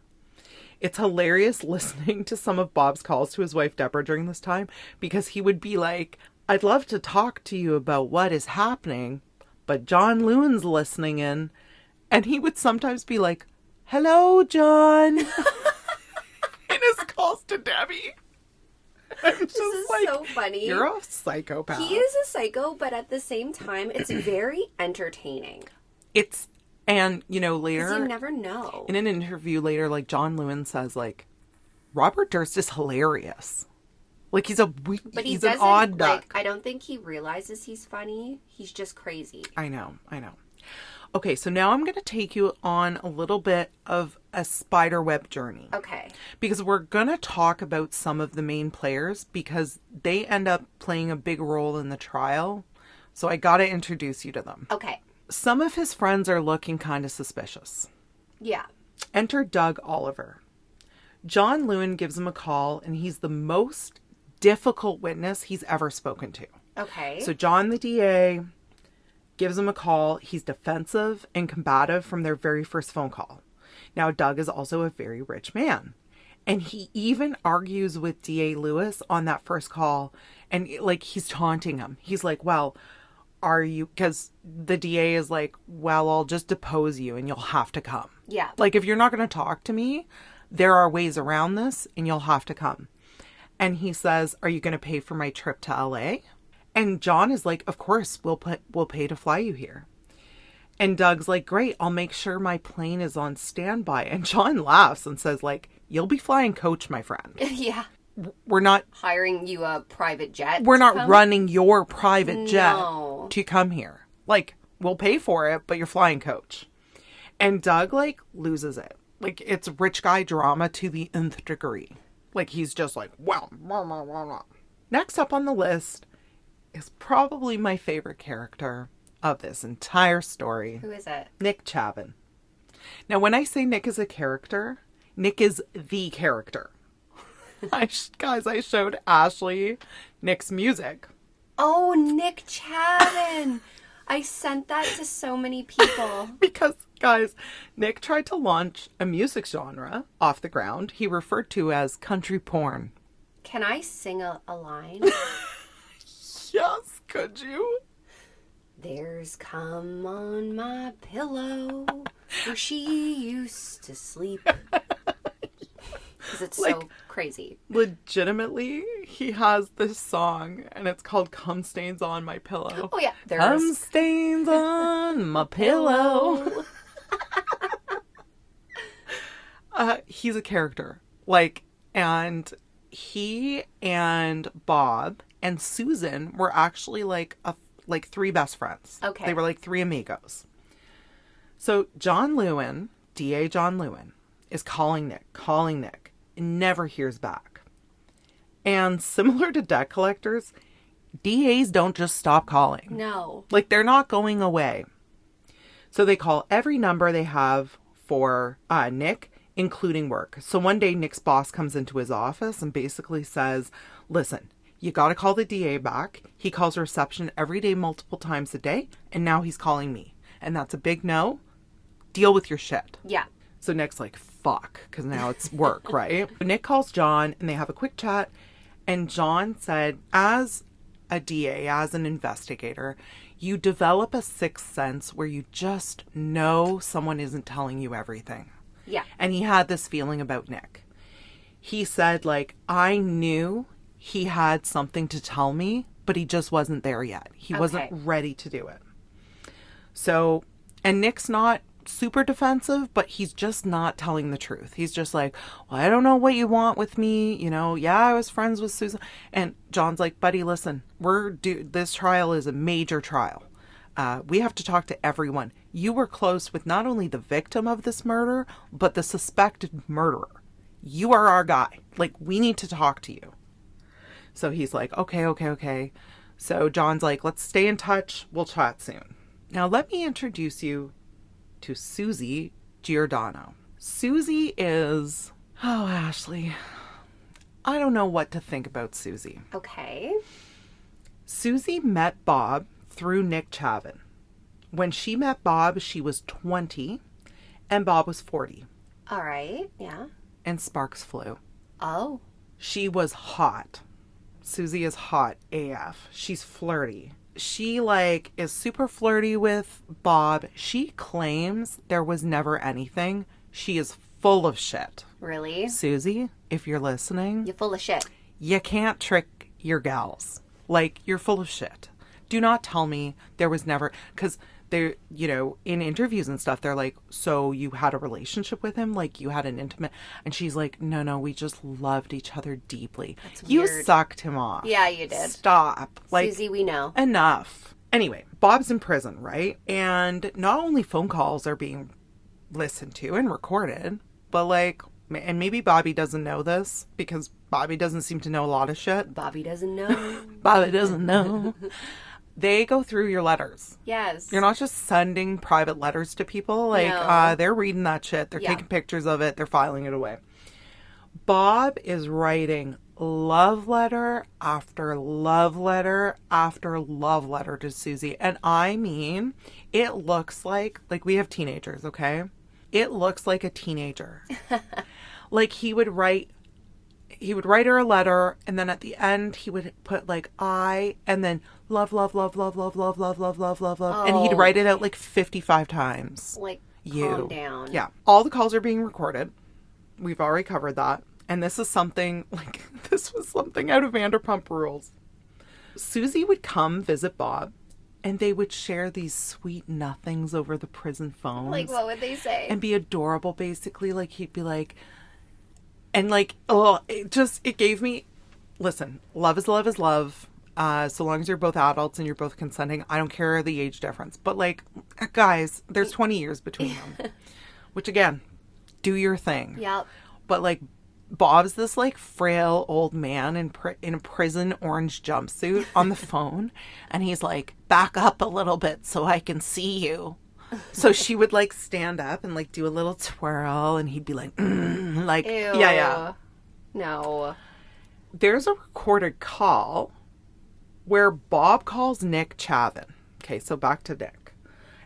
It's hilarious listening to some of Bob's calls to his wife Deborah during this time, because he would be like, I'd love to talk to you about what is happening, but John Lewin's listening in. And he would sometimes be like, hello, John. In his calls to Debbie. This is like, so funny. You're a psychopath. He is a psycho, but at the same time, it's very entertaining. And, you know, later... You never know. In an interview later, like, John Lewin says, like, Robert Durst is hilarious. Like, he's an odd duck. Like, I don't think he realizes he's funny. He's just crazy. I know. Okay, so now I'm going to take you on a little bit of a spiderweb journey. Okay. Because we're going to talk about some of the main players because they end up playing a big role in the trial. So I got to introduce you to them. Okay. Some of his friends are looking kind of suspicious. Yeah. Enter Doug Oliver. John Lewin gives him a call, and he's the most difficult witness he's ever spoken to. Okay. So John, the DA, gives him a call. He's defensive and combative from their very first phone call. Now, Doug is also a very rich man. And he even argues with DA Lewis on that first call. And, like, he's taunting him. He's like, well, are you... Because the DA is like, well, I'll just depose you and you'll have to come. Yeah. Like, if you're not going to talk to me, there are ways around this and you'll have to come. And he says, are you going to pay for my trip to LA? And John is like, of course, we'll pay to fly you here. And Doug's like, great, I'll make sure my plane is on standby. And John laughs and says, like, you'll be flying coach, my friend. Yeah. We're not... hiring you a private jet. We're not running your private jet to come here. Like, we'll pay for it, but you're flying coach. And Doug, like, loses it. Like, it's rich guy drama to the nth degree. Like, he's just like, well, blah, blah, blah, blah. Next up on the list is probably my favorite character of this entire story. Who is it? Nick Chavin. Now, when I say Nick is a character, Nick is the character. I showed Ashley Nick's music. Oh, Nick Chavin. I sent that to so many people. Because, guys, Nick tried to launch a music genre off the ground he referred to as country porn. Can I sing a line? Yes, could you? There's cum on my pillow where she used to sleep. Because it's like, so crazy. Legitimately, he has this song, and it's called Cum Stains on My Pillow. Oh, yeah. There's cum stains on my pillow. He's a character. Like, and he and Bob and Susan were actually like three best friends. Okay. They were like three amigos. So John Lewin, DA John Lewin, is calling Nick, and never hears back. And similar to debt collectors, DAs don't just stop calling. No. Like, they're not going away. So they call every number they have for Nick, including work. So one day Nick's boss comes into his office and basically says, listen, you got to call the DA back. He calls reception every day, multiple times a day. And now he's calling me. And that's a big no. Deal with your shit. Yeah. So Nick's like, fuck, because now it's work, right? Nick calls John and they have a quick chat. And John said, as a DA, as an investigator, you develop a sixth sense where you just know someone isn't telling you everything. Yeah. And he had this feeling about Nick. He said, like, I knew he had something to tell me, but he just wasn't there yet. He wasn't ready to do it. So, and Nick's not super defensive, but he's just not telling the truth. He's just like, well, I don't know what you want with me. You know, yeah, I was friends with Susan. And John's like, buddy, listen, this trial is a major trial. We have to talk to everyone. You were close with not only the victim of this murder, but the suspected murderer. You are our guy. Like, we need to talk to you. So he's like, okay. So John's like, let's stay in touch. We'll chat soon. Now, let me introduce you to Susie Giordano. Susie is... Oh, Ashley. I don't know what to think about Susie. Okay. Susie met Bob through Nick Chavin. When she met Bob, she was 20 and Bob was 40. All right, yeah. And sparks flew. Oh. She was hot. Susie is hot AF. She's flirty. She, like, is super flirty with Bob. She claims there was never anything. She is full of shit. Really? Susie, if you're listening... You're full of shit. you can't trick your gals. Like, you're full of shit. Do not tell me there was never, because they're, you know, in interviews and stuff, they're like, so you had a relationship with him? Like, you had an intimate, and she's like, no, we just loved each other deeply. That's you weird. Sucked him off. Yeah, you did. Stop. Like, Susie, we know. Enough. Anyway, Bob's in prison, right? And not only phone calls are being listened to and recorded, but like, and maybe Bobby doesn't know this because Bobby doesn't seem to know a lot of shit. Bobby doesn't know. Bobby doesn't know. They go through your letters. Yes. You're not just sending private letters to people. Like, they're reading that shit. They're taking pictures of it. They're filing it away. Bob is writing love letter after love letter after love letter to Susie. And I mean, it looks like we have teenagers, okay? It looks like a teenager. Like, he would write her a letter, and then at the end he would put like I, and then love, love, love, love, love, love, love, love, love, love, love. And he'd write it out like 55 times. Like, calm down. Yeah. All the calls are being recorded. We've already covered that. And this is something, like, this was something out of Vanderpump Rules. Susie would come visit Bob, and they would share these sweet nothings over the prison phones. Like, what would they say? And be adorable, basically. Like, he'd be like, and like, oh, it gave me, listen, love is love is love. So long as you're both adults and you're both consenting, I don't care the age difference. But like, guys, there's 20 years between them. Which, again, do your thing. Yep. But like, Bob's this like frail old man in a prison orange jumpsuit on the phone, and he's like, back up a little bit so I can see you. So she would like stand up and like do a little twirl, and he'd be like, like, ew. Yeah. No. There's a recorded call where Bob calls Nick Chavin. Okay, so back to Nick.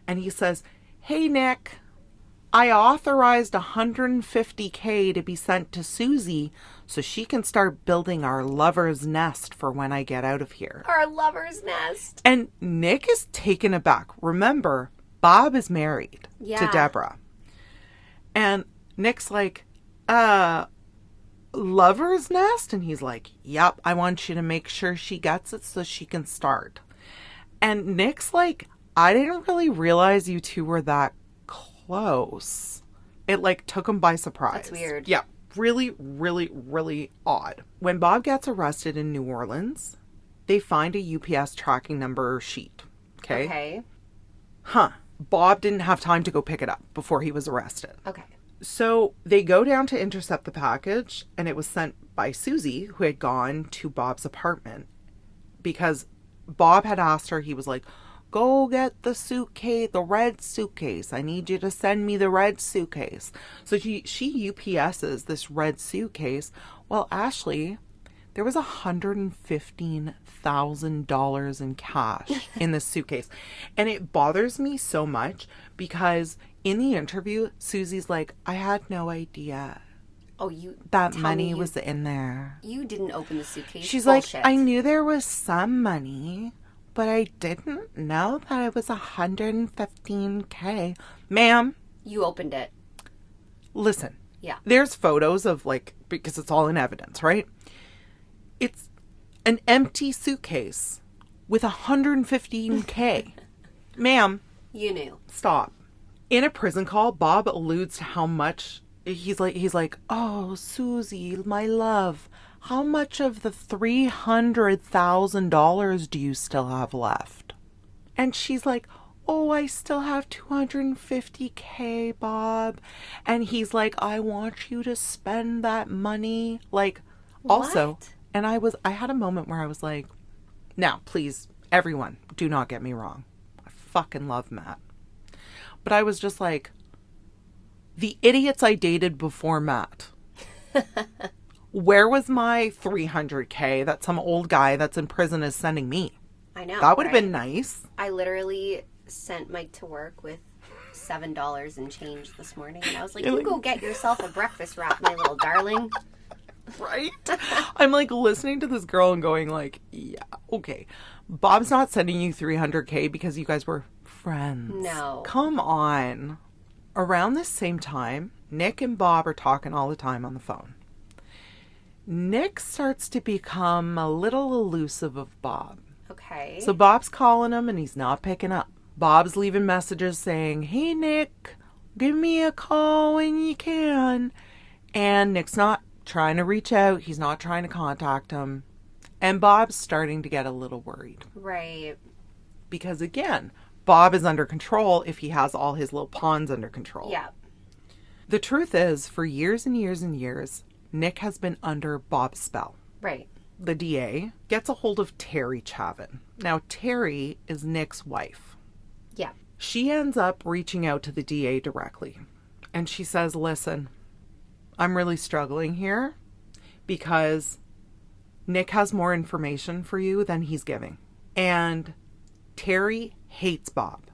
And he says, hey, Nick, I authorized $150K to be sent to Susie so she can start building our lover's nest for when I get out of here. Our lover's nest. And Nick is taken aback. Remember, Bob is married to Deborah. And Nick's like, lover's nest? And he's like, yep, I want you to make sure she gets it so she can start. And Nick's like, I didn't really realize you two were that close. It like took him by surprise. That's weird. Yeah. Really, really, really odd. When Bob gets arrested in New Orleans, they find a UPS tracking number sheet. Okay. Bob didn't have time to go pick it up before he was arrested. Okay. So they go down to intercept the package, and it was sent by Susie, who had gone to Bob's apartment because Bob had asked her, he was like, go get the suitcase, the red suitcase. I need you to send me the red suitcase. So she UPS's this red suitcase. Well, Ashley, there was $115,000 in cash in this suitcase. And it bothers me so much because in the interview, Susie's like, I had no idea. Oh, you that money was in there. You didn't open the suitcase. She's Bullshit. like, I knew there was some money, but I didn't know that it was $115K. Ma'am. You opened it. Listen. Yeah. There's photos of like, because it's all in evidence, right? It's an empty suitcase with $115K. Ma'am. You knew. Stop. In a prison call, Bob alludes to how much, he's like, oh, Susie, my love, how much of the $300,000 do you still have left? And she's like, oh, I still have $250K, Bob. And he's like, I want you to spend that money. Like, also, What? and I had a moment where I was like, now, please, everyone, do not get me wrong. I fucking love Matt. But I was just like, the idiots I dated before Matt. Where was my $300K that some old guy that's in prison is sending me? I know. That would have been nice. I literally sent Mike to work with $7 and change this morning. And I was like, you go get yourself a breakfast wrap, my little darling. Right? I'm like listening to this girl and going like, yeah, okay. Bob's not sending you $300K because you guys were friends. No. Come on. Around this same time, Nick and Bob are talking all the time on the phone. Nick starts to become a little elusive of Bob. Okay. So Bob's calling him and he's not picking up. Bob's leaving messages saying, hey, Nick, give me a call when you can. And Nick's not trying to reach out. He's not trying to contact him. And Bob's starting to get a little worried. Right. Because again, Bob is under control if he has all his little pawns under control. Yeah. The truth is, for years and years and years, Nick has been under Bob's spell. Right. The DA gets a hold of Terry Chavin. Now, Terry is Nick's wife. Yeah. She ends up reaching out to the DA directly. And she says, listen, I'm really struggling here because Nick has more information for you than he's giving. And Terry hates Bob.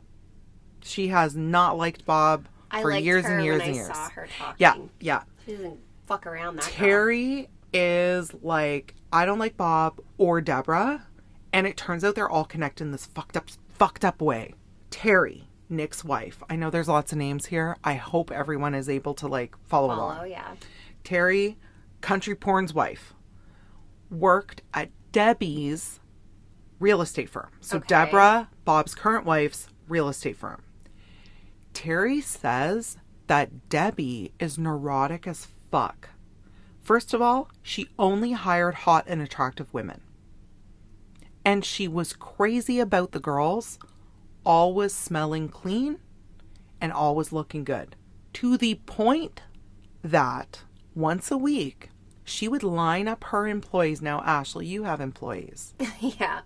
She has not liked Bob for years and years and years. I saw her talking. Yeah, yeah. She doesn't fuck around that Terry is like, I don't like Bob or Deborah. And it turns out they're all connected in this fucked up way. Terry, Nick's wife. I know there's lots of names here. I hope everyone is able to like follow along. Yeah. Terry, country porn's wife, worked at Debbie's real estate firm. So Okay. Deborah, Bob's current wife's real estate firm. Terry says that Debbie is neurotic as fuck. First of all, she only hired hot and attractive women. And she was crazy about the girls always smelling clean and always looking good. To the point that once a week, she would line up her employees. Now, Ashley, you have employees. Yeah.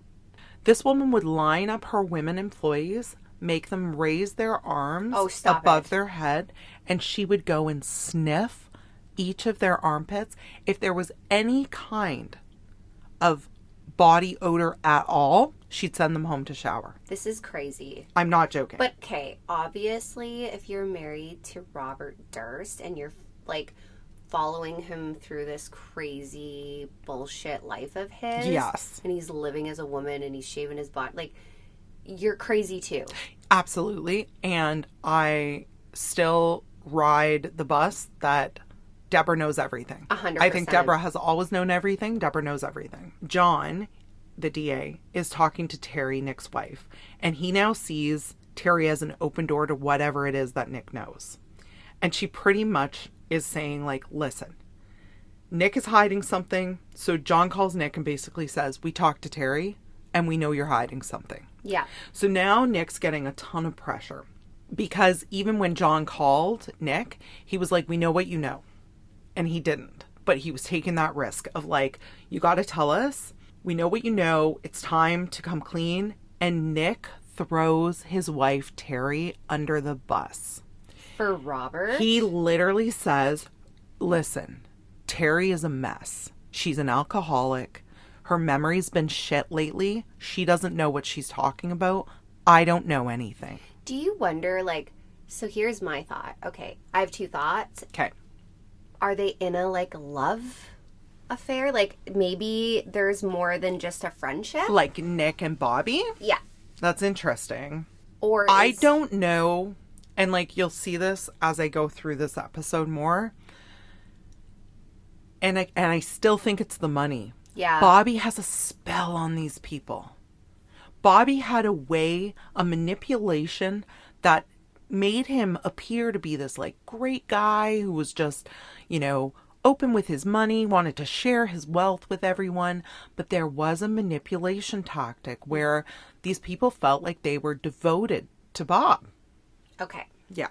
This woman would line up her women employees, make them raise their arms above their head, and she would go and sniff each of their armpits. If there was any kind of body odor at all, she'd send them home to shower. This is crazy. I'm not joking. But, okay, obviously, if you're married to Robert Durst and you're, like, following him through this crazy bullshit life of his. Yes. And he's living as a woman and he's shaving his body. Like, you're crazy too. Absolutely. And I still ride the bus that Deborah knows everything. 100%. I think Deborah has always known everything. Deborah knows everything. John, the DA, is talking to Terry, Nick's wife. And he now sees Terry as an open door to whatever it is that Nick knows. And she pretty much is saying, like, listen, Nick is hiding something. So John calls Nick and basically says, we talked to Terry and we know you're hiding something. Yeah. So now Nick's getting a ton of pressure because even when John called Nick, he was like, we know what you know. And he didn't. But he was taking that risk of like, you got to tell us. We know what you know. It's time to come clean. And Nick throws his wife, Terry, under the bus. For Robert? He literally says, listen, Terry is a mess. She's an alcoholic. Her memory's been shit lately. She doesn't know what she's talking about. I don't know anything. Do you wonder, like, so here's my thought. Okay, I have two thoughts. Okay. Are they in a, like, love affair? Like, maybe there's more than just a friendship? Like Nick and Bobby? Yeah. That's interesting. Or I don't know. And like, you'll see this as I go through this episode more. And I still think it's the money. Yeah. Bobby has a spell on these people. Bobby had a way, a manipulation that made him appear to be this like great guy who was just, you know, open with his money, wanted to share his wealth with everyone. But there was a manipulation tactic where these people felt like they were devoted to Bob. Okay. Yeah.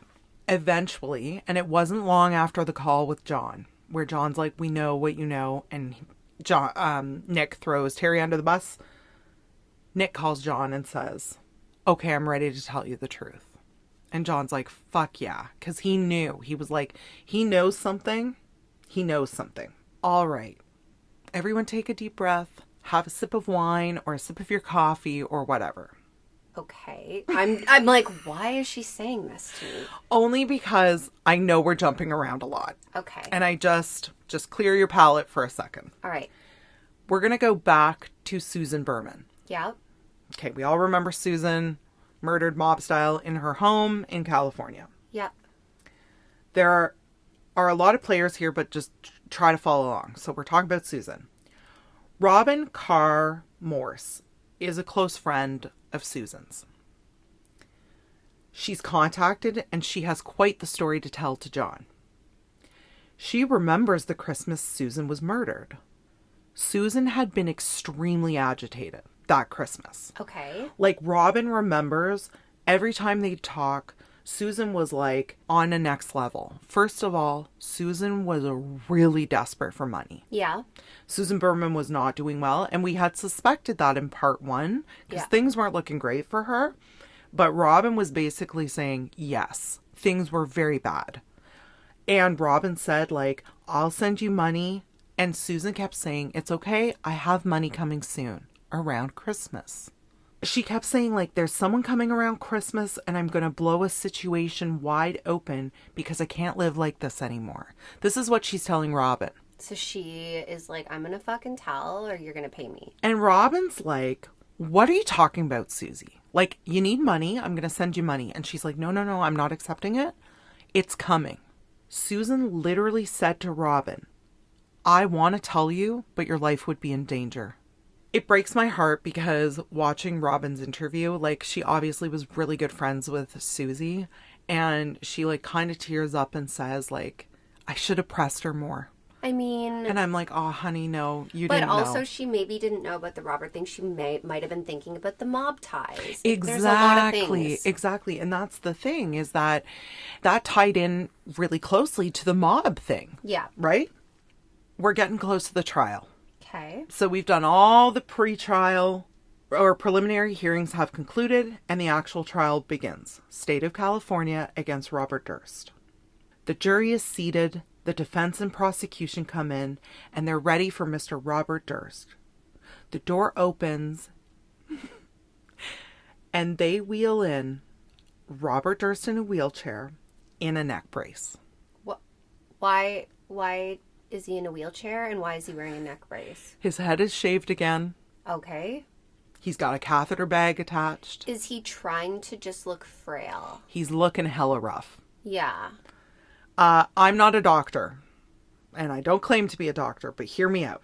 Eventually, and it wasn't long after the call with John, where John's like, we know what you know. And Nick throws Terry under the bus. Nick calls John and says, okay, I'm ready to tell you the truth. And John's like, fuck yeah. Because he knew. He was like, he knows something. He knows something. All right. Everyone take a deep breath. Have a sip of wine or a sip of your coffee or whatever. Okay. I'm like, why is she saying this to me? Only because I know we're jumping around a lot. Okay. And I just clear your palate for a second. All right. We're going to go back to Susan Berman. Yeah. Okay, we all remember Susan, murdered mob style in her home in California. Yeah. There are a lot of players here, but just try to follow along. So we're talking about Susan. Robin Carr Morse is a close friend of Susan's. She's contacted and she has quite the story to tell to John. She remembers the Christmas Susan was murdered. Susan had been extremely agitated that Christmas. Okay. Like, Robin remembers every time they'd talk, Susan was like on a next level. First of all, Susan was really desperate for money. Yeah. Susan Berman was not doing well, and we had suspected that in part 1 because things weren't looking great for her. But Robin was basically saying, yes, things were very bad. And Robin said, like, I'll send you money. And Susan kept saying, it's okay, I have money coming soon, around Christmas. She kept saying, like, there's someone coming around Christmas and I'm going to blow a situation wide open because I can't live like this anymore. This is what she's telling Robin. So she is like, I'm going to fucking tell or you're going to pay me. And Robin's like, what are you talking about, Susie? Like, you need money, I'm going to send you money. And she's like, no, I'm not accepting it. It's coming. Susan literally said to Robin, I want to tell you, but your life would be in danger. It breaks my heart because watching Robin's interview, like, she obviously was really good friends with Susie, and she, like, kind of tears up and says, like, I should have pressed her more. I mean... And I'm like, oh, honey, no, you didn't know. But also, she maybe didn't know about the Robert thing. She might have been thinking about the mob ties. Exactly. There's a lot of things. Exactly. And that's the thing, is that tied in really closely to the mob thing. Yeah. Right? We're getting close to the trial. Okay. So we've done all the pre-trial or preliminary hearings have concluded and the actual trial begins. State of California against Robert Durst. The jury is seated, the defense and prosecution come in, and they're ready for Mr. Robert Durst. The door opens and they wheel in Robert Durst in a wheelchair in a neck brace. What? Why is he in a wheelchair and why is he wearing a neck brace? His head is shaved again. Okay. He's got a catheter bag attached. Is he trying to just look frail? He's looking hella rough. Yeah. I'm not a doctor, and I don't claim to be a doctor, but hear me out.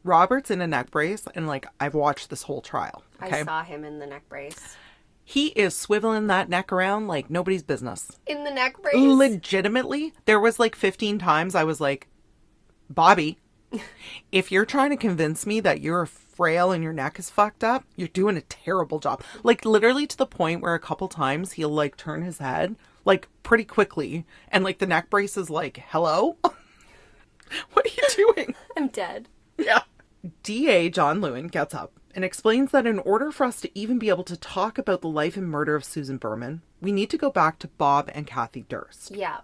Robert's in a neck brace, and, like, I've watched this whole trial. Okay? I saw him in the neck brace. He is swiveling that neck around like nobody's business. In the neck brace? Legitimately. There was, like, 15 times I was like, Bobby, if you're trying to convince me that you're frail and your neck is fucked up, you're doing a terrible job. Like, literally to the point where a couple times he'll, like, turn his head, like, pretty quickly, and, like, the neck brace is like, hello? What are you doing? I'm dead. Yeah. DA John Lewin gets up and explains that in order for us to even be able to talk about the life and murder of Susan Berman, we need to go back to Bob and Kathie Durst. Yeah.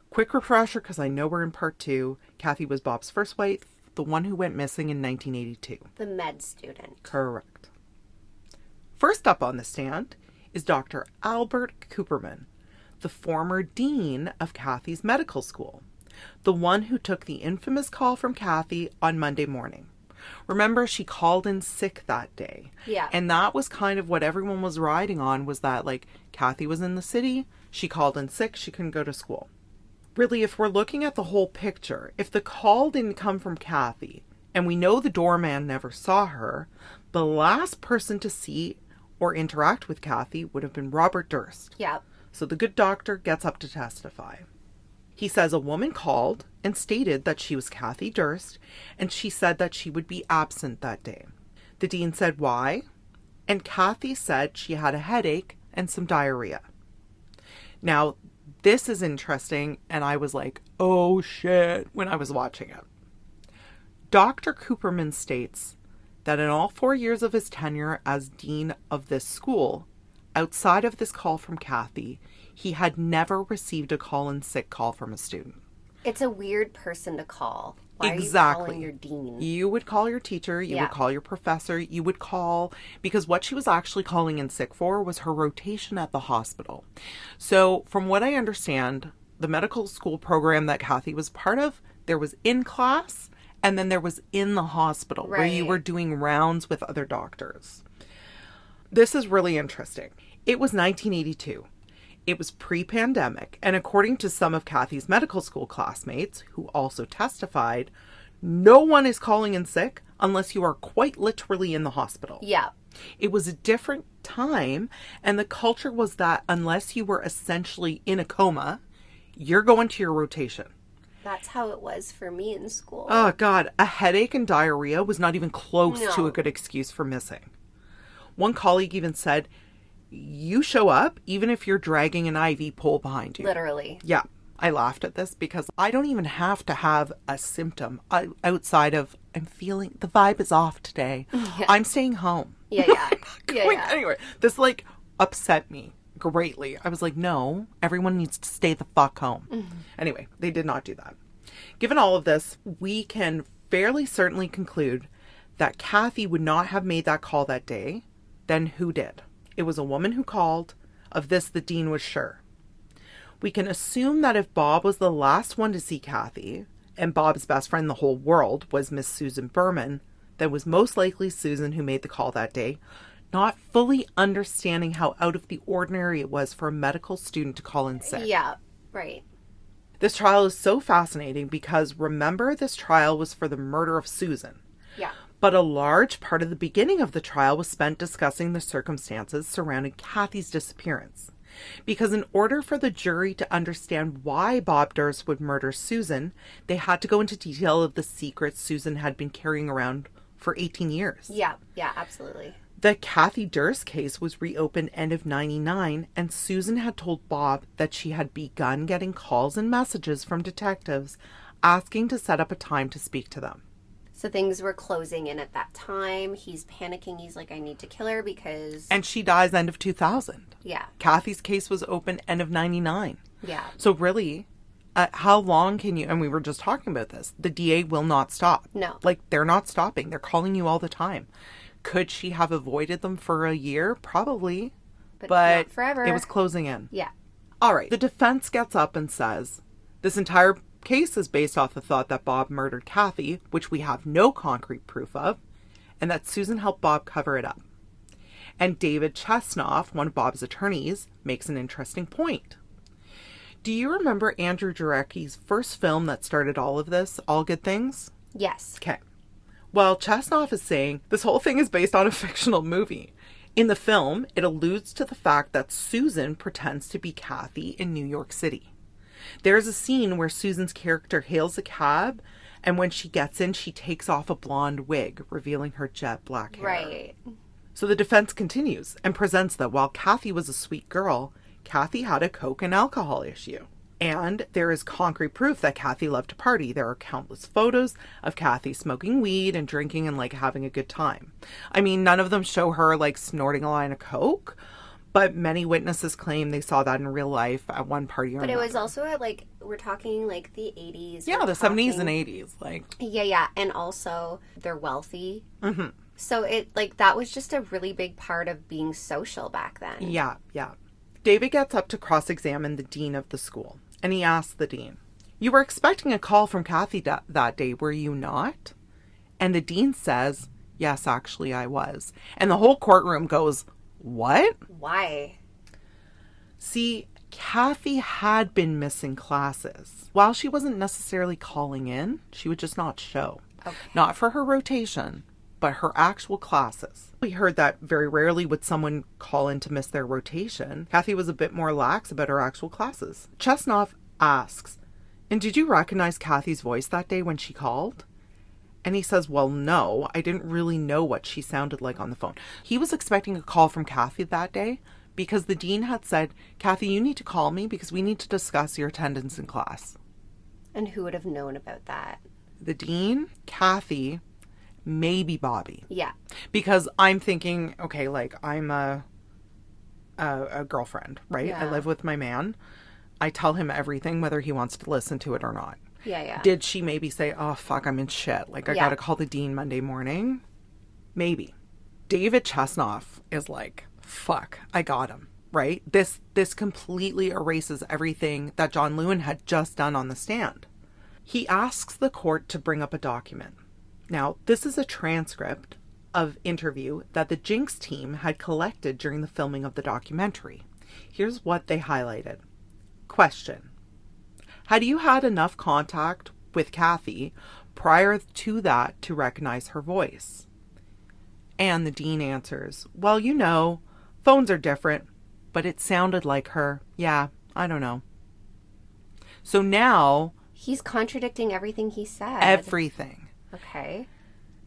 Quick refresher, because I know we're in part 2. Kathie was Bob's first wife, the one who went missing in 1982. The med student. Correct. First up on the stand is Dr. Albert Cooperman, the former dean of Kathie's medical school, the one who took the infamous call from Kathie on Monday morning. Remember, she called in sick that day. Yeah. And that was kind of what everyone was riding on, was that, like, Kathie was in the city, she called in sick, she couldn't go to school. Really, if we're looking at the whole picture, if the call didn't come from Kathie, and we know the doorman never saw her, the last person to see or interact with Kathie would have been Robert Durst. Yeah. So the good doctor gets up to testify. He says a woman called and stated that she was Kathie Durst, and she said that she would be absent that day. The dean said why, and Kathie said she had a headache and some diarrhea. Now, this is interesting, and I was like, oh shit, when I was watching it. Dr. Cooperman states that in all 4 years of his tenure as dean of this school, outside of this call from Kathie, he had never received a call-in sick call from a student. It's a weird person to call. Why Exactly. are you calling your dean? You would call your teacher, you would call your professor, you would call, because what she was actually calling in sick for was her rotation at the hospital. So from what I understand, the medical school program that Kathie was part of, there was in class and then there was in the hospital where you were doing rounds with other doctors. This is really interesting. It was 1982. It was pre-pandemic, and according to some of Kathie's medical school classmates, who also testified, no one is calling in sick unless you are quite literally in the hospital. Yeah. It was a different time, and the culture was that unless you were essentially in a coma, you're going to your rotation. That's how it was for me in school. Oh, God. A headache and diarrhea was not even close to a good excuse for missing. One colleague even said, you show up even if you're dragging an IV pole behind you. Literally. Yeah. I laughed at this because I don't even have to have a symptom outside of, I'm feeling, the vibe is off today. Yeah. I'm staying home. Yeah. Anyway, this like upset me greatly. I was like, no, everyone needs to stay the fuck home. Mm-hmm. Anyway, they did not do that. Given all of this, we can fairly certainly conclude that Kathie would not have made that call that day. Then who did? It was a woman who called. Of this, the dean was sure. We can assume that if Bob was the last one to see Kathie, and Bob's best friend in the whole world was Miss Susan Berman, then it was most likely Susan who made the call that day, not fully understanding how out of the ordinary it was for a medical student to call in sick. Yeah, right. This trial is so fascinating because, remember, this trial was for the murder of Susan. Yeah. But a large part of the beginning of the trial was spent discussing the circumstances surrounding Kathie's disappearance. Because in order for the jury to understand why Bob Durst would murder Susan, they had to go into detail of the secrets Susan had been carrying around for 18 years. Yeah, absolutely. The Kathie Durst case was reopened end of 99, and Susan had told Bob that she had begun getting calls and messages from detectives asking to set up a time to speak to them. So things were closing in at that time. He's panicking. He's like, I need to kill her because... And she dies end of 2000. Yeah. Kathie's case was open end of 99. Yeah. So really, how long can you... And we were just talking about this. The DA will not stop. No. Like, they're not stopping. They're calling you all the time. Could she have avoided them for a year? Probably. But not forever. It was closing in. Yeah. All right. The defense gets up and says, this entire case is based off the thought that Bob murdered Kathie, which we have no concrete proof of, and that Susan helped Bob cover it up. And David Chesnoff, one of Bob's attorneys, makes an interesting point. Do you remember Andrew Jarecki's first film that started all of this, All Good Things? Yes. Okay. Well, Chesnoff is saying this whole thing is based on a fictional movie. In the film, it alludes to the fact that Susan pretends to be Kathie in New York City. There's a scene where Susan's character hails a cab, and when she gets in, she takes off a blonde wig, revealing her jet black hair. Right. So the defense continues and presents that while Kathie was a sweet girl, Kathie had a coke and alcohol issue. And there is concrete proof that Kathie loved to party. There are countless photos of Kathie smoking weed and drinking and like having a good time. I mean, none of them show her like snorting a line of coke, but many witnesses claim they saw that in real life at one party or another. But it was also at like, we're talking like the 80s. Yeah, the 70s and 80s. Like. Yeah. And also they're wealthy. Mm-hmm. So it like that was just a really big part of being social back then. Yeah. David gets up to cross-examine the dean of the school. And he asks the dean, you were expecting a call from Kathie that day, were you not? And the dean says, yes, actually I was. And the whole courtroom goes, what? Why? See, Kathie had been missing classes. While she wasn't necessarily calling in, she would just not show. Okay. Not for her rotation, but her actual classes. We heard that very rarely would someone call in to miss their rotation. Kathie was a bit more lax about her actual classes. Chesnoff asks, and did you recognize Kathie's voice that day when she called? And he says, well, no, I didn't really know what she sounded like on the phone. He was expecting a call from Kathie that day because the dean had said, Kathie, you need to call me because we need to discuss your attendance in class. And who would have known about that? The dean, Kathie, maybe Bobby. Yeah. Because I'm thinking, okay, like I'm a girlfriend, right? Yeah. I live with my man. I tell him everything, whether he wants to listen to it or not. Yeah. Did she maybe say, oh, fuck, I'm in shit. Like, I got to call the dean Monday morning? Maybe. David Chesnoff is like, fuck, I got him, right? This completely erases everything that John Lewin had just done on the stand. He asks the court to bring up a document. Now, this is a transcript of interview that the Jinx team had collected during the filming of the documentary. Here's what they highlighted. Question. Had you had enough contact with Kathie prior to that to recognize her voice? And the dean answers, well, you know, phones are different, but it sounded like her. Yeah, I don't know. So now... He's contradicting everything he said. Everything. Okay.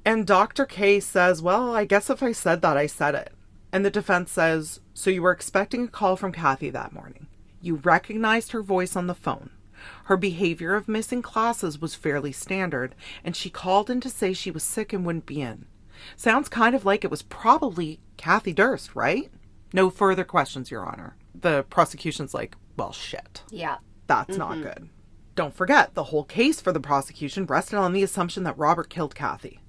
And Dr. K says, well, I guess if I said that, I said it. And the defense says, so you were expecting a call from Kathie that morning. You recognized her voice on the phone. Her behavior of missing classes was fairly standard, and she called in to say she was sick and wouldn't be in. Sounds kind of like it was probably Kathie Durst, right? No further questions, Your Honor. The prosecution's like, well, shit. Yeah. That's not good. Don't forget, the whole case for the prosecution rested on the assumption that Robert killed Kathie.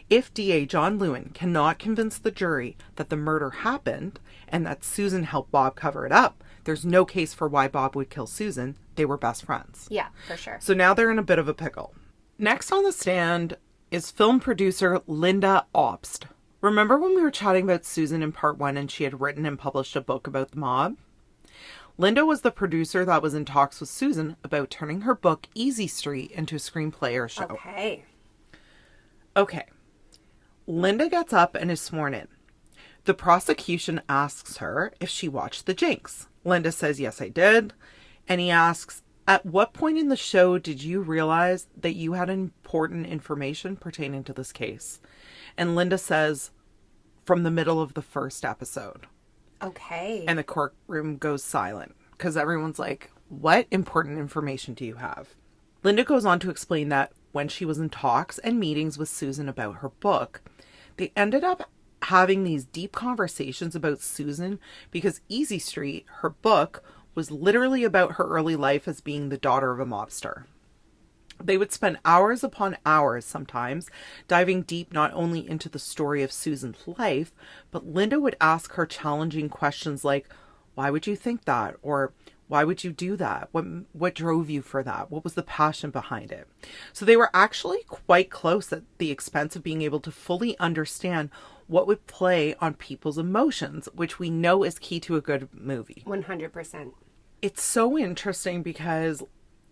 If DA John Lewin cannot convince the jury that the murder happened and that Susan helped Bob cover it up, there's no case for why Bob would kill Susan. They were best friends. Yeah, for sure. So now they're in a bit of a pickle. Next on the stand is film producer Linda Obst. Remember when we were chatting about Susan in part 1 and she had written and published a book about the mob? Linda was the producer that was in talks with Susan about turning her book Easy Street into a screenplay or show. Okay. Linda gets up and is sworn in. The prosecution asks her if she watched the Jinx. Linda says, yes, I did. And he asks, at what point in the show did you realize that you had important information pertaining to this case? And Linda says, from the middle of the first episode. Okay. And the courtroom goes silent because everyone's like, what important information do you have? Linda goes on to explain that when she was in talks and meetings with Susan about her book, they ended up having these deep conversations about Susan because Easy Street, her book, was literally about her early life as being the daughter of a mobster. They would spend hours upon hours sometimes diving deep not only into the story of Susan's life, but Linda would ask her challenging questions like, why would you think that? Or why would you do that? What drove you for that? What was the passion behind it? So they were actually quite close at the expense of being able to fully understand what would play on people's emotions, which we know is key to a good movie. 100%. It's so interesting because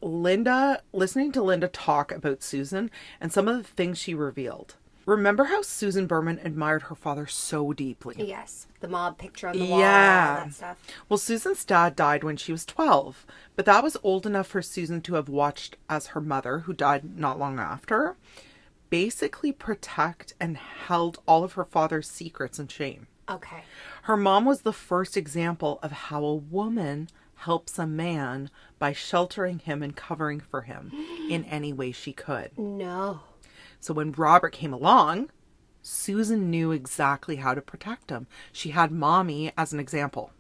listening to Linda talk about Susan and some of the things she revealed. Remember how Susan Berman admired her father so deeply? Yes. The mob picture on the wall, all that stuff. Well, Susan's dad died when she was 12, but that was old enough for Susan to have watched as her mother, who died not long after, basically protect and held all of her father's secrets and shame. Okay. Her mom was the first example of how a woman helps a man by sheltering him and covering for him in any way she could. No. So when Robert came along, Susan knew exactly how to protect him. She had mommy as an example.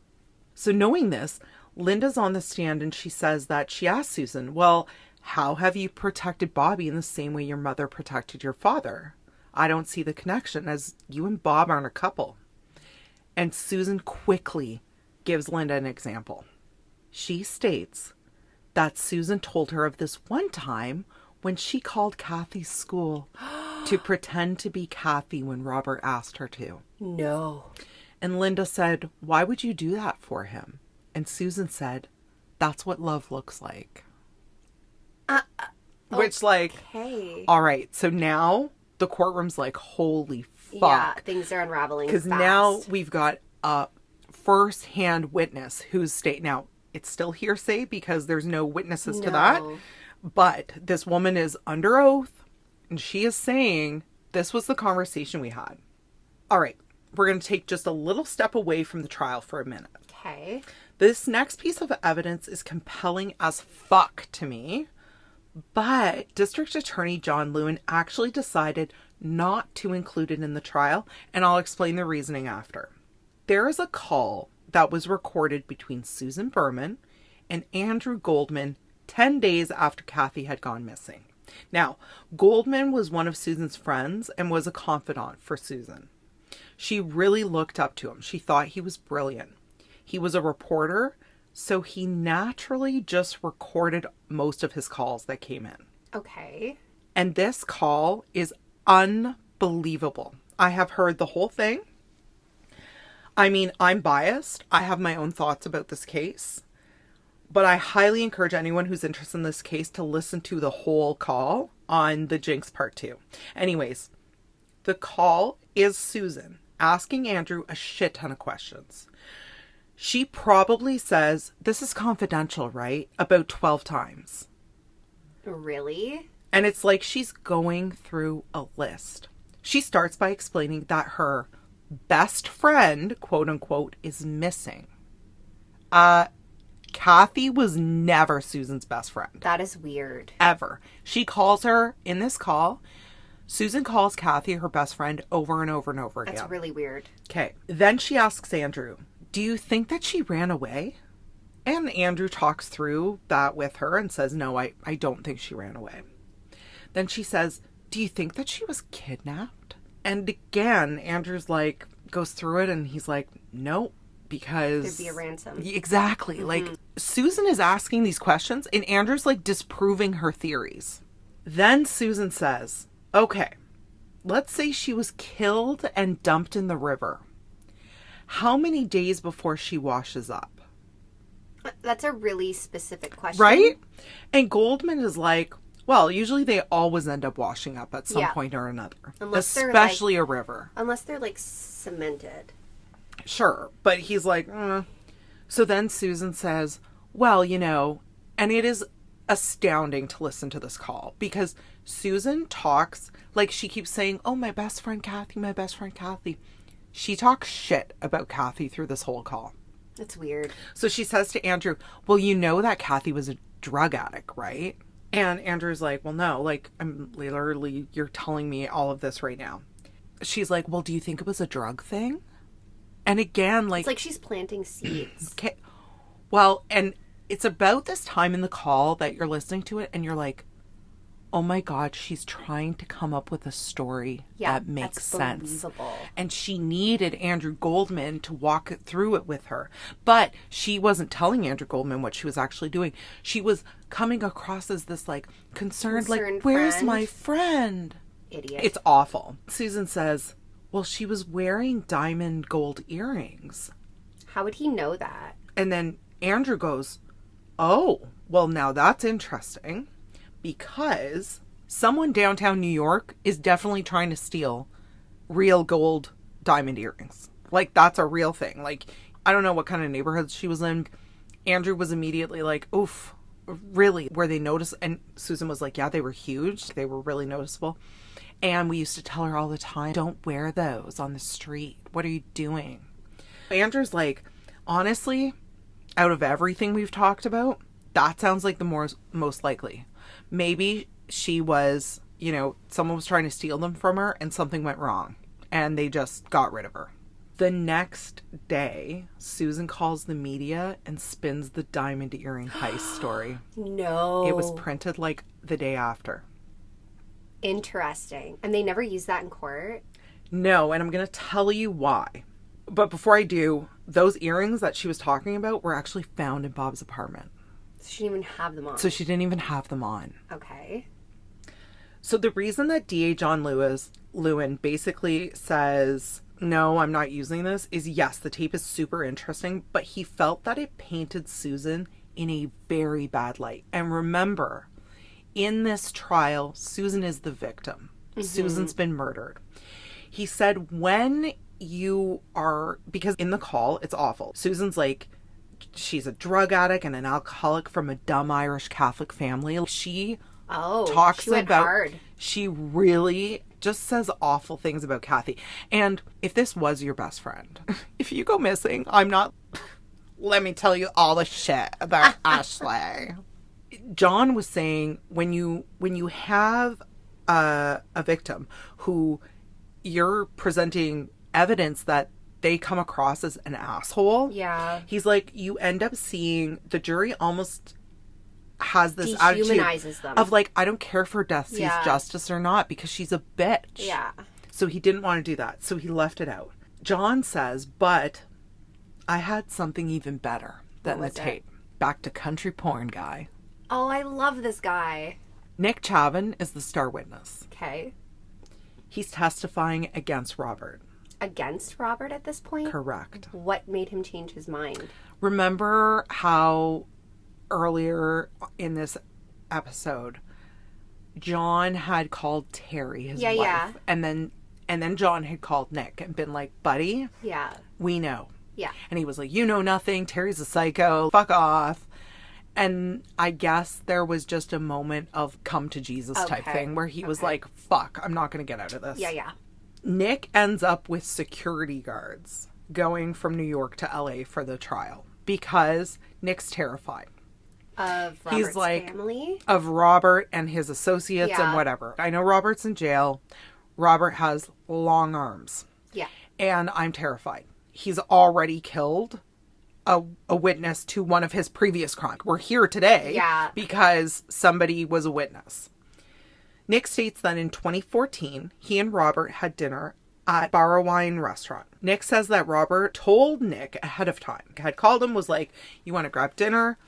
So knowing this, Linda's on the stand and she says that she asked Susan, well, how have you protected Bobby in the same way your mother protected your father? I don't see the connection, as you and Bob aren't a couple. And Susan quickly gives Linda an example. She states that Susan told her of this one time when she called Kathie's school to pretend to be Kathie when Robert asked her to. No. And Linda said, why would you do that for him? And Susan said, that's what love looks like. Which, like, all right, so now the courtroom's like, holy fuck. Yeah, things are unraveling because now we've got a first-hand witness who's now, it's still hearsay because there's no witnesses to that. But this woman is under oath and she is saying, this was the conversation we had. All right, we're going to take just a little step away from the trial for a minute. Okay. This next piece of evidence is compelling as fuck to me. But District Attorney John Lewin actually decided not to include it in the trial, and I'll explain the reasoning after. There is a call that was recorded between Susan Berman and Andrew Goldman 10 days after Kathie had gone missing. Now, Goldman was one of Susan's friends and was a confidant for Susan. She really looked up to him. She thought he was brilliant. He was a reporter, so he naturally just recorded most of his calls that came in. Okay. And this call is unbelievable. I have heard the whole thing. I mean, I'm biased. I have my own thoughts about this case. But I highly encourage anyone who's interested in this case to listen to the whole call on the Jinx Part 2. Anyways, the call is Susan asking Andrew a shit ton of questions. She probably says, "This is confidential, right?" about 12 times. Really? And it's like she's going through a list. She starts by explaining that her best friend, quote unquote, is missing. Kathie was never Susan's best friend. That is weird. Ever. She calls her, in this call, Susan calls Kathie her best friend over and over and over again. That's really weird. Okay. Then she asks Andrew, "Do you think that she ran away?" And Andrew talks through that with her and says, "No, I don't think she ran away." Then she says, "Do you think that she was kidnapped?" And again, Andrew's like, goes through it and he's like, "No, because..." There'd be a ransom. Exactly. Mm-hmm. Like, Susan is asking these questions and Andrew's like disproving her theories. Then Susan says, "Okay, let's say she was killed and dumped in the river. How many days before she washes up?" That's a really specific question. Right? And Goldman is like, well, usually they always end up washing up at some point or another. Especially a river. Unless they're like cemented. Sure. But he's like, So then Susan says, well, and it is astounding to listen to this call because Susan talks, like she keeps saying, "Oh, my best friend Kathie, my best friend Kathie." She talks shit about Kathie through this whole call. That's weird. So she says to Andrew, "Well, you know that Kathie was a drug addict, right?" And Andrew's like, "Well, no, like, I'm literally, you're telling me all of this right now." She's like, "Well, do you think it was a drug thing?" And again, like... It's like she's planting seeds. Okay. Well, and it's about this time in the call that you're listening to it and you're like, oh my God, she's trying to come up with a story that makes sense. Believable. And she needed Andrew Goldman to walk through it with her. But she wasn't telling Andrew Goldman what she was actually doing. She was coming across as this like concerned like, where's my friend? Idiot. It's awful. Susan says, well, she was wearing diamond gold earrings. How would he know that? And then Andrew goes, oh, well, now that's interesting. Because someone downtown New York is definitely trying to steal real gold diamond earrings. Like, that's a real thing. Like, I don't know what kind of neighborhood she was in. Andrew was immediately like, oof, really? Were they noticed? And Susan was like, yeah, they were huge. They were really noticeable. And we used to tell her all the time, don't wear those on the street. What are you doing? Andrew's like, honestly, out of everything we've talked about, that sounds like the most likely. Maybe she was, someone was trying to steal them from her and something went wrong and they just got rid of her. The next day, Susan calls the media and spins the diamond earring heist story. No. It was printed like the day after. Interesting. And they never used that in court? No, and I'm going to tell you why. But before I do, those earrings that she was talking about were actually found in Bob's apartment. So she didn't even have them on. So she didn't even have them on. Okay. So the reason that DA John Lewin basically says, no, I'm not using this, is yes, the tape is super interesting, but he felt that it painted Susan in a very bad light. And remember, in this trial, Susan is the victim. Mm-hmm. Susan's been murdered. He said when you are, because in the call, it's awful. Susan's like, she's a drug addict and an alcoholic from a dumb Irish Catholic family. She talks she went about hard. She really just says awful things about Kathie. And if this was your best friend, if you go missing, let me tell you all the shit about Ashley. John was saying when you have a victim who you're presenting evidence that they come across as an asshole. Yeah. He's like, you end up seeing the jury almost has this attitude them. of like, I don't care if her death sees justice or not because she's a bitch. Yeah. So he didn't want to do that. So he left it out. John says, but I had something even better than the tape. Back to country porn guy. Oh, I love this guy. Nick Chavin is the star witness. Okay. He's testifying against Robert. against Robert at this point? Correct. What made him change his mind? Remember how earlier in this episode, John had called Terry his wife. Yeah. And then John had called Nick and been like, buddy, yeah, we know. Yeah. And he was like, you know nothing. Terry's a psycho. Fuck off. And I guess there was just a moment of come to Jesus type thing where he was like, fuck, I'm not going to get out of this. Yeah, yeah. Nick ends up with security guards going from New York to LA for the trial because Nick's terrified. Of Robert's family? Of Robert and his associates and whatever. I know Robert's in jail. Robert has long arms. Yeah. And I'm terrified. He's already killed a witness to one of his previous crimes. We're here today because somebody was a witness. Nick states that in 2014, he and Robert had dinner at Bar Wine restaurant. Nick says that Robert told Nick ahead of time. Had called him, was like, you want to grab dinner?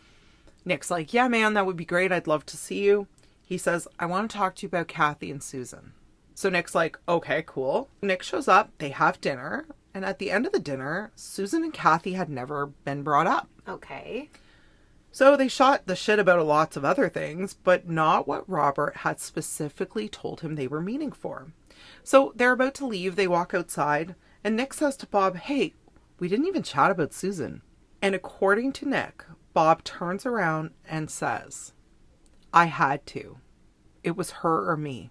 Nick's like, yeah, man, that would be great. I'd love to see you. He says, I want to talk to you about Kathie and Susan. So Nick's like, okay, cool. Nick shows up. They have dinner. And at the end of the dinner, Susan and Kathie had never been brought up. Okay. So they shot the shit about lots of other things, but not what Robert had specifically told him they were meeting for. So they're about to leave. They walk outside. And Nick says to Bob, hey, we didn't even chat about Susan. And according to Nick, Bob turns around and says, I had to. It was her or me.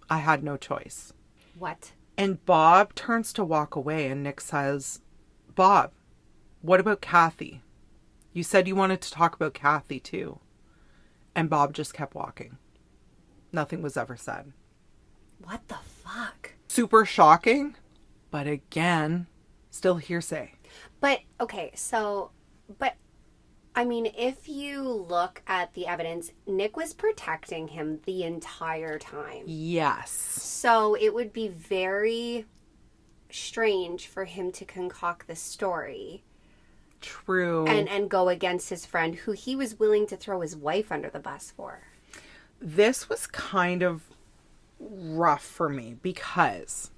I had no choice. What? And Bob turns to walk away and Nick says, Bob, what about Kathie? You said you wanted to talk about Kathie too. And Bob just kept walking. Nothing was ever said. What the fuck? Super shocking, but again, still hearsay. But, okay, I mean, if you look at the evidence, Nick was protecting him the entire time. Yes. So it would be very strange for him to concoct this story. True. And go against his friend, who he was willing to throw his wife under the bus for. This was kind of rough for me because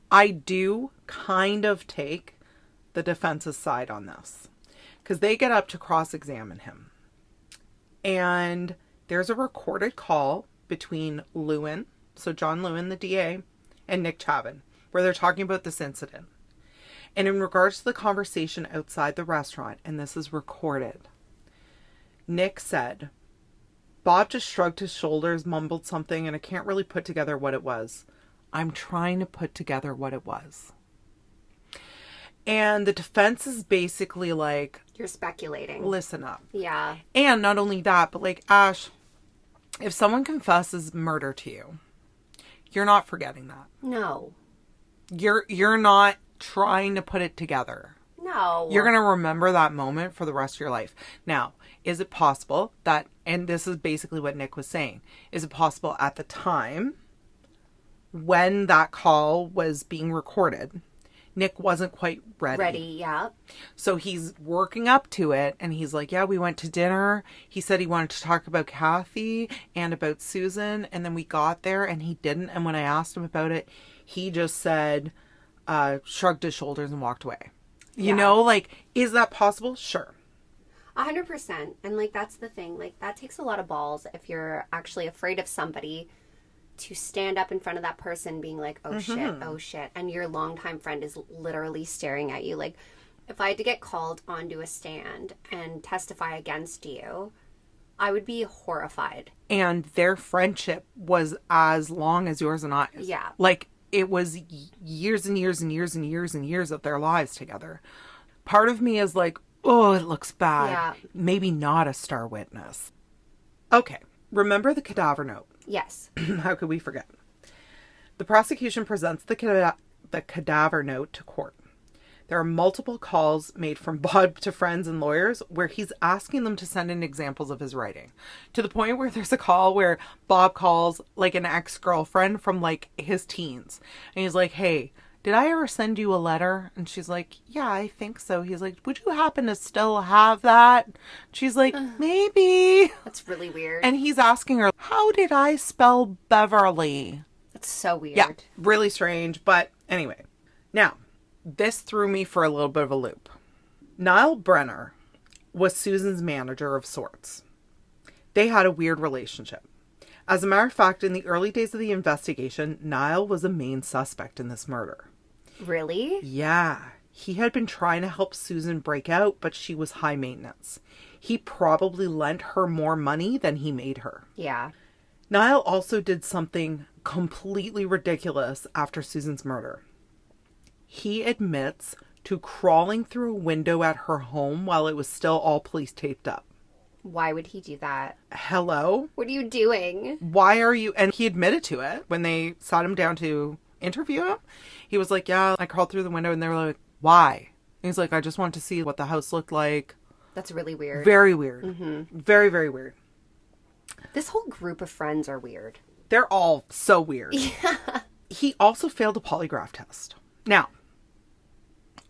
I do kind of take the defense's side on this. Because they get up to cross-examine him. And there's a recorded call between Lewin, so John Lewin, the DA, and Nick Chavin, where they're talking about this incident. And in regards to the conversation outside the restaurant, and this is recorded, Nick said, Bob just shrugged his shoulders, mumbled something, and I can't really put together what it was. I'm trying to put together what it was. And the defense is basically like, you're speculating. Listen up. Yeah. And not only that, but like, Ash, if someone confesses murder to you, you're not forgetting that. No. You're not trying to put it together. No. You're going to remember that moment for the rest of your life. Now, is it possible that, and this is basically what Nick was saying, is it possible at the time when that call was being recorded, Nick wasn't quite ready. Yeah. So he's working up to it and he's like, yeah, we went to dinner. He said he wanted to talk about Kathie and about Susan. And then we got there and he didn't. And when I asked him about it, he just said, shrugged his shoulders and walked away. You know, like, is that possible? Sure. 100%. And like, that's the thing. Like, that takes a lot of balls if you're actually afraid of somebody to stand up in front of that person being like, oh shit, and your longtime friend is literally staring at you. Like, if I had to get called onto a stand and testify against you, I would be horrified. And their friendship was as long as yours and I. Yeah. Like, it was years and years and years and years and years of their lives together. Part of me is like, oh, it looks bad. Yeah. Maybe not a star witness. Okay. Remember the cadaver note? Yes. How could we forget? The prosecution presents the cadaver note to court. There are multiple calls made from Bob to friends and lawyers where he's asking them to send in examples of his writing. To the point where there's a call where Bob calls like an ex-girlfriend from like his teens. And he's like, hey, did I ever send you a letter? And she's like, yeah, I think so. He's like, would you happen to still have that? She's like, maybe. That's really weird. And he's asking her, how did I spell Beverly? That's so weird. Yeah, really strange. But anyway, now, This threw me for a little bit of a loop. Niall Brenner was Susan's manager of sorts. They had a weird relationship. As a matter of fact, in the early days of the investigation, Niall was a main suspect in this murder. Really? Yeah. He had been trying to help Susan break out, but she was high maintenance. He probably lent her more money than he made her. Yeah. Niall also did something completely ridiculous after Susan's murder. He admits to crawling through a window at her home while it was still all police taped up. Why would he do that? Hello? What are you doing? Why are you... And he admitted to it when they sat him down to interview him. He was like, yeah, I crawled through the window, and they were like, why? And he's like, I just wanted to see what the house looked like. That's really weird. Very weird. Mm-hmm. Very, very weird. This whole group of friends are weird. They're all so weird. Yeah. He also failed a polygraph test. Now,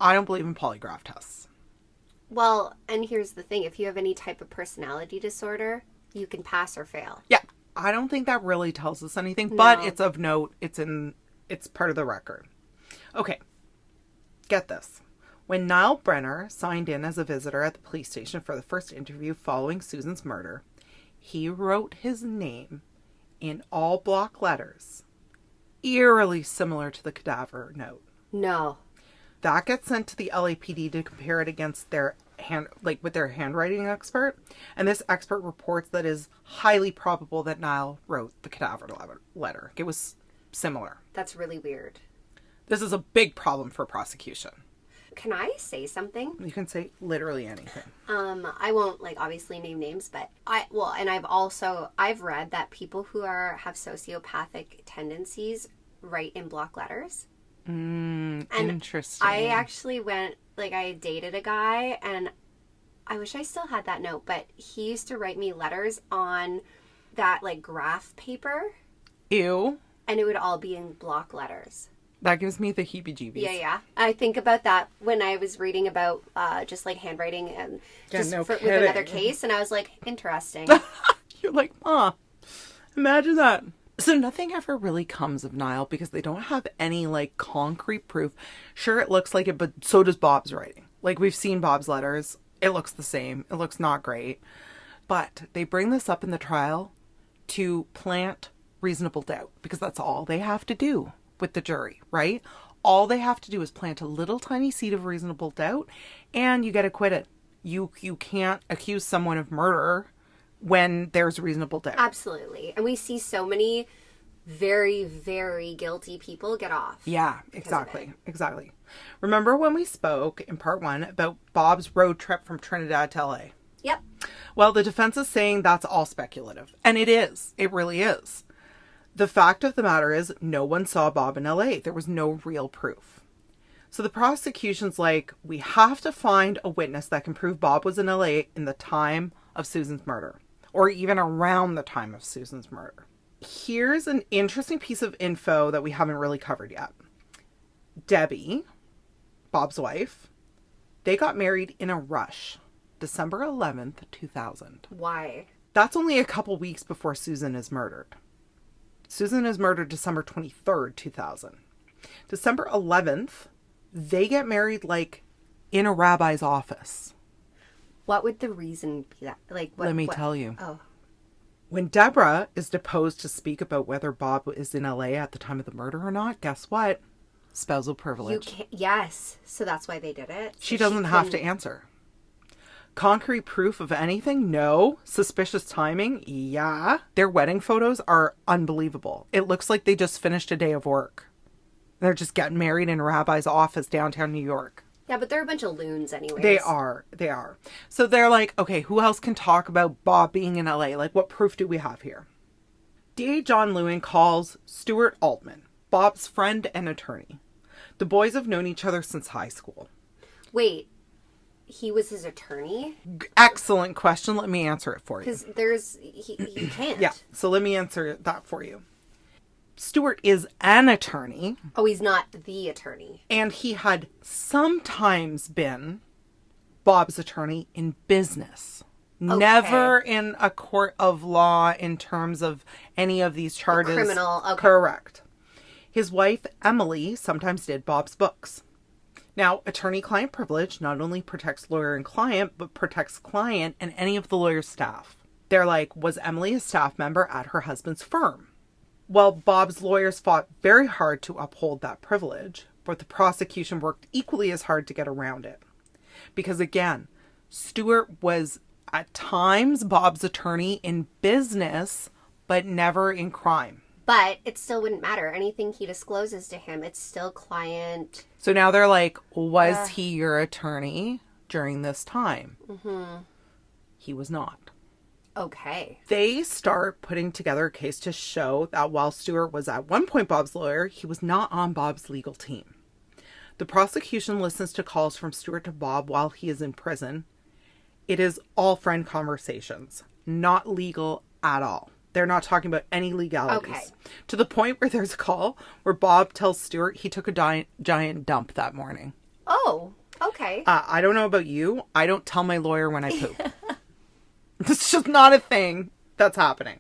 I don't believe in polygraph tests. Well, and here's the thing. If you have any type of personality disorder, you can pass or fail. Yeah. I don't think that really tells us anything, but it's of note. It's part of the record. Okay. Get this. When Niall Brenner signed in as a visitor at the police station for the first interview following Susan's murder, he wrote his name in all block letters, eerily similar to the cadaver note. No. That gets sent to the LAPD to compare it against their with their handwriting expert. And this expert reports that it is highly probable that Niall wrote the cadaver letter. It was similar. That's really weird. This is a big problem for prosecution. Can I say something? You can say literally anything. I won't obviously name names, but I've read that people who have sociopathic tendencies write in block letters. Interesting. I actually I dated a guy, and I wish I still had that note, but he used to write me letters on that graph paper. Ew. And it would all be in block letters. That gives me the heebie-jeebies. Yeah. I think about that when I was reading about just handwriting and with another case, and I was like, interesting. You're like, imagine that. So nothing ever really comes of Niall because they don't have any concrete proof. Sure, it looks like it, but so does Bob's writing. We've seen Bob's letters. It looks the same. It looks not great. But they bring this up in the trial to plant reasonable doubt because that's all they have to do with the jury, right? All they have to do is plant a little tiny seed of reasonable doubt and you get acquitted. You can't accuse someone of murder when there's reasonable doubt. Absolutely. And we see so many very, very guilty people get off. Yeah, exactly. Exactly. Remember when we spoke in part 1 about Bob's road trip from Trinidad to LA? Yep. Well, the defense is saying that's all speculative. And it is. It really is. The fact of the matter is no one saw Bob in LA. There was no real proof. So the prosecution's like, we have to find a witness that can prove Bob was in LA in the time of Susan's murder, or even around the time of Susan's murder. Here's an interesting piece of info that we haven't really covered yet. Debbie, Bob's wife, they got married in a rush, December 11th, 2000. Why? That's only a couple weeks before Susan is murdered. Susan is murdered December 23rd, 2000. December 11th, they get married in a rabbi's office. What would the reason be that? Let me tell you. Oh. When Deborah is deposed to speak about whether Bob is in LA at the time of the murder or not, guess what? Spousal privilege. Yes. So that's why they did it. She doesn't have to answer. Concrete proof of anything? No. Suspicious timing? Yeah. Their wedding photos are unbelievable. It looks like they just finished a day of work. They're just getting married in a rabbi's office downtown New York. Yeah, but they're a bunch of loons anyways. They are. So they're like, okay, who else can talk about Bob being in LA? What proof do we have here? DA John Lewin calls Stuart Altman, Bob's friend and attorney. The boys have known each other since high school. Wait, he was his attorney? Excellent question. Let me answer it for you. Because he can't. Yeah, so let me answer that for you. Stuart is an attorney. Oh, he's not the attorney. And he had sometimes been Bob's attorney in business. Okay. Never in a court of law in terms of any of these charges. Criminal, okay. Correct. His wife, Emily, sometimes did Bob's books. Now, attorney-client privilege not only protects lawyer and client, but protects client and any of the lawyer's staff. They're like, was Emily a staff member at her husband's firm? Well, Bob's lawyers fought very hard to uphold that privilege, but the prosecution worked equally as hard to get around it. Because again, Stuart was at times Bob's attorney in business, but never in crime. But it still wouldn't matter. Anything he discloses to him, it's still client. So now they're like, was he your attorney during this time? Mm-hmm. He was not. Okay. They start putting together a case to show that while Stuart was at one point Bob's lawyer, he was not on Bob's legal team. The prosecution listens to calls from Stuart to Bob while he is in prison. It is all friend conversations, not legal at all. They're not talking about any legalities. Okay. To the point where there's a call where Bob tells Stuart he took a giant dump that morning. Oh, okay. I don't know about you. I don't tell my lawyer when I poop. It's just not a thing that's happening.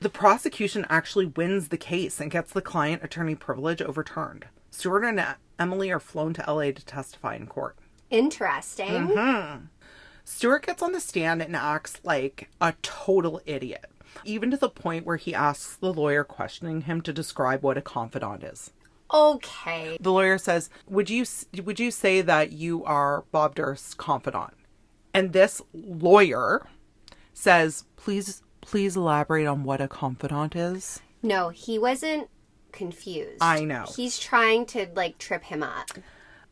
The prosecution actually wins the case and gets the client attorney privilege overturned. Stuart and Emily are flown to LA to testify in court. Interesting. Mm-hmm. Stuart gets on the stand and acts like a total idiot, even to the point where he asks the lawyer questioning him to describe what a confidant is. Okay. The lawyer says, would you say that you are Bob Durst's confidant? And this lawyer says, please elaborate on what a confidant is. No, he wasn't confused. I know. He's trying to, trip him up.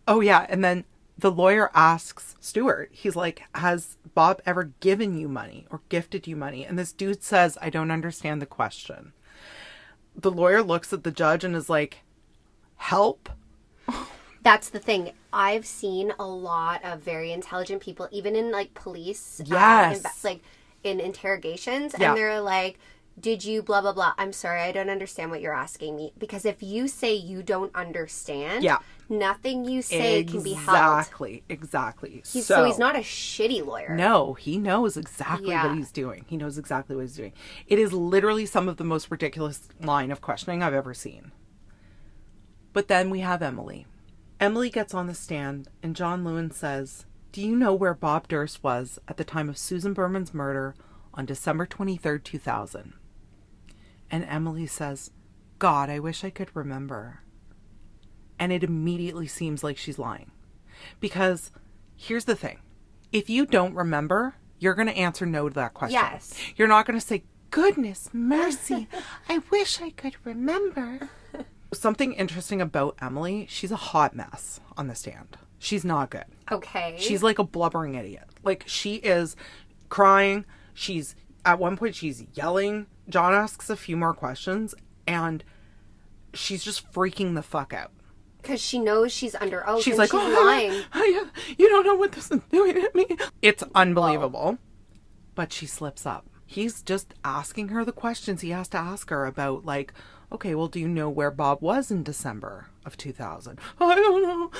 Oh, yeah. And then the lawyer asks Stuart, he's like, has Bob ever given you money or gifted you money? And this dude says, I don't understand the question. The lawyer looks at the judge and is like, help? That's the thing. I've seen a lot of very intelligent people, even in police, yes, in interrogations, yeah, and they're like, did you blah, blah, blah. I'm sorry, I don't understand what you're asking me. Because if you say you don't understand, yeah, nothing you say can be held. Exactly. So he's not a shitty lawyer. No, he knows exactly what he's doing. He knows exactly what he's doing. It is literally some of the most ridiculous line of questioning I've ever seen. But then we have Emily. Emily gets on the stand and John Lewin says, do you know where Bob Durst was at the time of Susan Berman's murder on December 23rd, 2000? And Emily says, God, I wish I could remember. And it immediately seems like she's lying. Because here's the thing. If you don't remember, you're going to answer no to that question. Yes. You're not going to say, goodness mercy, I wish I could remember. Something interesting about Emily, she's a hot mess on the stand. She's not good. Okay. She's like a blubbering idiot. She is crying. At one point, she's yelling. John asks a few more questions, and she's just freaking the fuck out. Because she knows she's under oath. She's and like, she's lying. You don't know what this is doing to me. It's unbelievable. Whoa. But she slips up. He's just asking her the questions he has to ask her about, okay, well, do you know where Bob was in December of 2000? I don't know.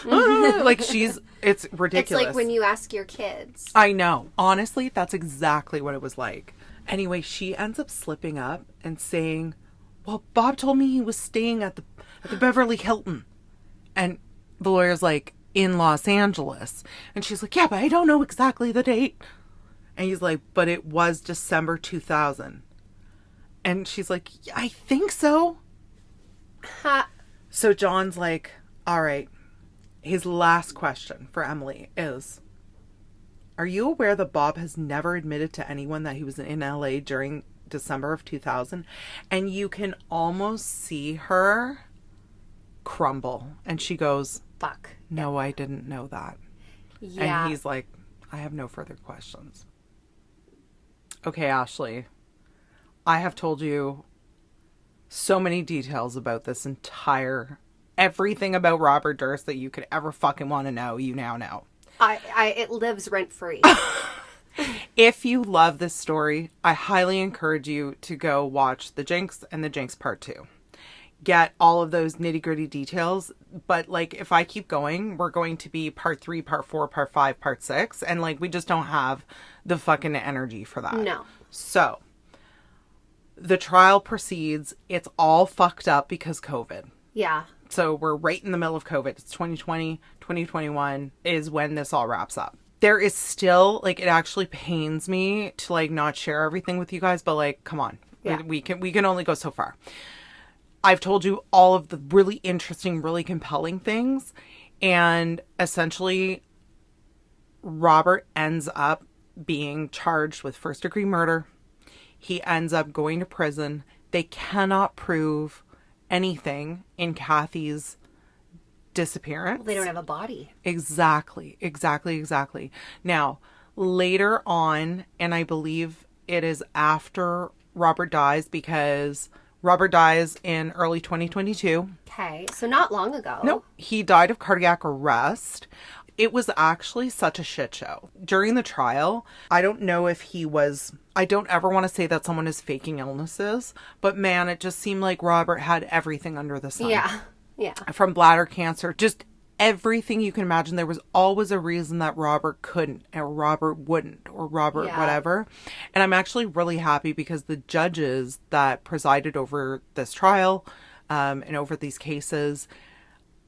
It's ridiculous. It's like when you ask your kids. I know. Honestly, that's exactly what it was like. Anyway, she ends up slipping up and saying, well, Bob told me he was staying at the Beverly Hilton. And the lawyer's like, in Los Angeles. And she's like, yeah, but I don't know exactly the date. And he's like, but it was December 2000. And she's like, yeah, I think so. So John's like, all right. His last question for Emily is, are you aware that Bob has never admitted to anyone that he was in LA during December of 2000? And you can almost see her crumble. And she goes, fuck. No, I didn't know that. Yeah. And he's like, I have no further questions. Okay, Ashley. I have told you so many details about this everything about Robert Durst that you could ever fucking want to know, you now know. It lives rent free. If you love this story, I highly encourage you to go watch The Jinx and The Jinx Part 2. Get all of those nitty gritty details. But if I keep going, we're going to be Part 3, Part 4, Part 5, Part 6. And we just don't have the fucking energy for that. No. So the trial proceeds. It's all fucked up because COVID. Yeah. So we're right in the middle of COVID. It's 2020, 2021 is when this all wraps up. There is still, like, it actually pains me to, like, not share everything with you guys, but, like, come on. Yeah. We can only go so far. I've told you all of the really interesting, really compelling things. And essentially, Robert ends up being charged with first-degree murder. He ends up going to prison. They cannot prove anything in Kathie's disappearance. Well, they don't have a body. Exactly. Now, later on, and I believe it is after Robert dies, because Robert dies in early 2022. Okay, so not long ago. No, he died of cardiac arrest. It was actually such a shit show. During the trial, I don't know if he was... I don't ever want to say that someone is faking illnesses, but man, it just seemed like Robert had everything under the sun. Yeah. From bladder cancer, just everything you can imagine. There was always a reason that Robert couldn't, or Robert wouldn't, or Robert whatever. And I'm actually really happy because the judges that presided over this trial and over these cases,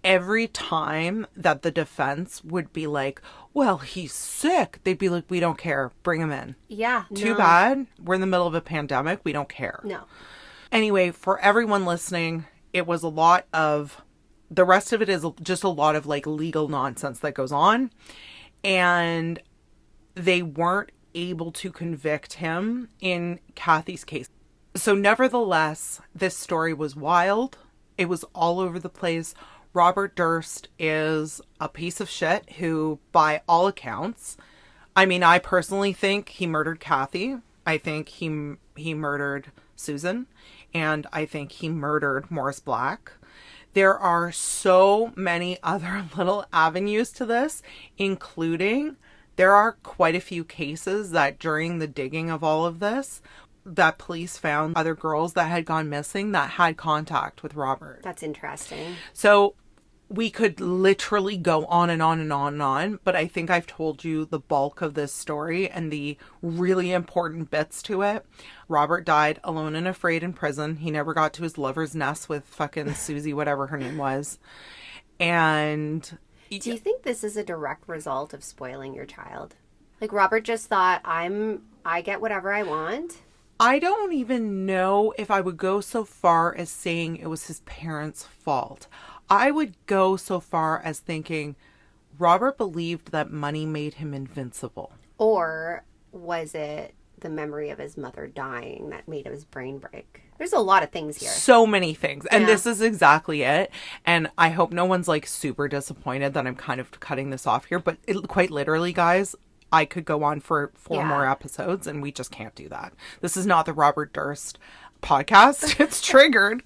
every time that the defense would be like, well, he's sick, they'd be like, we don't care. Bring him in. Yeah. Too bad. We're in the middle of a pandemic. We don't care. No. Anyway, for everyone listening, it was a lot of... The rest of it is just a lot of, like, legal nonsense that goes on. And they weren't able to convict him in Kathie's case. So nevertheless, this story was wild. It was all over the place. Robert Durst is a piece of shit who, by all accounts, I mean, I personally think he murdered Kathie. I think he murdered Susan. And I think he murdered Morris Black. There are so many other little avenues to this, including there are quite a few cases that during the digging of all of this, that police found other girls that had gone missing that had contact with Robert. That's interesting. So we could literally go on and on and on and on, but I think I've told you the bulk of this story and the really important bits to it. Robert died alone and afraid in prison. He never got to his lover's nest with fucking Susie, whatever her name was. And... Do you think this is a direct result of spoiling your child? Like, Robert just thought, I get whatever I want? I don't even know if I would go so far as saying it was his parents' fault. I would go so far as thinking Robert believed that money made him invincible. Or was it the memory of his mother dying that made his brain break? There's a lot of things here. So many things. And this is exactly it. And I hope no one's like super disappointed that I'm kind of cutting this off here. But quite literally, guys, I could go on for 4 more episodes and we just can't do that. This is not the Robert Durst podcast. It's triggered.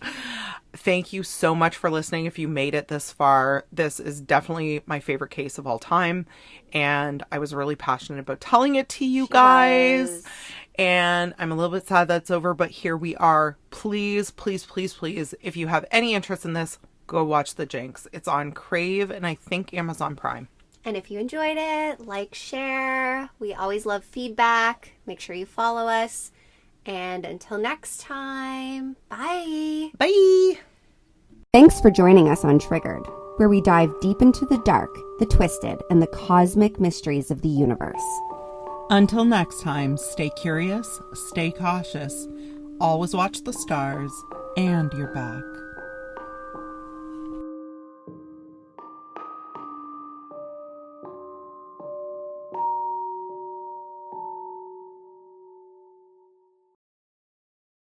Thank you so much for listening. If you made it this far, this is definitely my favorite case of all time. And I was really passionate about telling it to you guys. And I'm a little bit sad that's over, but here we are. Please, please, please, please, if you have any interest in this, go watch the Jinx. It's on Crave and I think Amazon Prime. And if you enjoyed it, like, share. We always love feedback. Make sure you follow us. And until next time, bye. Bye. Thanks for joining us on Triggered, where we dive deep into the dark, the twisted, and the cosmic mysteries of the universe. Until next time, stay curious, stay cautious, always watch the stars and your back.